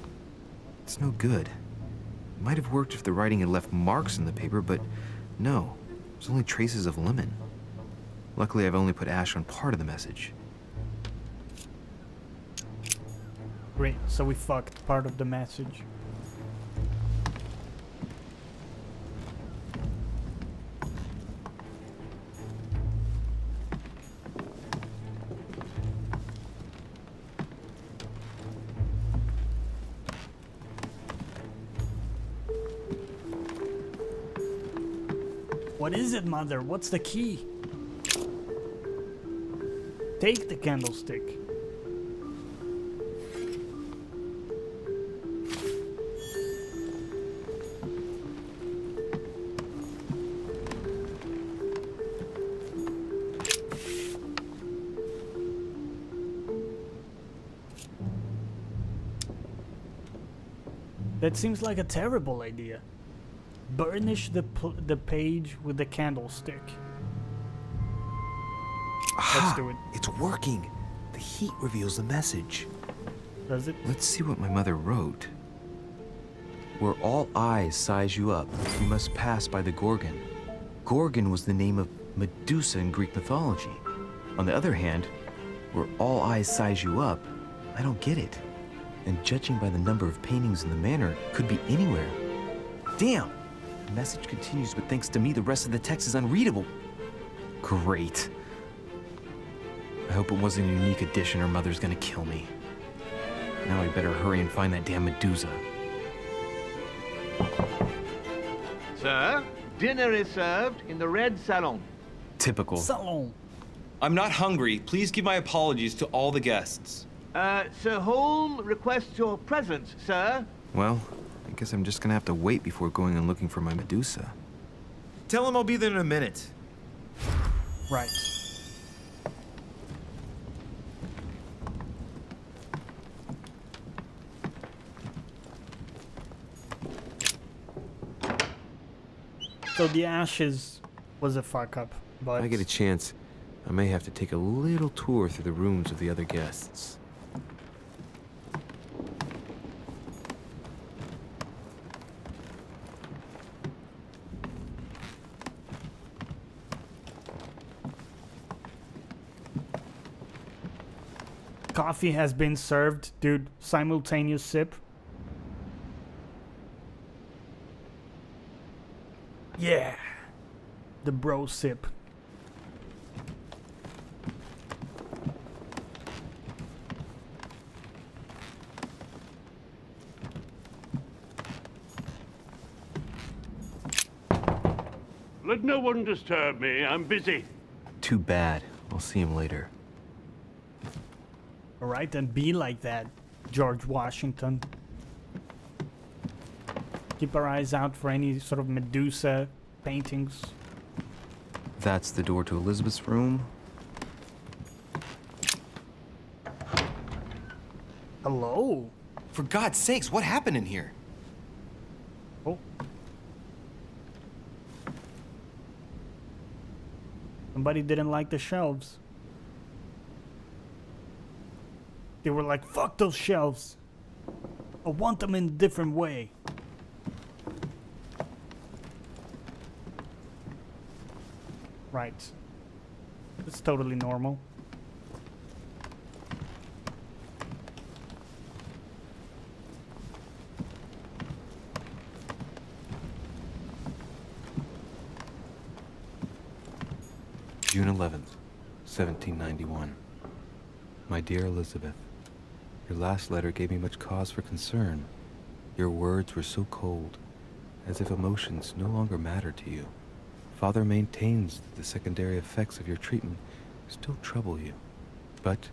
It's no good. It might have worked if the writing had left marks in the paper, but no, there's only traces of lemon. Luckily, I've only put ash on part of the message. Great, so we fucked part of the message. What is it, mother? What's the key? Take the candlestick. That seems like a terrible idea. Burnish the page with the candlestick. Let's do it. It's working. The heat reveals the message. Does it? Let's see what my mother wrote. Where all eyes size you up, you must pass by the Gorgon. Gorgon was the name of Medusa in Greek mythology. On the other hand, where all eyes size you up, I don't get it. And judging by the number of paintings in the manor, it could be anywhere. Damn! The message continues, but thanks to me, the rest of the text is unreadable. Great. I hope it wasn't a unique edition or Mother's gonna kill me. Now I better hurry and find that damn Medusa. Sir, dinner is served in the red salon. Typical. Salon. I'm not hungry. Please give my apologies to all the guests. Sir Holm requests your presence, sir. Well, I guess I'm just gonna have to wait before going and looking for my Medusa. Tell him I'll be there in a minute. Right. So the ashes was a fuck up, but If I get a chance, I may have to take a little tour through the rooms of the other guests. coffee has been served, dude. Simultaneous sip. Yeah. The bro sip. Let no one disturb me. I'm busy. Too bad. I'll see him later. Alright, then be like that, George Washington. Keep our eyes out for any sort of Medusa paintings. That's the door to Elizabeth's room. Hello? For God's sakes, what happened in here? Oh. Somebody didn't like the shelves. They were like, fuck those shelves. I want them in a different way. Right. It's totally normal. June 11th, 1791. My dear Elizabeth, your last letter gave me much cause for concern. Your words were so cold, as if emotions no longer matter to you. Father maintains that the secondary effects of your treatment still trouble you, but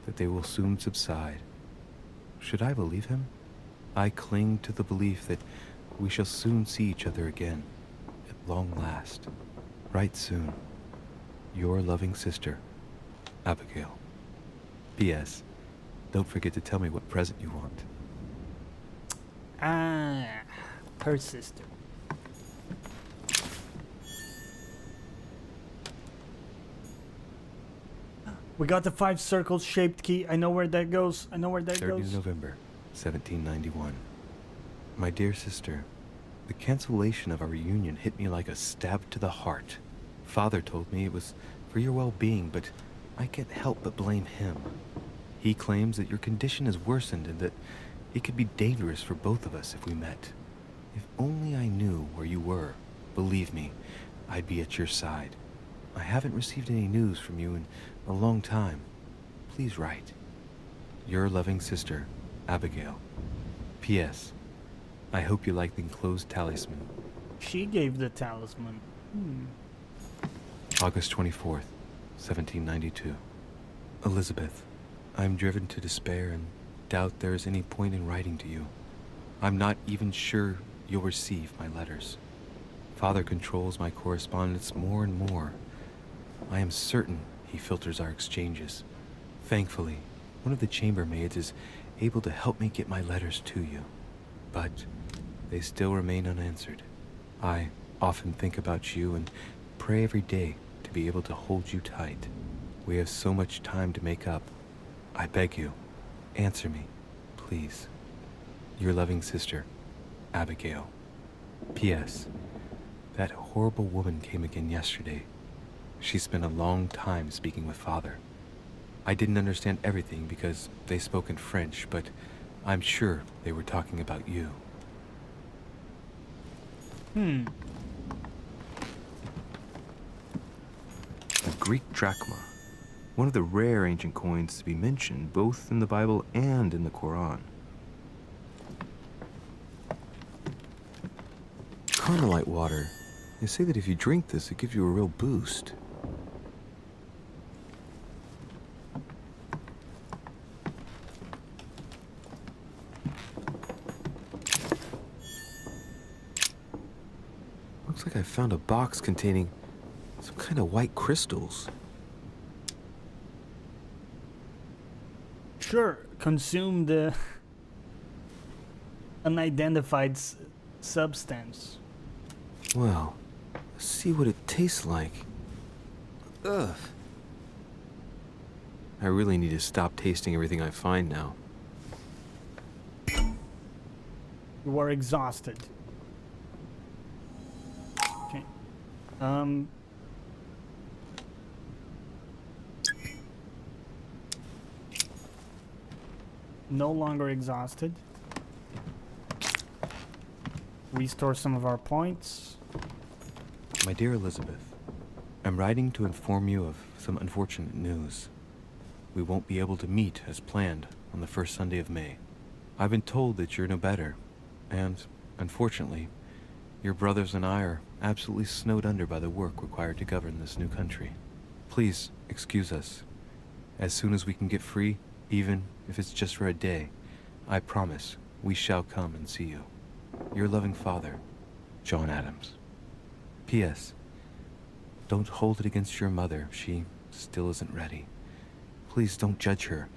that they will soon subside. Should I believe him? I cling to the belief that we shall soon see each other again, at long last, right soon. Your loving sister, Abigail. P.S. Don't forget to tell me what present you want. Ah, her sister. We got the 5 circles shaped key. I know where that goes. I know where that 3rd goes. of November, 1791. My dear sister, the cancellation of our reunion hit me like a stab to the heart. Father told me it was for your well-being, but I can't help but blame him. He claims that your condition has worsened and that it could be dangerous for both of us if we met. If only I knew where you were, believe me, I'd be at your side. I haven't received any news from you in a long time. Please write. Your loving sister, Abigail. P.S. I hope you like the enclosed talisman. She gave the talisman. August 24th, 1792. Elizabeth, I'm driven to despair and doubt there is any point in writing to you. I'm not even sure you'll receive my letters. Father controls my correspondence more and more. I am certain he filters our exchanges. Thankfully, one of the chambermaids is able to help me get my letters to you. But they still remain unanswered. I often think about you and pray every day to be able to hold you tight. We have so much time to make up. I beg you, answer me, please. Your loving sister, Abigail. P.S. That horrible woman came again yesterday. She spent a long time speaking with Father. I didn't understand everything because they spoke in French, but I'm sure they were talking about you. A Greek drachma. One of the rare ancient coins to be mentioned both in the Bible and in the Quran. Carmelite water. They say that if you drink this, it gives you a real boost. Looks like I found a box containing some kind of white crystals. Sure, consume the unidentified substance. Well, let's see what it tastes like. Ugh. I really need to stop tasting everything I find now. You are exhausted. Okay. No longer exhausted. Restore some of our points. My dear Elizabeth, I'm writing to inform you of some unfortunate news. We won't be able to meet as planned on the first Sunday of May. I've been told that you're no better, and, unfortunately, your brothers and I are absolutely snowed under by the work required to govern this new country. Please excuse us. As soon as we can get free, even if it's just for a day, I promise we shall come and see you. Your loving father, John Adams. P.S. Don't hold it against your mother. She still isn't ready. Please don't judge her.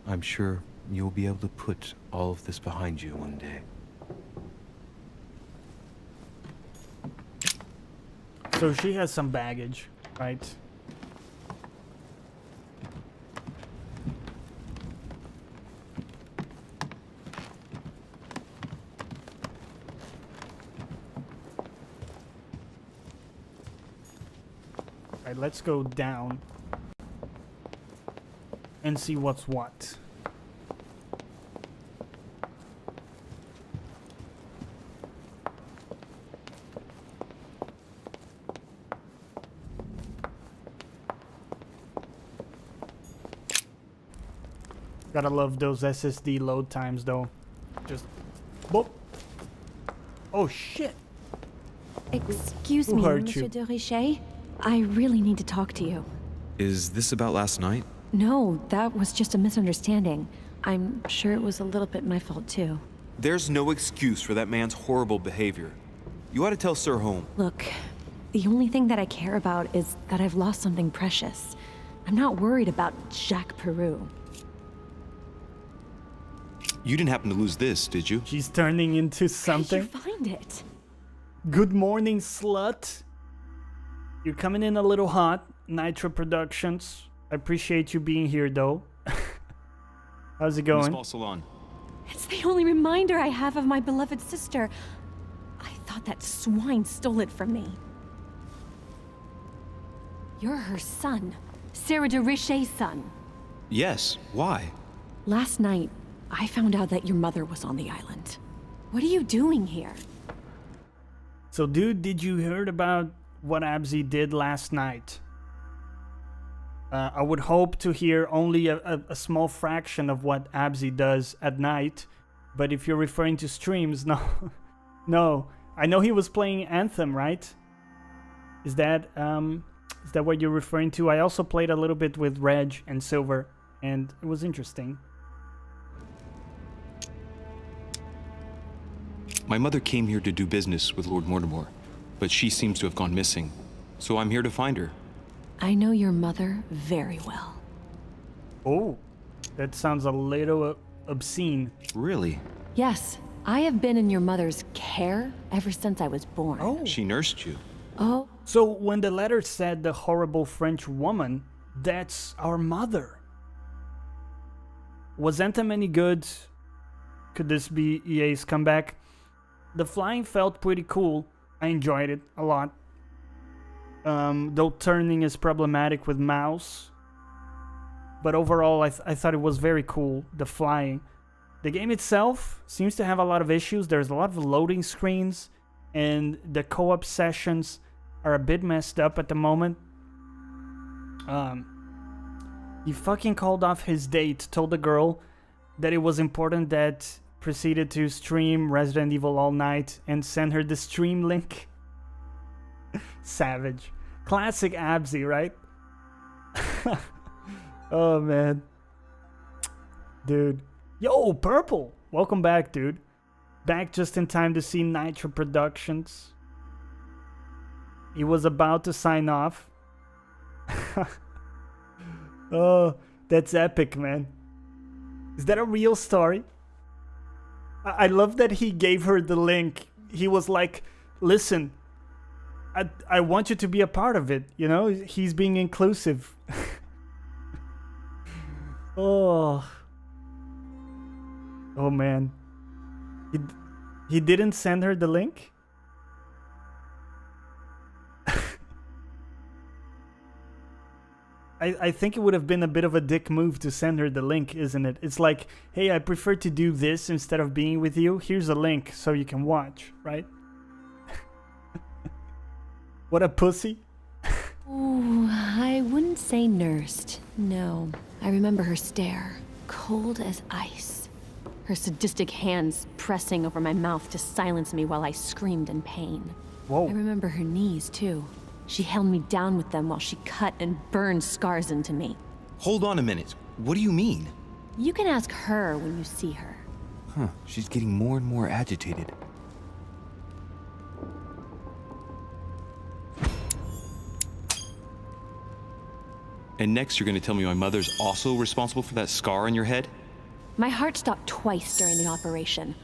I'm sure you'll be able to put all of this behind you one day. So she has some baggage, right? Alright, let's go down and see what's what. Gotta love those SSD load times though. Just boop. Oh shit. Excuse Who me, hurt Monsieur you? de Richet. I really need to talk to you. Is this about last night? No, that was just a misunderstanding. I'm sure it was a little bit my fault too. There's no excuse for that man's horrible behavior. You ought to tell Sir Home. Look, the only thing that I care about is that I've lost something precious. I'm not worried about Jacques Peru. You didn't happen to lose this, did you? She's turning into something. How did you find it? Good morning, slut. You're coming in a little hot, Nitro Productions. I appreciate you being here, though. How's it going? Miss Salon. It's the only reminder I have of my beloved sister. I thought that swine stole it from me. You're her son. Sarah de Richet's son. Yes, why? Last night, I found out that your mother was on the island. What are you doing here? So, dude, did you heard about what Abzi did last night? I would hope to hear only a small fraction of what Abzi does at night. But if you're referring to streams, no. No. I know he was playing Anthem, right? Is that what you're referring to? I also played a little bit with Reg and Silver, and it was interesting. My mother came here to do business with Lord Mortimer, but she seems to have gone missing. So I'm here to find her. I know your mother very well. Oh, that sounds a little obscene. Really? Yes, I have been in your mother's care ever since I was born. Oh. She nursed you. Oh. So when the letter said the horrible French woman, that's our mother. Was Anthem any good? Could this be EA's comeback? The flying felt pretty cool. I enjoyed it a lot. Though turning is problematic with mouse. But overall, I thought it was very cool, the flying. The game itself seems to have a lot of issues. There's a lot of loading screens, and the co-op sessions are a bit messed up at the moment. He fucking called off his date, told the girl that it was important, that proceeded to stream Resident Evil all night and send her the stream link. Savage. Classic Abzi, right? Oh, man. Dude. Yo, Purple! Welcome back, dude. Back just in time to see Nitro Productions. He was about to sign off. Oh, that's epic, man. Is that a real story? I love that he gave her the link. He was like, listen, I want you to be a part of it, you know? He's being inclusive. Oh. Oh, man. He didn't send her the link? I think it would have been a bit of a dick move to send her the link, isn't it? It's like, hey, I prefer to do this instead of being with you. Here's a link so you can watch, right? What a pussy. Ooh, I wouldn't say nursed. No. I remember her stare, cold as ice. Her sadistic hands pressing over my mouth to silence me while I screamed in pain. Whoa. I remember her knees, too. She held me down with them while she cut and burned scars into me. Hold on a minute. What do you mean? You can ask her when you see her. Huh, she's getting more and more agitated. And next you're gonna tell me my mother's also responsible for that scar on your head? My heart stopped twice during the operation.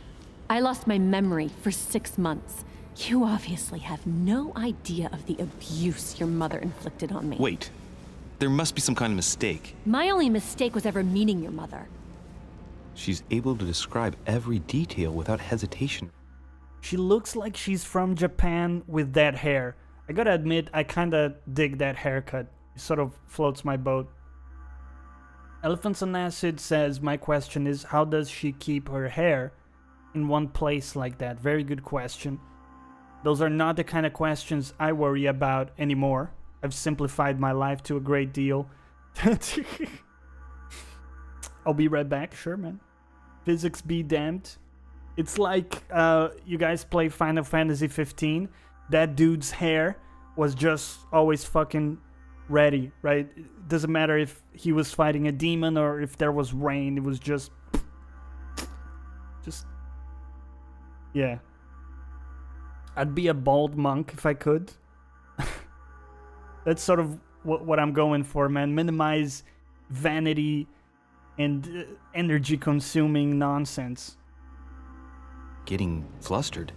I lost my memory for 6 months. You obviously have no idea of the abuse your mother inflicted on me. Wait. There must be some kind of mistake. My only mistake was ever meeting your mother. She's able to describe every detail without hesitation. She looks like she's from Japan with that hair. I gotta admit, I kinda dig that haircut. It sort of floats my boat. Elephants on Acid says, my question is, how does she keep her hair in one place like that? Very good question. Those are not the kind of questions I worry about anymore. I've simplified my life to a great deal. I'll be right back, sure, man. Physics be damned. It's like you guys play Final Fantasy 15. That dude's hair was just always fucking ready, right? It doesn't matter if he was fighting a demon or if there was rain. It was just yeah. I'd be a bald monk if I could. That's sort of what I'm going for, man. Minimize vanity and energy-consuming nonsense. Getting flustered.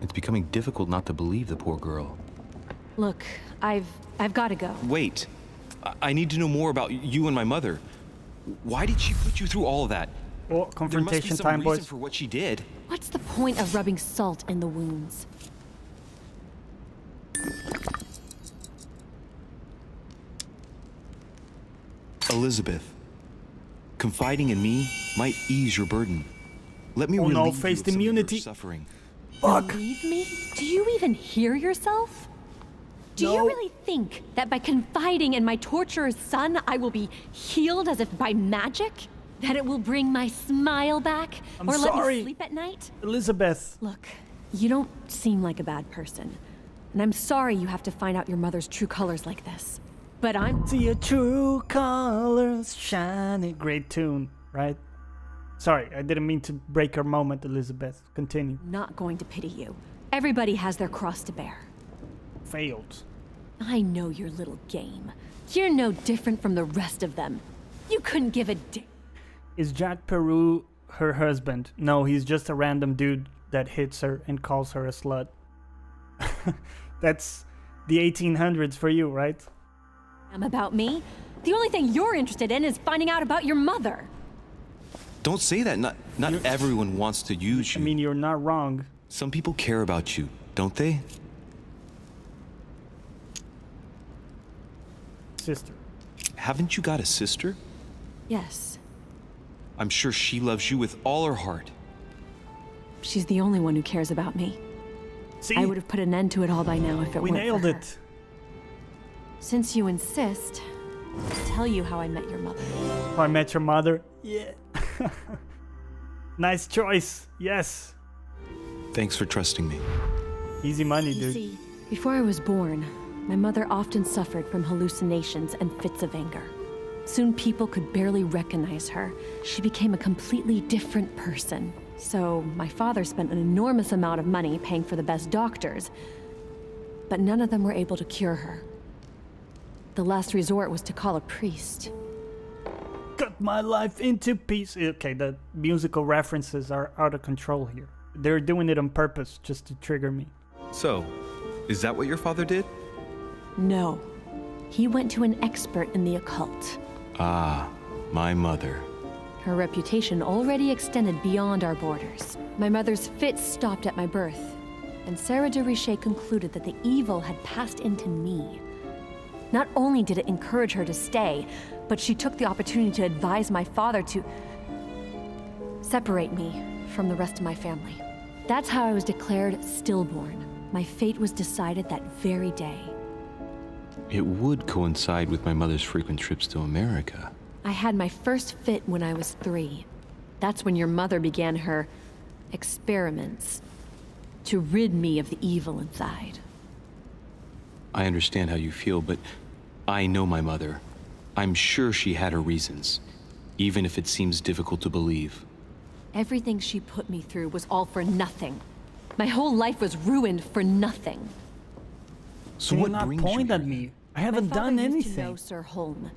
It's becoming difficult not to believe the poor girl. Look, I've got to go. Wait. I need to know more about you and my mother. Why did she put you through all of that? Oh, confrontation time, boys. There must be some reason for what she did. What's the point of rubbing salt in the wounds? Elizabeth, confiding in me might ease your burden. Let me relieve no, you face of some of immunity. your suffering. Fuck. Believe me? Do you even hear yourself? Do you really think that by confiding in my torturer's son, I will be healed as if by magic? That it will bring my smile back? I'm or let sorry. me sleep at night? Elizabeth. Look, you don't seem like a bad person. And I'm sorry you have to find out your mother's true colors like this. But I'm... See your true colors shining. Great tune, right? Sorry, I didn't mean to break your moment, Elizabeth. Continue. not going to pity you. Everybody has their cross to bear. Failed. I know your little game. You're no different from the rest of them. You couldn't give a damn. Is Jack Peru her husband? No, he's just a random dude that hits her and calls her a slut. That's the 1800s for you, right? About me? The only thing you're interested in is finding out about your mother. Don't say that. Not everyone wants to use you. I mean, you're not wrong. Some people care about you, don't they? Sister. Haven't you got a sister? Yes. I'm sure she loves you with all her heart. She's the only one who cares about me. See? I would have put an end to it all by now if it We weren't nailed for her. it. Since you insist, I'll tell you how I met your mother. How I Met Your Mother. Yeah. Nice choice. Yes. Thanks for trusting me. Easy money, You dude. see, before I was born, my mother often suffered from hallucinations and fits of anger. Soon people could barely recognize her. She became a completely different person. So my father spent an enormous amount of money paying for the best doctors, but none of them were able to cure her. The last resort was to call a priest. Cut my life into pieces. Okay, the musical references are out of control here. They're doing it on purpose just to trigger me. So, is that what your father did? No. He went to an expert in the occult. Ah, my mother. Her reputation already extended beyond our borders. My mother's fits stopped at my birth, and Sarah de Richet concluded that the evil had passed into me. Not only did it encourage her to stay, but she took the opportunity to advise my father to separate me from the rest of my family. That's how I was declared stillborn, My fate was decided that very day. It would coincide with my mother's frequent trips to America. I had my first fit when I was 3. That's when your mother began her experiments to rid me of the evil inside. I understand how you feel, but I know my mother. I'm sure she had her reasons, even if it seems difficult to believe. Everything she put me through was all for nothing. My whole life was ruined for nothing. So Can what you not brings point you at here? me? I haven't My father done used to anything. know Sir Holm.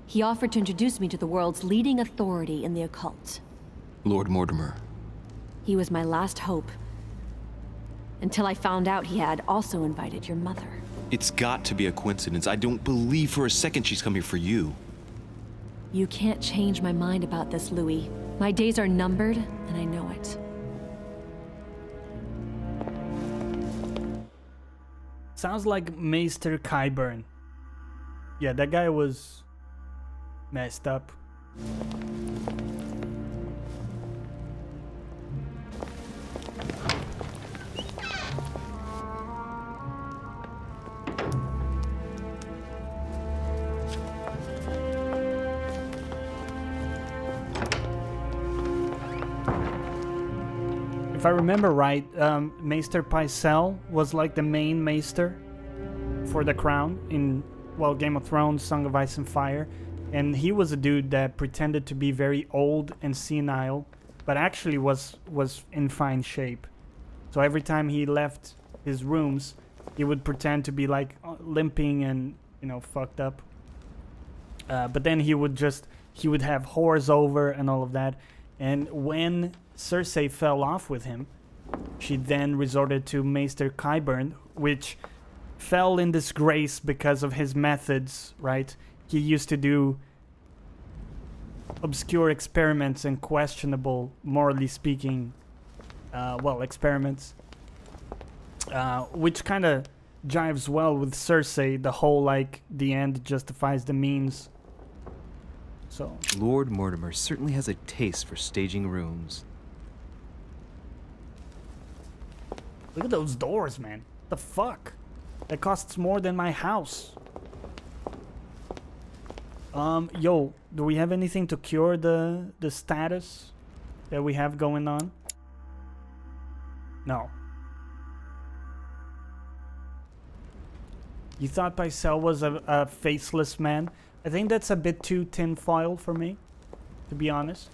He offered to introduce me to the world's leading authority in the occult. Lord Mortimer. He was my last hope. Until I found out he had also invited your mother. It's got to be a coincidence. I don't believe for a second she's come here for you. You can't change my mind about this, Louis. My days are numbered, and I know it. Sounds like Maester Qyburn. Yeah, that guy was messed up. If I remember right, Maester Pycelle was like the main maester for the crown in, well, Game of Thrones, Song of Ice and Fire. And he was a dude that pretended to be very old and senile, but actually was in fine shape. So every time he left his rooms, he would pretend to be like limping and, you know, fucked up. But then he would have whores over and all of that. And when Cersei fell off with him, she then resorted to Maester Qyburn, which fell in disgrace because of his methods, right? He used to do obscure experiments and questionable, morally speaking, experiments. Which kind of jives well with Cersei, the whole, like, the end justifies the means. So Lord Mortimer certainly has a taste for staging rooms. look at those doors, man. The fuck? That costs more than my house. Yo, do we have anything to cure the status that we have going on? No. You thought Pycelle was a faceless man? I think that's a bit too tinfoil for me, to be honest.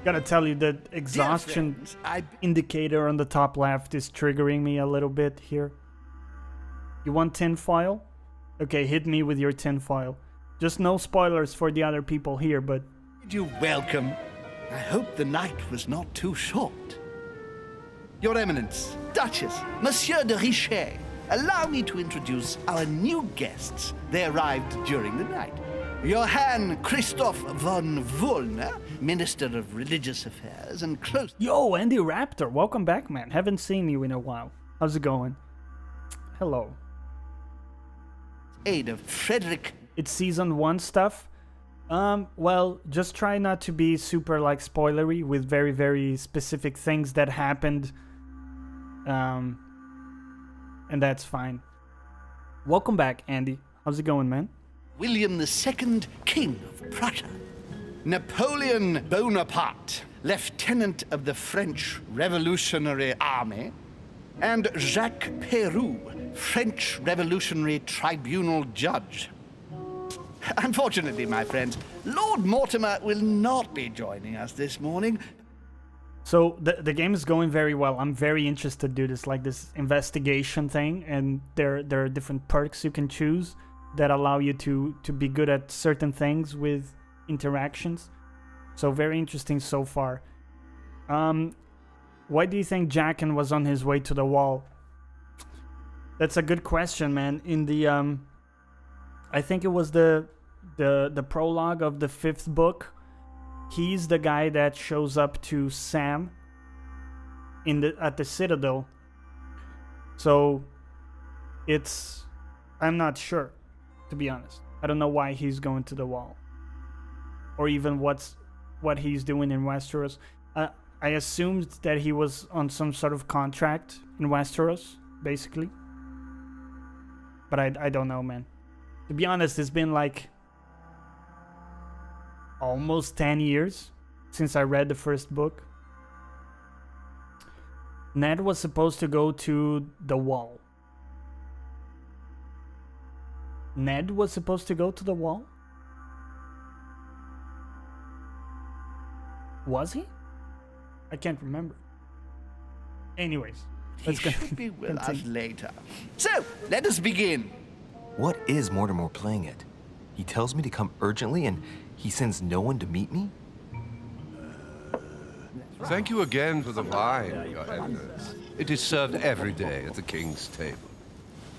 Gotta tell you, the exhaustion indicator on the top left is triggering me a little bit here. You want tinfoil? Okay, hit me with your tinfoil. Just no spoilers for the other people here, but... You're welcome. I hope the night was not too short. Your Eminence, Duchess, Monsieur de Richet, allow me to introduce our new guests. They arrived during the night. Johann Christoph von Wollner, Minister of Religious Affairs and close... Yo, Andy Raptor, welcome back, man. Haven't seen you in a while. How's it going? Hello. Aid of Frederick... It's season 1 stuff. Well, just try not to be super, like, spoilery with very, very specific things that happened. And that's fine. Welcome back, Andy. How's it going, man? William II, King of Prussia. Napoleon Bonaparte, Lieutenant of the French Revolutionary Army. And Jacques Peroux, French Revolutionary Tribunal Judge. Unfortunately, my friends, Lord Mortimer will not be joining us this morning. So the game is going very well. I'm very interested to do this, like this investigation thing, and there are different perks you can choose that allow you to be good at certain things with interactions. So very interesting so far. Why do you think Jaqen was on his way to the wall? That's a good question, man. In the I think it was the prologue of the 5th book. He's the guy that shows up to Sam at the Citadel. So I'm not sure, to be honest. I don't know why he's going to the Wall, or even what he's doing in Westeros. I assumed that he was on some sort of contract in Westeros, basically. But I don't know, man. To be honest, it's been like almost 10 years since I read the first book. Ned was supposed to go to the Wall. Ned was supposed to go to the Wall? Was he? I can't remember. Anyways, let's He go. should be with us later. So, let us begin. What is Mortimer playing at? He tells me to come urgently and he sends no one to meet me? Thank you again for the wine, Your Highness. It is served every day at the king's table.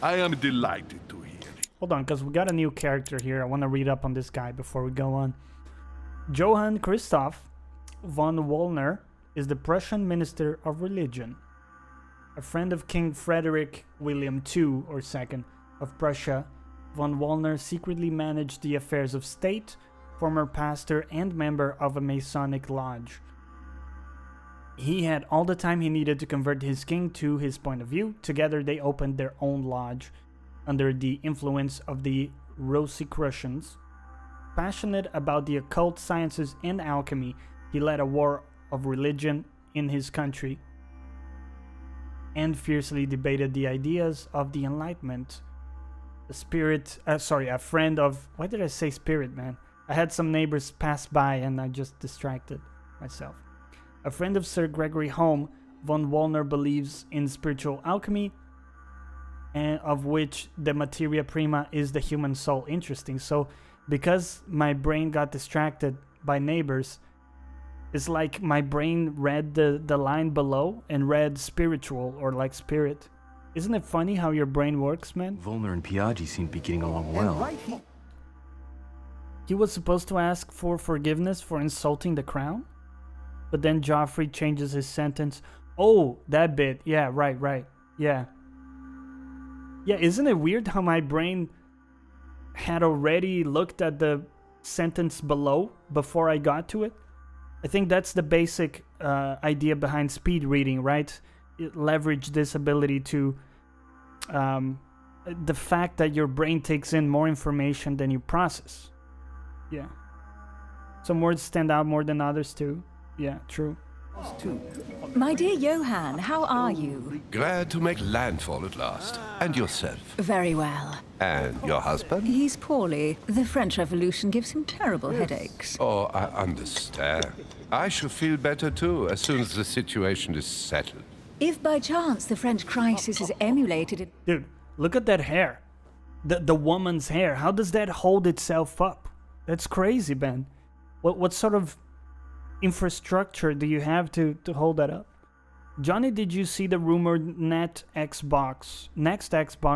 I am delighted to hear it. Hold on, because we got a new character here. I want to read up on this guy before we go on. Johann Christoph von Wollner is the Prussian Minister of Religion. A friend of King Frederick William II, or II, of Prussia, von Wollner secretly managed the affairs of state, former pastor and member of a Masonic lodge. He had all the time he needed to convert his king to his point of view. Together they opened their own lodge under the influence of the Rosicrucians. Passionate about the occult sciences and alchemy, he led a war of religion in his country and fiercely debated the ideas of the Enlightenment. A friend of... Why did I say spirit, man? I had some neighbors pass by and I just distracted myself. A friend of Sir Gregory Home, von Wollner believes in spiritual alchemy, and of which the materia prima is the human soul. Interesting. So, because my brain got distracted by neighbors, it's like my brain read the line below and read spiritual, or like spirit. Isn't it funny how your brain works, man? Wollner and Piaggi seem to be getting along well. He was supposed to ask for forgiveness for insulting the crown? But then Joffrey changes his sentence. Oh, that bit. Yeah, right. Yeah. Yeah, isn't it weird how my brain had already looked at the sentence below before I got to it? I think that's the basic idea behind speed reading, right? Leverage this ability to... the fact that your brain takes in more information than you process. Yeah. Some words stand out more than others too. Yeah, true. My dear Johann, how are you? Glad to make landfall at last. And yourself? Very well. And your husband? He's poorly. The French Revolution gives him terrible headaches. Oh, I understand. I shall feel better too, as soon as the situation is settled. If by chance the French crisis is emulated in... Dude, look at that hair. The woman's hair. How does that hold itself up? That's crazy, man. What sort of infrastructure do you have to hold that up? Johnny, did you see the rumored next Xbox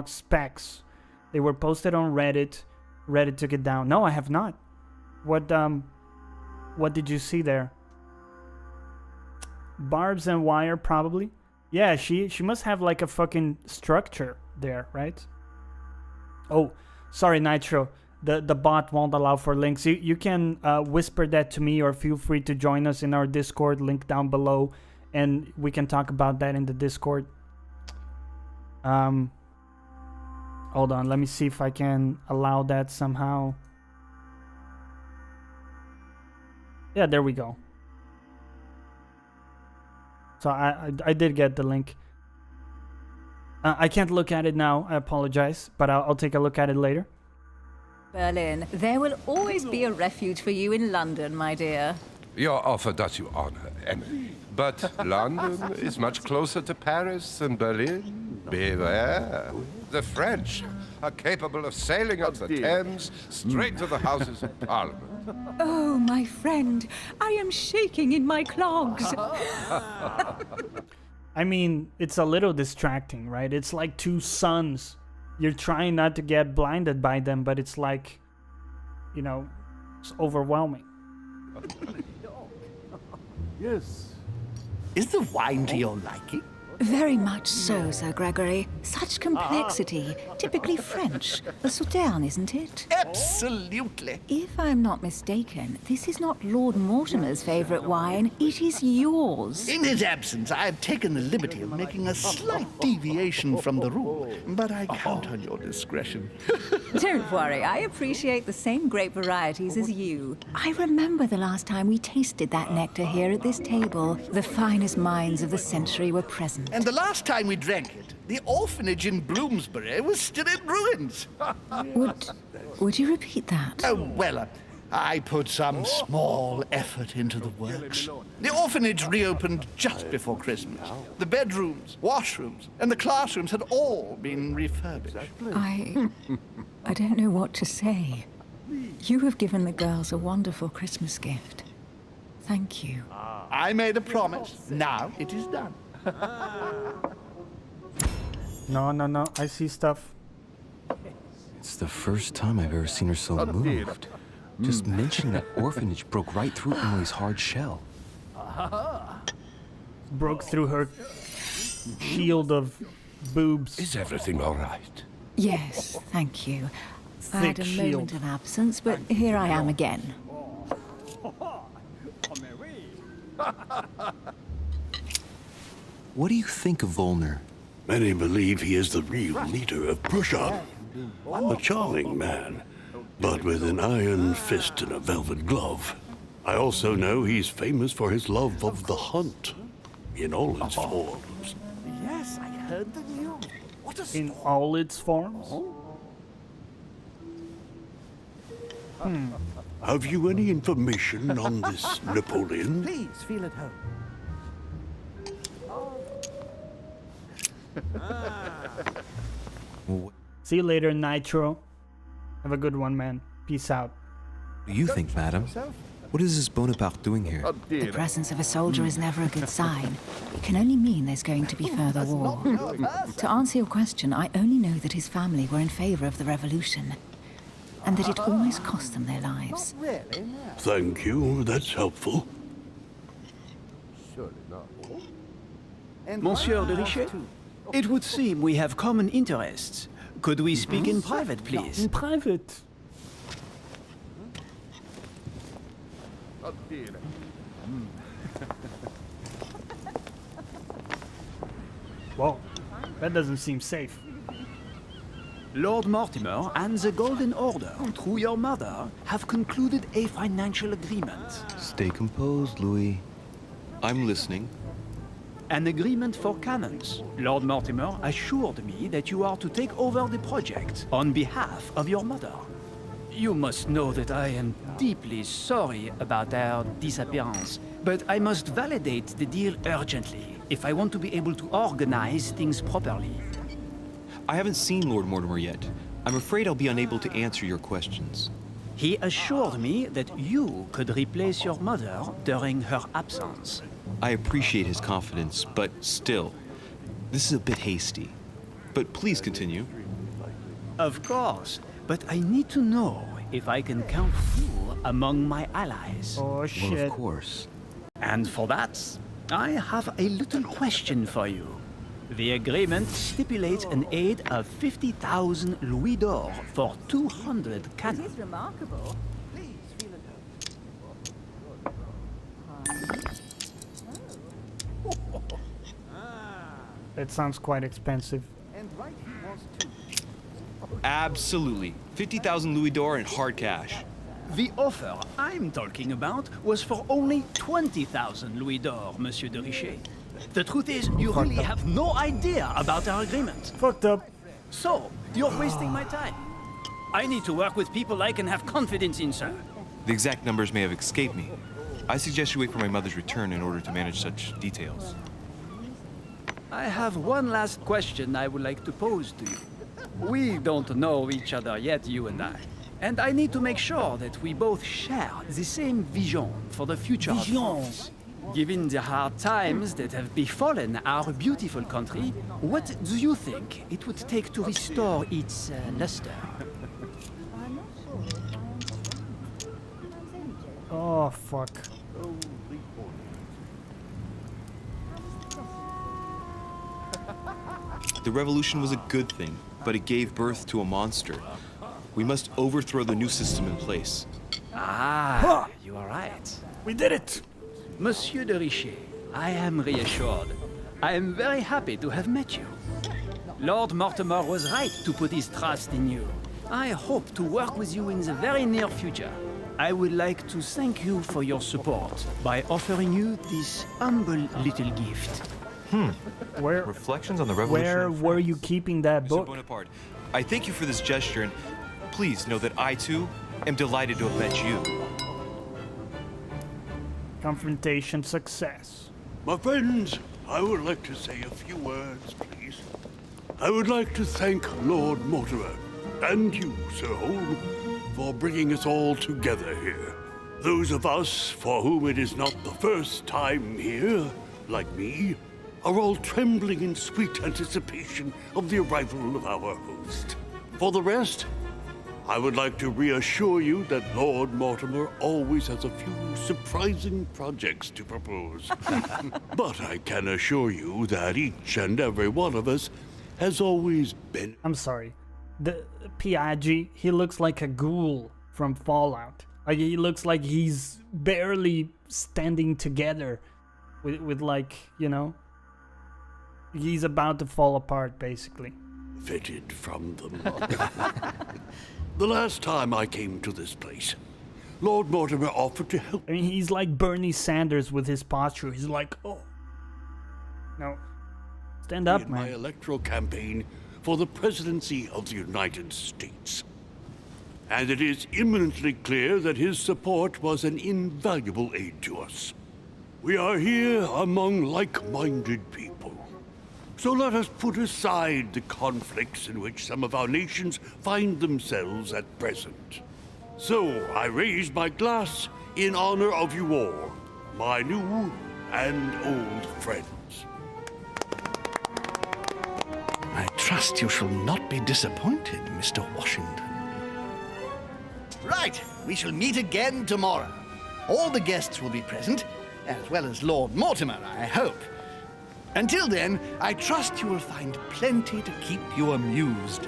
specs? They were posted on Reddit. Reddit took it down. No, I have not. What did you see there? Barbs and wire, probably. Yeah, she must have like a fucking structure there, right? Oh, sorry, Nitro. The bot won't allow for links. You can whisper that to me, or feel free to join us in our Discord, link down below, and we can talk about that in the Discord. Hold on, let me see if I can allow that somehow. Yeah, there we go. So I did get the link. I can't look at it now, I apologize, but I'll take a look at it later. Berlin. There will always be a refuge for you in London, my dear. Your offer does you honor, Emily. But London is much closer to Paris than Berlin. Beware. The French are capable of sailing up the Thames straight to the Houses of Parliament. Oh, my friend, I am shaking in my clogs. I mean, it's a little distracting, right? It's like two suns. You're trying not to get blinded by them, but it's like, you know, it's overwhelming. Yes. Is the wine to your liking? Very much so, Sir Gregory. Such complexity. Typically French. A Sauterne, isn't it? Absolutely. If I'm not mistaken, this is not Lord Mortimer's favorite wine. It is yours. In his absence, I have taken the liberty of making a slight deviation from the rule, but I count on your discretion. Don't worry, I appreciate the same grape varieties as you. I remember the last time we tasted that nectar here at this table. The finest minds of the century were present. And the last time we drank it, the orphanage in Bloomsbury was still in ruins. Would you repeat that? Oh, well, I put some small effort into the works. The orphanage reopened just before Christmas. The bedrooms, washrooms, and the classrooms had all been refurbished. I don't know what to say. You have given the girls a wonderful Christmas gift. Thank you. I made a promise. Now it is done. No. I see stuff. It's the first time I've ever seen her so moved. Just mentioning that orphanage broke right through Emily's hard shell. Broke through her shield of boobs. Is everything all right? Yes, thank you. I had Thick a shield. moment of absence, but here I am again. What do you think of Volner? Many believe he is the real leader of Prussia. A charming man, but with an iron fist and a velvet glove. I also know he's famous for his love of the hunt, in all its forms. Yes, I heard the news. What a In all its forms? Have you any information on this Napoleon? Please feel at home. See you later, Nitro. Have a good one, man. Peace out. What do you think, madam? What is this Bonaparte doing here? The presence of a soldier is never a good sign. It can only mean there's going to be further war. To answer your question, I only know that his family were in favor of the revolution, and that it almost cost them their lives. Thank you, that's helpful. Monsieur de Richet, it would seem we have common interests. Could we speak in private, please? In private. Whoa, that doesn't seem safe. Lord Mortimer and the Golden Order, through your mother, have concluded a financial agreement. Stay composed, Louis. I'm listening. An agreement for cannons. Lord Mortimer assured me that you are to take over the project on behalf of your mother. You must know that I am deeply sorry about their disappearance, but I must validate the deal urgently if I want to be able to organize things properly. I haven't seen Lord Mortimer yet. I'm afraid I'll be unable to answer your questions. He assured me that you could replace your mother during her absence. I appreciate his confidence, but still, this is a bit hasty. But please continue. Of course, but I need to know if I can count you among my allies. Oh, shit. Well, of course. And for that, I have a little question for you. The agreement stipulates an aid of 50,000 louis d'or for 200 cannons. It is remarkable. That sounds quite expensive. Absolutely. 50,000 louis d'or in hard cash. The offer I'm talking about was for only 20,000 louis d'or, Monsieur de Richet. The truth is, you really have no idea about our agreement. Fucked up. So, you're wasting my time. I need to work with people I can have confidence in, sir. The exact numbers may have escaped me. I suggest you wait for my mother's return in order to manage such details. I have one last question I would like to pose to you. We don't know each other yet, you and I. And I need to make sure that we both share the same vision for the future of France. Given the hard times that have befallen our beautiful country, what do you think it would take to restore its luster? Oh, fuck. The revolution was a good thing, but it gave birth to a monster. We must overthrow the new system in place. Ah, you are right. We did it! Monsieur de Richet, I am reassured. I am very happy to have met you. Lord Mortimer was right to put his trust in you. I hope to work with you in the very near future. I would like to thank you for your support by offering you this humble little gift. Where Reflections on the Revolution. Where were you keeping that Mr. book? Bonaparte, I thank you for this gesture, and please know that I too am delighted to have met you. Confrontation success. My friends, I would like to say a few words, please. I would like to thank Lord Mortimer, and you, Sir Holm, for bringing us all together here. Those of us for whom it is not the first time here, like me, are all trembling in sweet anticipation of the arrival of our host. For the rest, I would like to reassure you that Lord Mortimer always has a few surprising projects to propose. But I can assure you that each and every one of us has always been... I'm sorry. The Piaggi, he looks like a ghoul from Fallout. Like, he looks like he's barely standing together with like, you know, he's about to fall apart, basically. Fitted from them. The last time I came to this place, Lord Mortimer offered to help. I mean, he's like Bernie Sanders with his posture. He's like, oh. No. Stand up, in man. my electoral campaign for the presidency of the United States. And it is imminently clear that his support was an invaluable aid to us. We are here among like-minded people. So let us put aside the conflicts in which some of our nations find themselves at present. So I raise my glass in honor of you all, my new and old friends. I trust you shall not be disappointed, Mr. Washington. Right, we shall meet again tomorrow. All the guests will be present, as well as Lord Mortimer, I hope. Until then, I trust you will find plenty to keep you amused.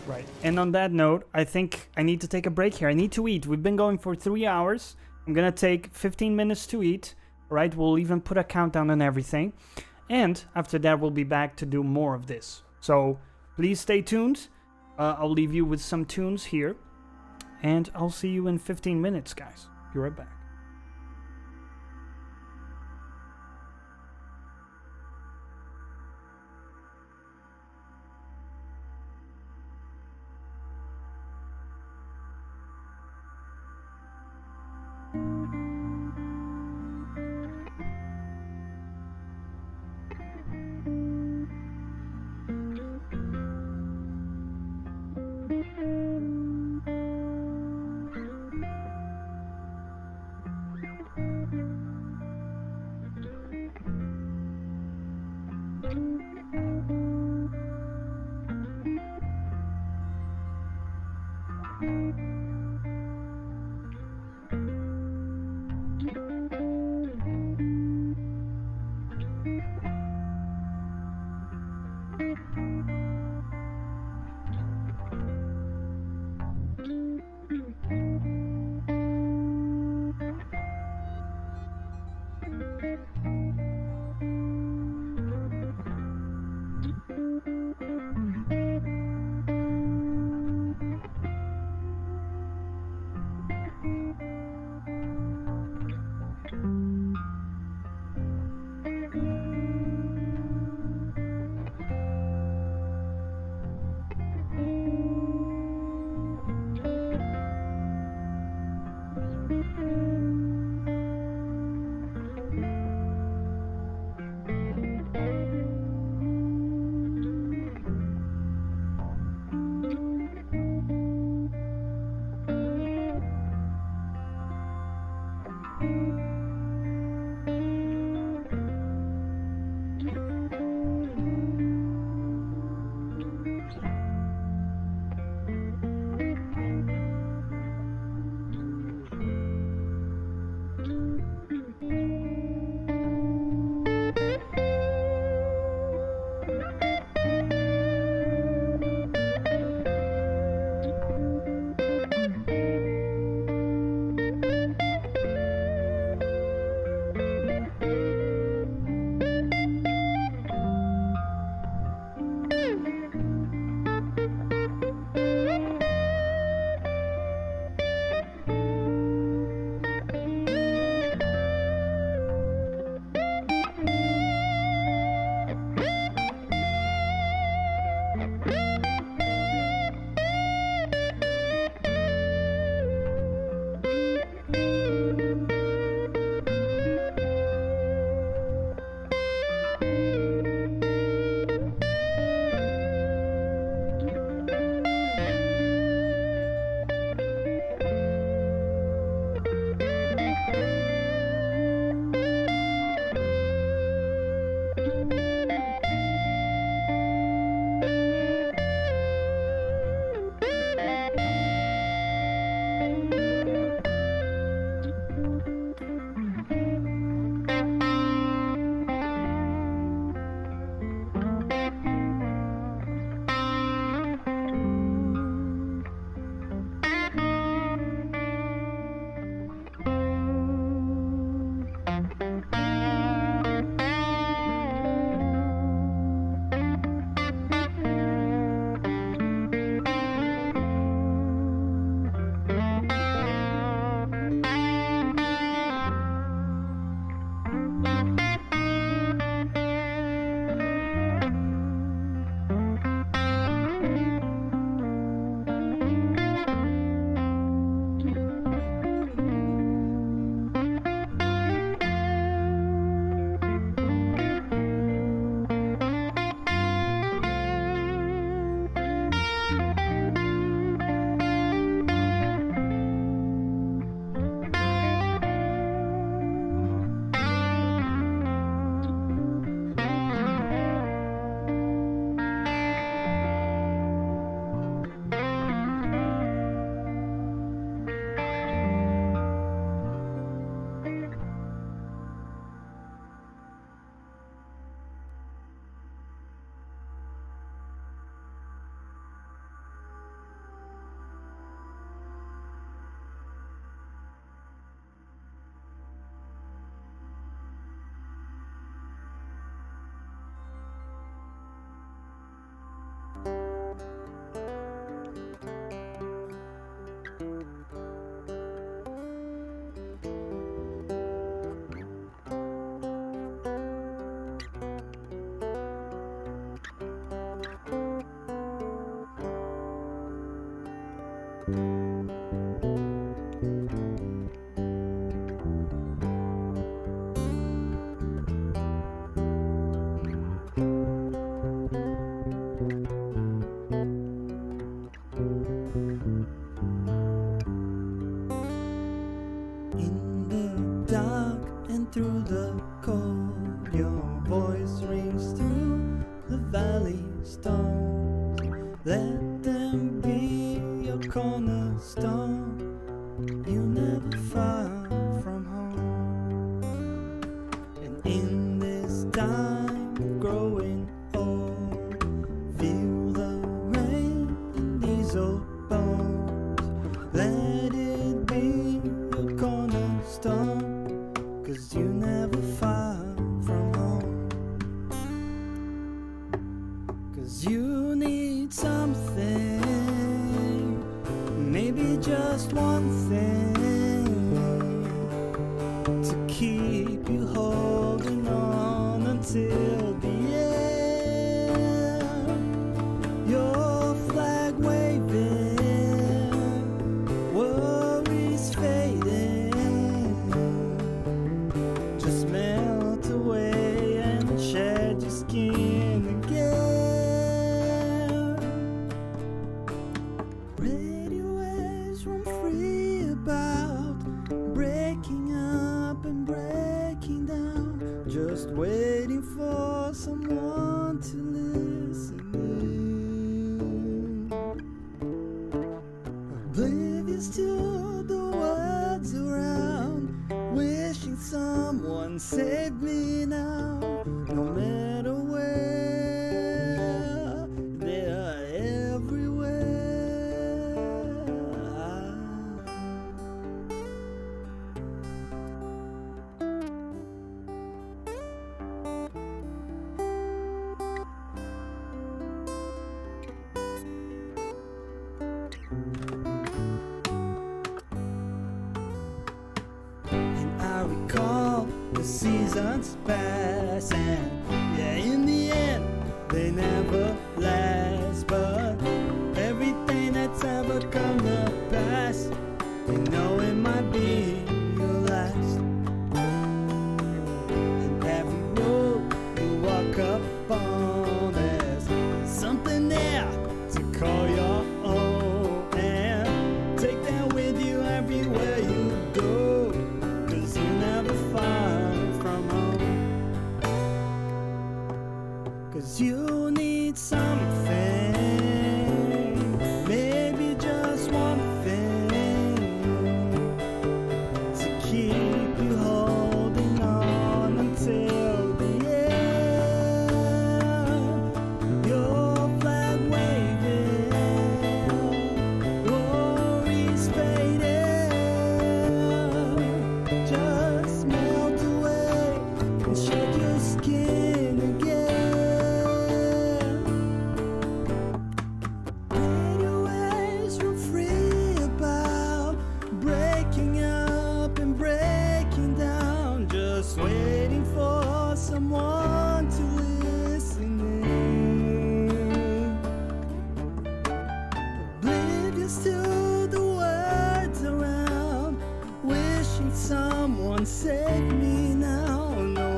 Right. And on that note, I think I need to take a break here. I need to eat. We've been going for 3 hours. I'm gonna take 15 minutes to eat. Right? We'll even put a countdown and everything. And after that, we'll be back to do more of this. So please stay tuned. I'll leave you with some tunes here. And I'll see you in 15 minutes, guys. Be right back. through the cold, your voice rings through the valley stones. Let them be your cornerstone. You'll never far from home. And in this time of growing old, feel the rain in these old bones. Let it be your cornerstone. 'Cause you never far from home. 'Cause you need something, maybe just one thing, to keep you holding on until the end. Your flag waving, worries fading, melt away and shed your skin again. Radio waves run free about breaking up and breaking down, just waiting for someone to listen in. Oblivious to the words around, wishing someone save me now. No matter where, they are everywhere. And I recall the seasons pass, and yeah, in the end they never last. But everything that's ever come to pass, you know it might be your last. And every road you walk up on, there's something there to call your own, and take that with you everywhere you go. 'Cause you never far from home. 'Cause you need something, maybe just one Someone save me now. No